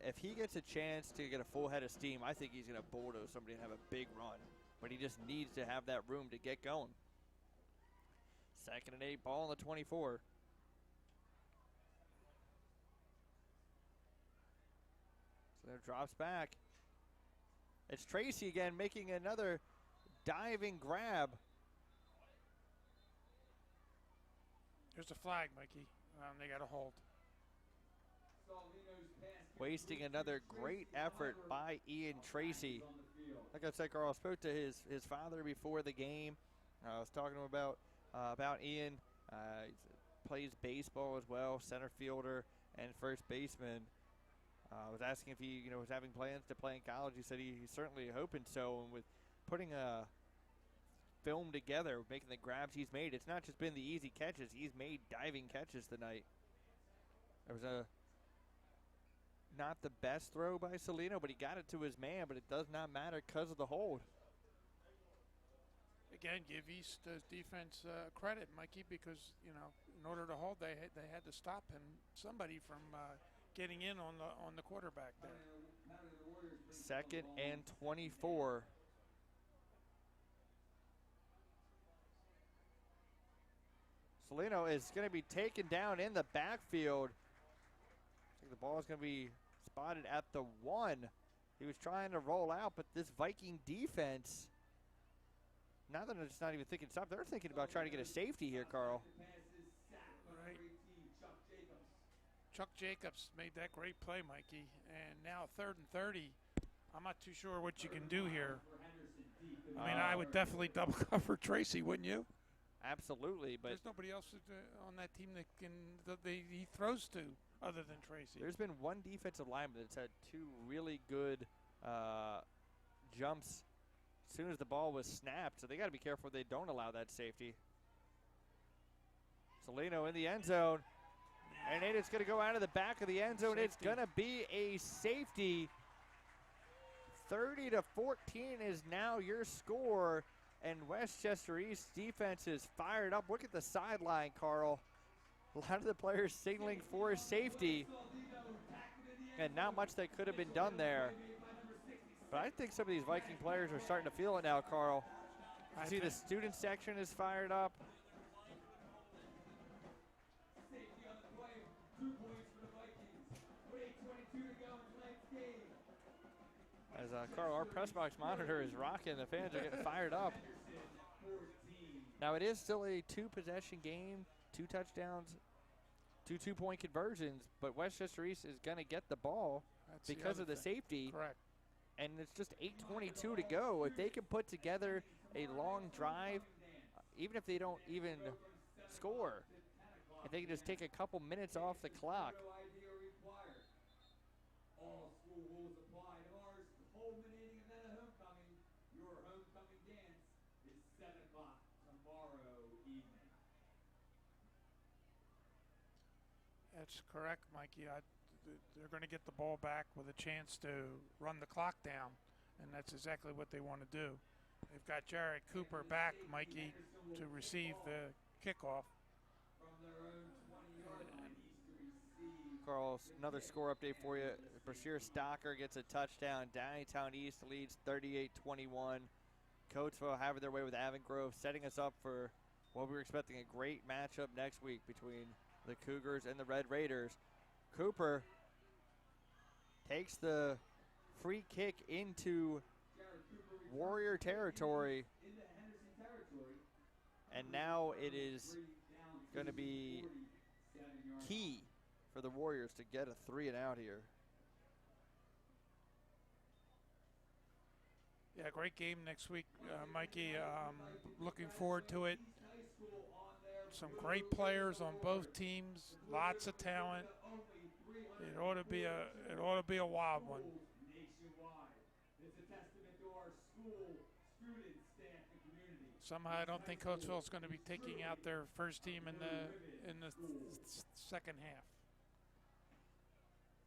If he gets a chance to get a full head of steam, I think he's going to bulldoze somebody and have a big run. But he just needs to have that room to get going. 2nd and 8, ball on the 24. So there drops back. It's Tracy again making another diving grab. There's a flag, Mikey. They got a hold. Wasting another great effort by Ian Tracy. Like I said, Carl, I spoke to his father before the game. I was talking to him about Ian. He plays baseball as well, center fielder and first baseman. I was asking if he was having plans to play in college. He said he's certainly hoping so. And with putting a film together, making the grabs he's made, it's not just been the easy catches. He's made diving catches tonight. There was not the best throw by Salino, but he got it to his man, but it does not matter because of the hold. Again, give East defense credit, Mikey, because, you know, in order to hold, they had to stop him, somebody from getting in on the quarterback there. 2nd and 24. Salino is going to be taken down in the backfield. I think the ball is going to be spotted at the 1. He was trying to roll out, but this Viking defense, now that it's not even thinking stop, they're thinking about trying to get a safety here, Carl. Right. Chuck Jacobs made that great play, Mikey. And now 3rd and 30. I'm not too sure what you can do here. I mean, I would definitely double cover Tracy, wouldn't you? Absolutely, but there's nobody else on that team that he throws to other than Tracy. There's been one defensive lineman that's had 2 really good jumps as soon as the ball was snapped, so they got to be careful they don't allow that safety. Salino in the end zone. And it is going to go out of the back of the end zone. Safety. It's going to be a safety. 30-14 is now your score. And Westchester East defense is fired up. Look at the sideline, Carl. A lot of the players signaling for a safety. And not much that could have been done there. But I think some of these Viking players are starting to feel it now, Carl. I see the student section is fired up. As Carl, our press box monitor is rocking. The fans are getting fired up. Now, it is still a two-possession game, 2 touchdowns, 2 two-point conversions, but Westchester East is going to get the ball because of the safety. Correct. And it's just 8:22 to go. If they can put together a long drive, even if they don't even score, if they can just take a couple minutes off the clock. All school rules apply. Tomorrow's culminating event of homecoming. Your homecoming dance is 7 o'clock tomorrow evening. That's correct, Mikey. They're going to get the ball back with a chance to run the clock down, and that's exactly what they want to do. They've got Jared Cooper back, Mikey, to receive the kickoff. From their own 20-yard line, East to receive. Carl, another score update for you. Brashear Stocker gets a touchdown. Downingtown East leads 38-21. Coatesville having their way with Avon-Grove, setting us up for what we were expecting a great matchup next week between the Cougars and the Red Raiders. Cooper takes the free kick into Warrior territory. Into Henderson territory. And now it is going to be key for the Warriors to get a 3 and out here. Yeah, great game next week, Mikey. Looking forward to it. Some great players on both teams. Lots of talent. It ought to be a wild one. Nationwide. It's a testament to our school, students, staff, and community. Somehow I don't think Coatesville's going to be taking out their first team in the second half.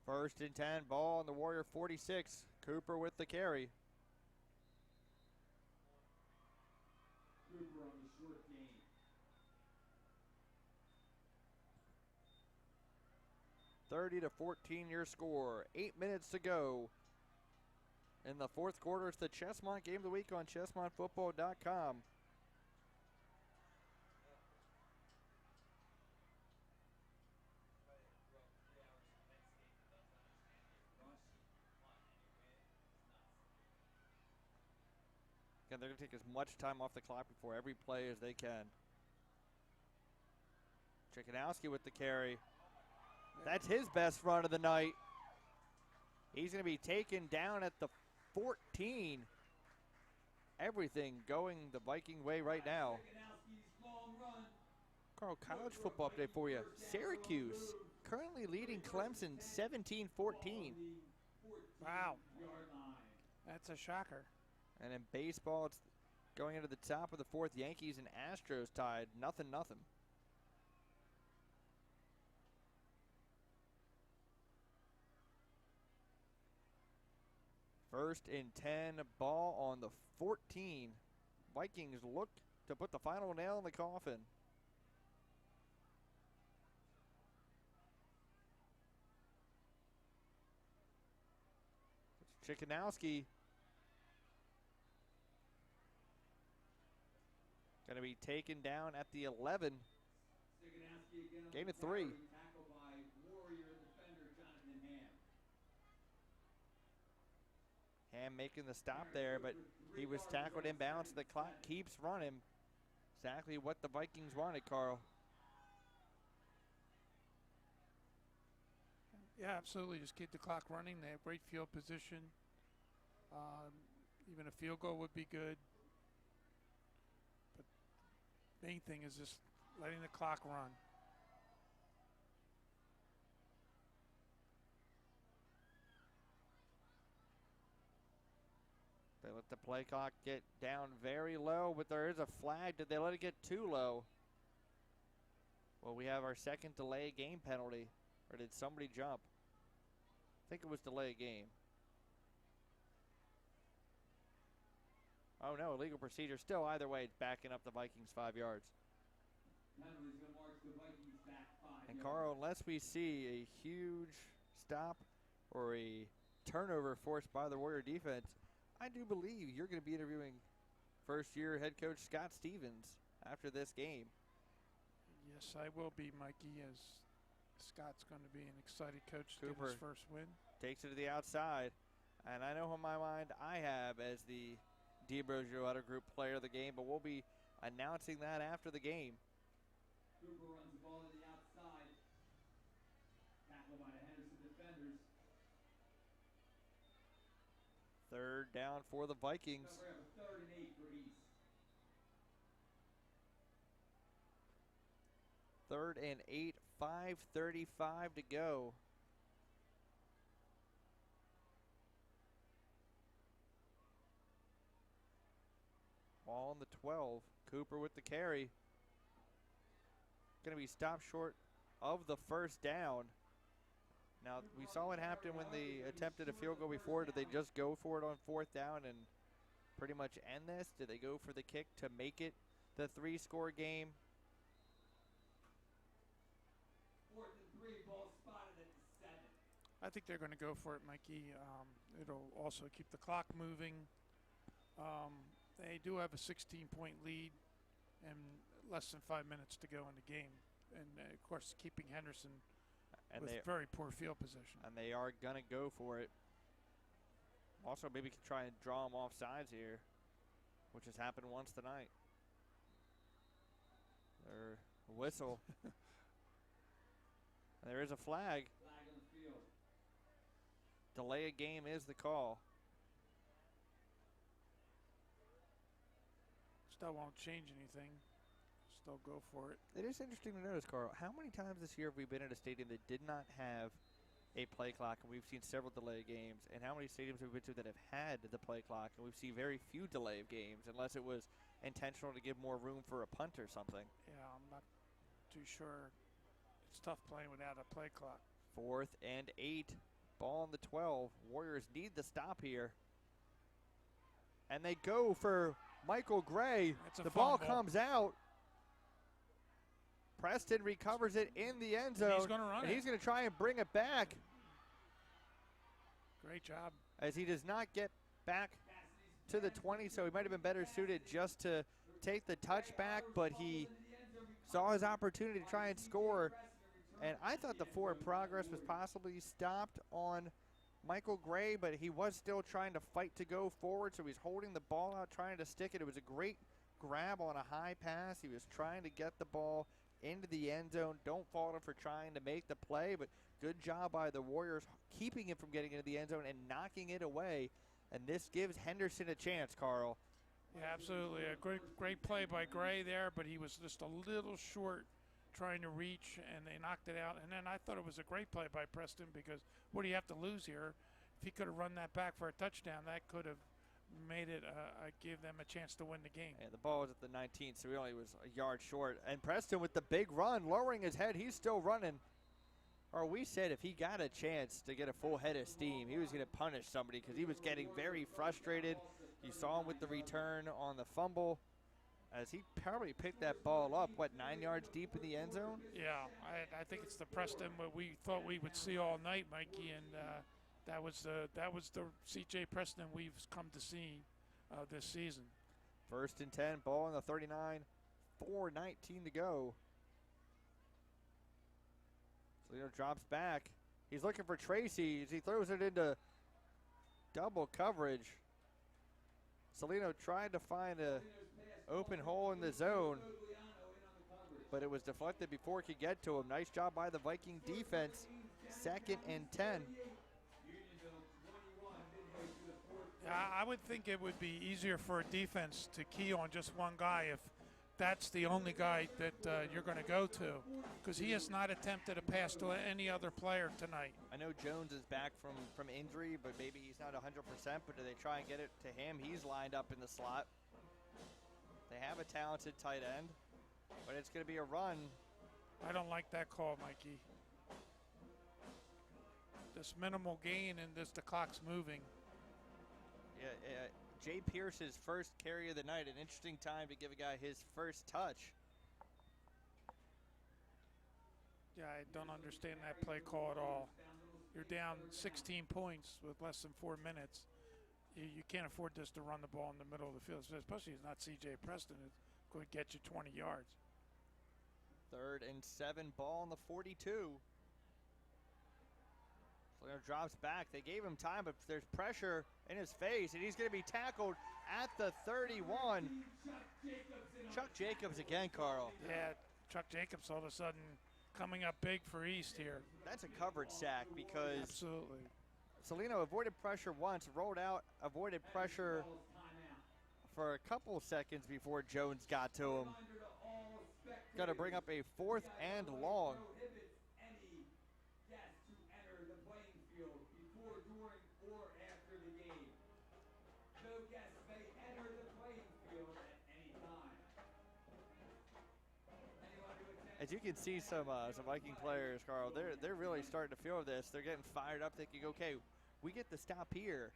1st and 10, ball on the Warrior 46. Cooper with the carry. Cooper on the short game. (30-14) your score. 8 minutes to go in the 4th quarter. It's the Chesmont Game of the Week on ChesmontFootball.com. Again, they're going to take as much time off the clock before every play as they can. Chickanowski with the carry. That's his best run of the night. He's going to be taken down at the 14. Everything going the Viking way right now. Carl, college football update for you. Syracuse currently leading Clemson 17-14. Wow. That's a shocker. And in baseball, it's going into the top of the 4th. Yankees and Astros tied 0-0. First and 10, ball on the 14. Vikings look to put the final nail in the coffin. It's Chickanowski. Going to be taken down at the 11. Gain of 3. Tackled by Warrior defender Jonathan Ham. Ham making the stop there, but he was tackled inbounds. The clock keeps running. Exactly what the Vikings wanted, Carl. Yeah, absolutely. Just keep the clock running. They have great field position. Even a field goal would be good. But main thing is just letting the clock run. They let the play clock get down very low, but there is a flag. Did they let it get too low? Well, we have our second delay game penalty. Or did somebody jump? I think it was delay game. Oh no, illegal procedure. Still, either way, it's backing up the Vikings 5 yards. Penalty's going to march the Vikings back 5 And yards. Carl, unless we see a huge stop or a turnover forced by the Warrior defense, I do believe you're going to be interviewing first-year head coach Scott Stevens after this game. Yes, I will be, Mikey, as Scott's going to be an excited coach to get Cooper his first win. takes it to the outside. And I know in my mind I have as the D'Ambrosio Auto Group player of the game, but we'll be announcing that after the game. Cooper runs the ball to the outside. Tackled by the Henderson defenders. Third down for the Vikings. We're up a 3rd and 8 for East. 3rd and 8, 5:35 to go. Ball on the 12. Cooper with the carry. Going to be stopped short of the first down. Now, we saw what happened when they attempted a field goal before. Did they just go for it on 4th down and pretty much end this? Did they go for the kick to make it the 3-score game? 4th and 3, ball spotted at the 7. I think they're going to go for it, Mikey. It'll also keep the clock moving. They do have a 16-point lead and less than 5 minutes to go in the game. And, of course, keeping Henderson And with they, very poor field position. and they are going to go for it. Also, maybe can try and draw them off sides here, which has happened once tonight. Or a whistle. And there is a flag. Flag on the field. Delay a game is the call. Still won't change anything. Still go for it. It is interesting to notice, Carl, how many times this year have we been at a stadium that did not have a play clock, and we've seen several delay games, and how many stadiums have we been to that have had the play clock, and we've seen very few delay of games, unless it was intentional to give more room for a punt or something. Yeah, I'm not too sure. It's tough playing without a play clock. 4th and 8, ball on the 12. Warriors need the stop here. And they go for Michael Gray. It's a The ball fumble. comes out. Preston recovers it in the end zone. He's going to run and it. he's going to try and bring it back, Great job. as he does not get back to the 20, so he might have been better suited just to take the touchback, but he saw his opportunity to try and score. And I thought the forward progress was possibly stopped on Michael Gray, but he was still trying to fight to go forward, so he's holding the ball out, trying to stick it. It was a great grab on a high pass. He was trying to get the ball into the end zone. Don't fault him for trying to make the play, but good job by the Warriors keeping him from getting into the end zone and knocking it away. And this gives Henderson a chance, Carl. Yeah, absolutely. A great play by Gray there, but he was just a little short trying to reach, and they knocked it out. And then I thought it was a great play by Preston, because what do you have to lose here? If he could have run that back for a touchdown, that could have made it give them a chance to win the game. And the ball was at the 19, so he only was a yard short. And Preston with the big run, lowering his head. He's still running. Or we said if he got a chance to get a full head of steam, he was going to punish somebody, because he was getting very frustrated. You saw him with the return on the fumble, as he probably picked that ball up, 9 yards deep in the end zone? Yeah, I think it's the Preston what we thought we would see all night, Mikey, and that was the C.J. Preston we've come to see this season. 1st and 10, ball on the 39, 4:19 to go. Salino drops back. He's looking for Tracy as he throws it into double coverage. Salino tried to find a open hole in the zone, but it was deflected before it could get to him. Nice job by the Viking defense. 2nd and 10. I would think it would be easier for a defense to key on just one guy if that's the only guy that you're going to go to, because he has not attempted a pass to any other player tonight. I know Jones is back from injury, but maybe he's not 100%, but do they try and get it to him? He's lined up in the slot. They have a talented tight end, but it's going to be a run I don't like that call, Mikey. This minimal gain and the clock's moving. Yeah, Jay Pierce's first carry of the night. An interesting time to give a guy his first touch. Yeah, I don't understand that play call at all. You're down 16 points with less than 4 minutes. You can't afford this to run the ball in the middle of the field, especially if it's not C.J. Preston. It's going to get you 20 yards. 3rd and 7, ball on the 42. Salino drops back. They gave him time, but there's pressure in his face, and he's going to be tackled at the 31. Chuck Jacobs again, Carl. Yeah, Chuck Jacobs all of a sudden coming up big for East here. That's a coverage sack because absolutely. Salino avoided pressure once, rolled out, avoided pressure for a couple seconds before Jones got to him. Got to bring up a 4th and long. As you can see, some Viking players, Carl, they're really starting to feel this. They're getting fired up, thinking, okay, we get the stop here.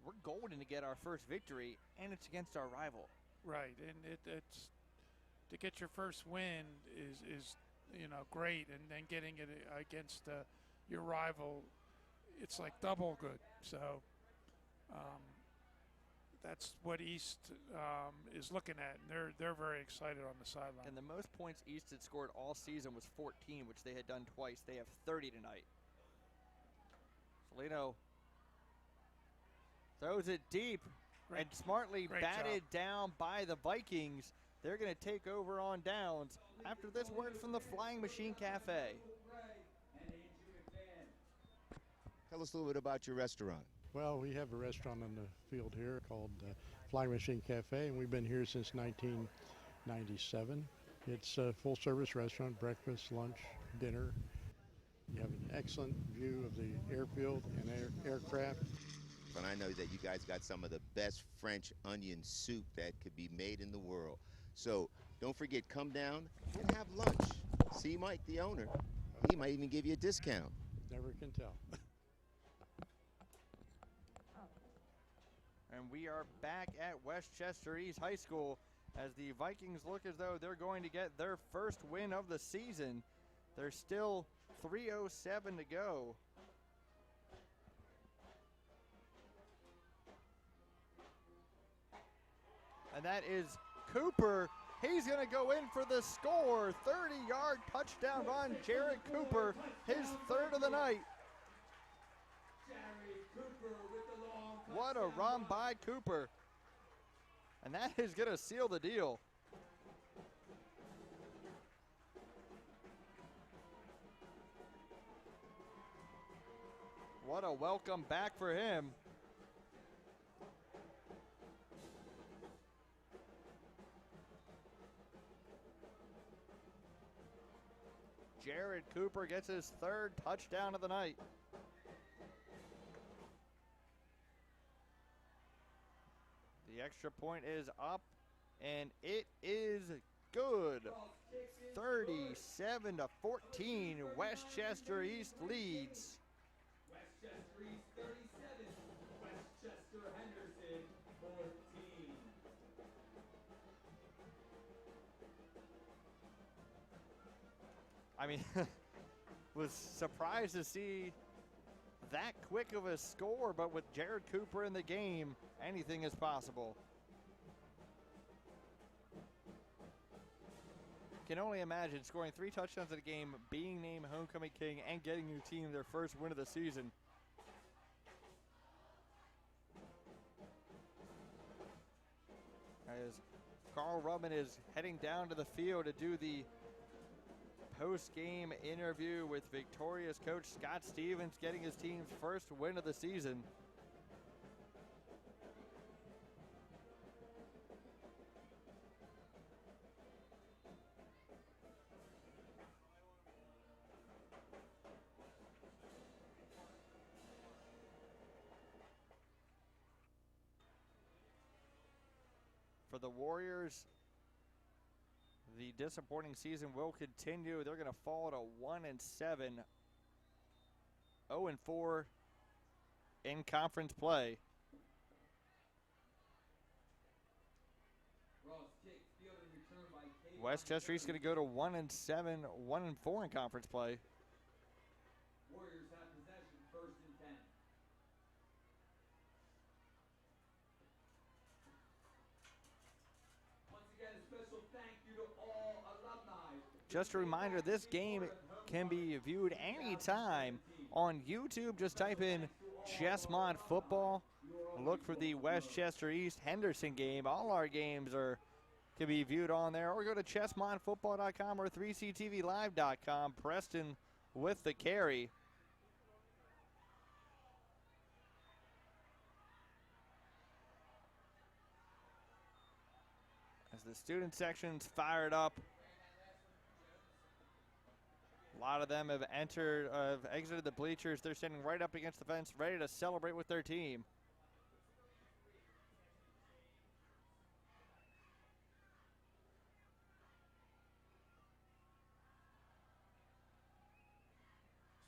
We're golden to get our first victory, and it's against our rival. Right, and it's to get your first win is great, and then getting it against your rival, it's like double good. So that's what East is looking at, and they're very excited on the sideline. And the most points East had scored all season was 14, which they had done twice. They have 30 tonight. Salino throws it deep and smartly batted down by the Vikings. They're going to take over on downs after this word from the Flying Machine Cafe. Tell us a little bit about your restaurant. Well, we have a restaurant on the field here called Flying Machine Cafe, and we've been here since 1997. It's a full-service restaurant, breakfast, lunch, dinner. You have an excellent view of the airfield and aircraft. And I know that you guys got some of the best French onion soup that could be made in the world. So don't forget, come down and have lunch. See Mike, the owner. He might even give you a discount. Never can tell. And we are back at Westchester East High School as the Vikings look as though they're going to get their first win of the season. There's still 3:07 to go. And that is Cooper. He's going to go in for the score. 30-yard touchdown run, Jared Cooper, his 3rd of the night. What a run by Cooper. And that is going to seal the deal. What a welcome back for him. Jared Cooper gets his 3rd touchdown of the night. The extra point is up, and it is good. 37-14, Westchester East leads. Westchester East 37, Westchester Henderson 14. I mean, was surprised to see that quick of a score, but with Jared Cooper in the game, anything is possible. Can only imagine scoring 3 touchdowns in a game, being named homecoming king, and getting your team their first win of the season. As Carl Rubman is heading down to the field to do the post-game interview with victorious coach Scott Stevens, getting his team's first win of the season. For the Warriors, The disappointing season will continue. They're going to fall to 1-7, 0-4 in conference play. Westchester East going to go to 1-7, 1-4 in conference play. Warriors have possession, 1st and 10. Once again, a special thank you to all alumni. Just a reminder, this game can be viewed anytime on YouTube. Just type in Chesmont football. Look for the Westchester East Henderson game. All our games can be viewed on there. Or go to ChesmontFootball.com or 3CTVLive.com. Preston with the carry. As the student section's fired up. A lot of them have exited the bleachers. They're standing right up against the fence, ready to celebrate with their team.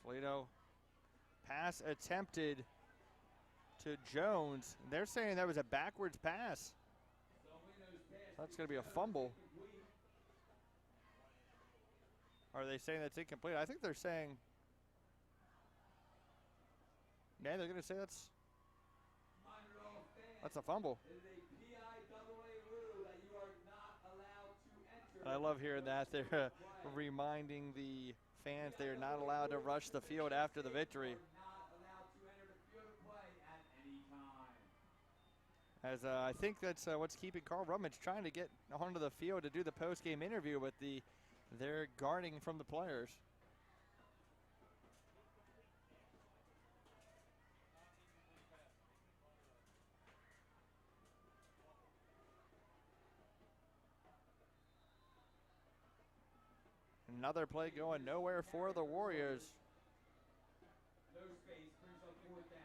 Toledo pass attempted to Jones. They're saying that was a backwards pass. That's going to be a fumble. Are they saying that's incomplete? I think they're saying, yeah, they're going to say that's a fumble. And I love hearing that. They're reminding the fans they are not allowed to rush the field after the victory. As I think that's what's keeping Carl Rummage trying to get onto the field to do the post-game interview with they're guarding from the players. Another play going nowhere for the Warriors. No space, brings up 4th down.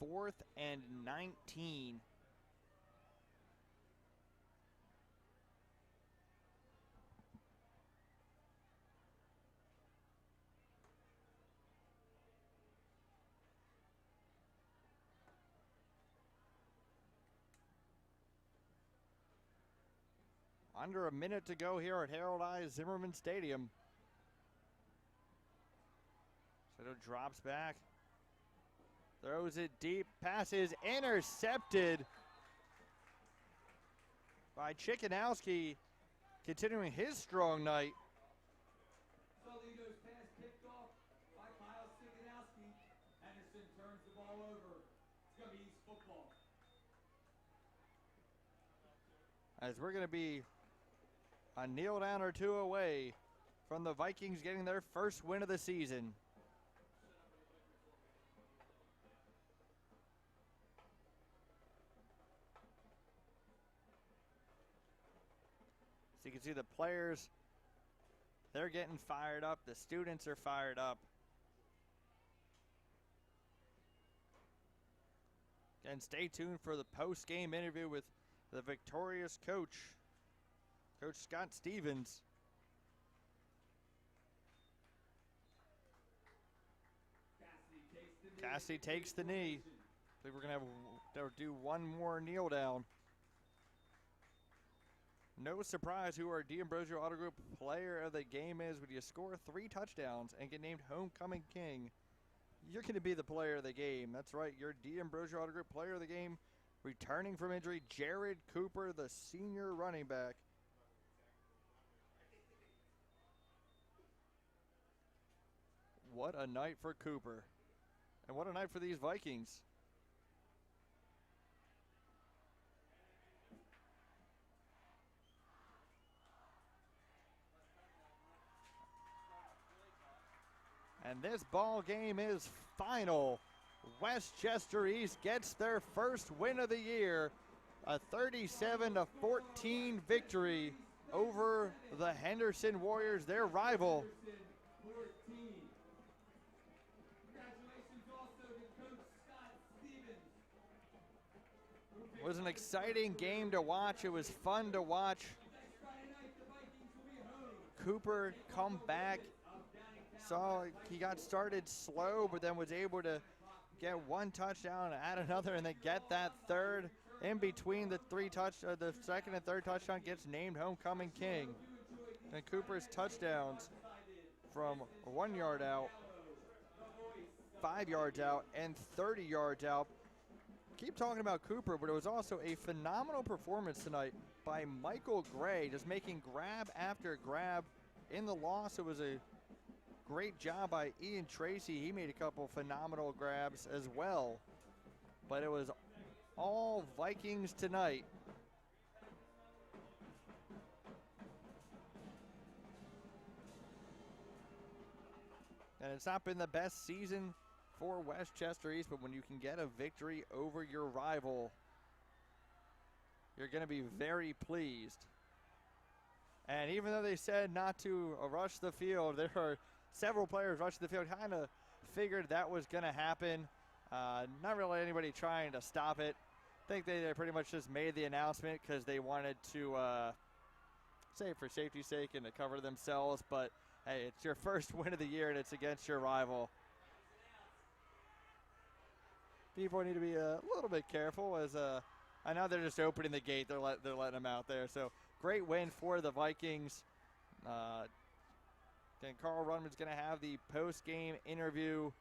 4th and 19. Under a minute to go here at Harold I. Zimmerman Stadium. Soto drops back. Throws it deep. Pass is intercepted by Chickanowski, continuing his strong night. Toledo's pass picked off by Miles Chickanowski. Henderson turns the ball over. It's going to be East football. As we're going to be a kneel down or two away from the Vikings getting their first win of the season. So you can see the players, they're getting fired up. The students are fired up. And stay tuned for the post-game interview with the victorious coach, Coach Scott Stevens. Cassidy takes the knee. I think we're going to do one more kneel down. No surprise who our D'Ambrosio Auto Group player of the game is. When you score 3 touchdowns and get named homecoming king, you're going to be the player of the game. That's right, your D'Ambrosio Auto Group player of the game, returning from injury, Jared Cooper, the senior running back. What a night for Cooper. And what a night for these Vikings. And this ball game is final. Westchester East gets their first win of the year, a 37-14 victory over the Henderson Warriors, their rival. Congratulations also to Coach Scott was an exciting game to watch. It was fun to watch Cooper come back. Saw he got started slow, but then was able to get one touchdown, add another, and then get that third. In between the the second and third touchdown, gets named homecoming king. And Cooper's touchdowns from 1 yard out, 5 yards out, and 30 yards out. Keep talking about Cooper, but it was also a phenomenal performance tonight by Michael Gray, just making grab after grab. In the loss, it was a great job by Ian Tracy. He made a couple phenomenal grabs as well. But it was all Vikings tonight. And it's not been the best season for Westchester East, but when you can get a victory over your rival, you're going to be very pleased. And even though they said not to rush the field, there are several players rushing the field. Kind of figured that was going to happen. Not really anybody trying to stop it. I think they pretty much just made the announcement because they wanted to say for safety's sake and to cover themselves. But hey, it's your first win of the year and it's against your rival. People need to be a little bit careful as I know they're just opening the gate. They're letting them out there. So great win for the Vikings. Then Carl Rudman's going to have the post-game interview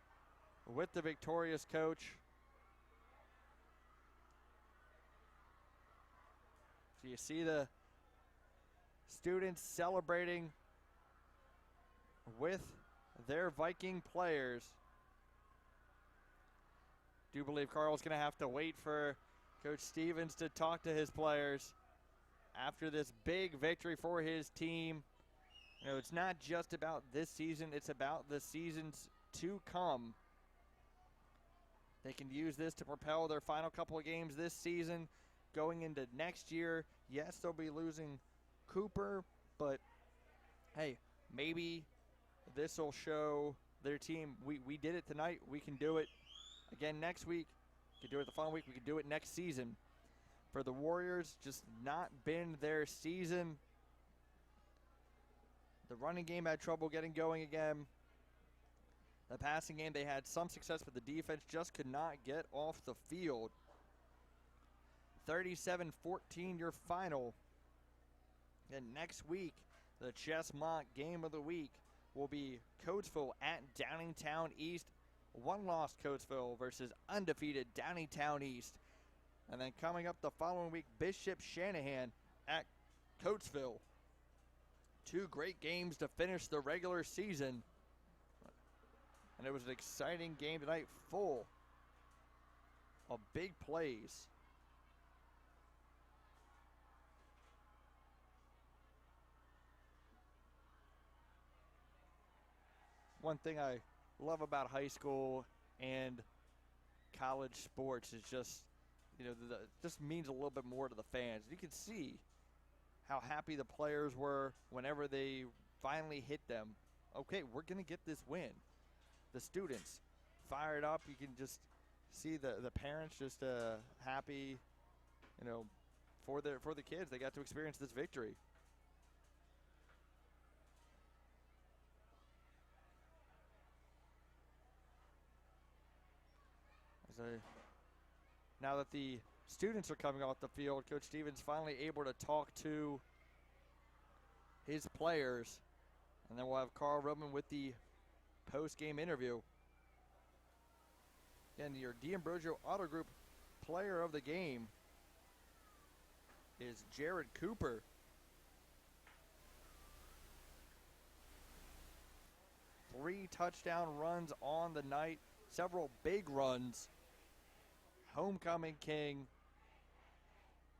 with the victorious coach. So you see the students celebrating with their Viking players. Do believe Carl's going to have to wait for Coach Stevens to talk to his players after this big victory for his team. You know, it's not just about this season, it's about the seasons to come. They can use this to propel their final couple of games this season. Going into next year, yes, they'll be losing Cooper, but hey, maybe this will show their team, we did it tonight, we can do it again next week. We can do it the following week, we can do it next season. For the Warriors, just not been their season. The running game had trouble getting going again. The passing game, they had some success, but the defense just could not get off the field. 37-14 your final. And next week, the Chesmont game of the week will be Coatesville at Downingtown East. One loss Coatesville versus undefeated Downingtown East. And then coming up the following week, Bishop Shanahan at Coatesville. Two great games to finish the regular season. And it was an exciting game tonight, full of big plays. One thing I love about high school and college sports is just, you know, it just means a little bit more to the fans. You can see how happy the players were whenever they finally hit them. Okay, we're going to get this win. The students fired up. You can just see the parents just happy, you know, for the kids. They got to experience this victory. Now that the students are coming off the field, Coach Stevens finally able to talk to his players. And then we'll have Carl Rubin with the post-game interview. Again, your D'Ambrosio Auto Group player of the game is Jared Cooper. Three touchdown runs on the night, several big runs. Homecoming king.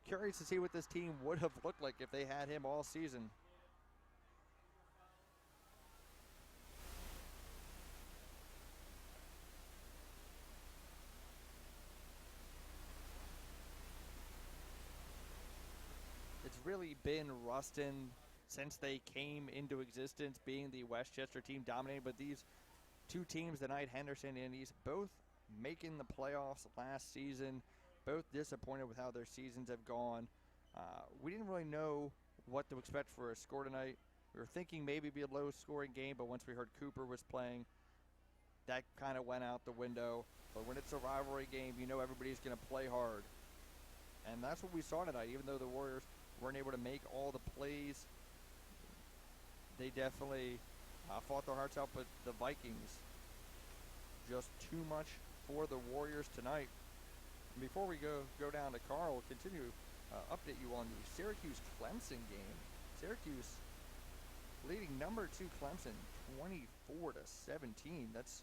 Curious to see what this team would have looked like if they had him all season. It's really been Ruston since they came into existence, being the Westchester team dominated, but these two teams tonight, Henderson and East, both making the playoffs last season, both disappointed with how their seasons have gone. We didn't really know what to expect for a score tonight. We were thinking maybe it'd be a low-scoring game, but once we heard Cooper was playing, that kind of went out the window. But when it's a rivalry game, you know everybody's going to play hard. And that's what we saw tonight. Even though the Warriors weren't able to make all the plays, they definitely fought their hearts out. But the Vikings, just too much for the Warriors tonight. And before we go down to Carl, we'll continue update you on the Syracuse-Clemson game. Syracuse leading number 2 Clemson 24-17. That's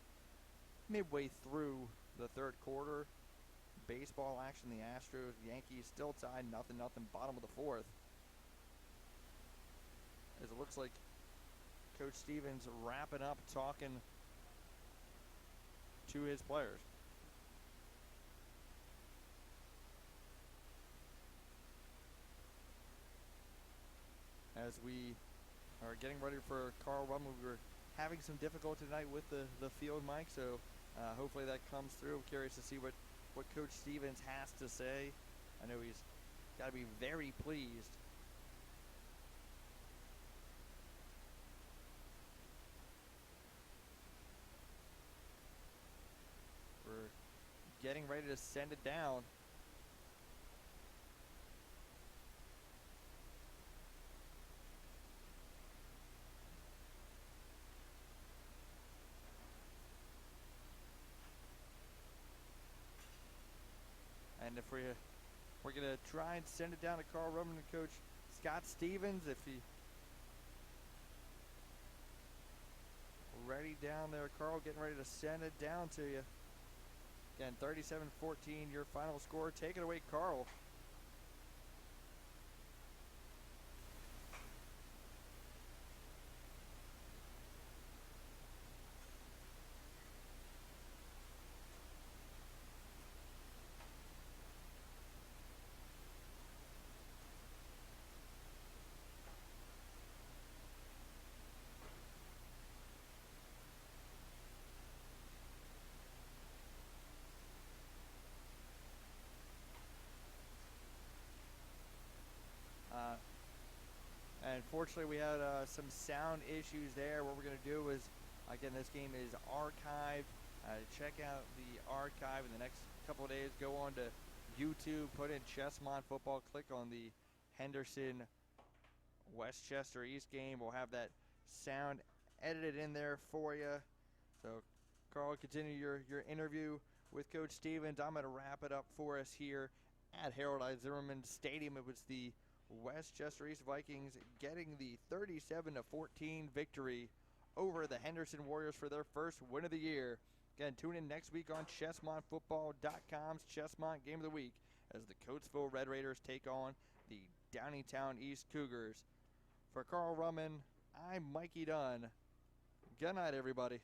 midway through the third quarter. Baseball action, the Astros, Yankees still tied 0-0, bottom of the fourth. As it looks like Coach Stevens wrapping up talking to his players. As we are getting ready for Carl Rummel, we were having some difficulty tonight with the field mic, so hopefully that comes through. I'm curious to see what Coach Stevens has to say. I know he's got to be very pleased. We're getting ready to send it down. And if we're going to try and send it down to Carl Roman and Coach Scott Stevens, if he ready down there, Carl, getting ready to send it down to you. Again, 37-14, your final score. Take it away, Carl. And unfortunately, we had some sound issues there. What we're going to do is, again, this game is archived. Check out the archive in the next couple of days. Go on to YouTube, put in Chesmont football, click on the Henderson Westchester East game. We'll have that sound edited in there for you. So, Carl, continue your interview with Coach Stevens. I'm going to wrap it up for us here at Harold I. Zimmerman Stadium. It was the Westchester East Vikings getting the 37-14 victory over the Henderson Warriors for their first win of the year. Again, tune in next week on ChesmontFootball.com's Chesmont Game of the Week as the Coatesville Red Raiders take on the Downingtown East Cougars. For Carl Rumman, I'm Mikey Dunn. Good night, everybody.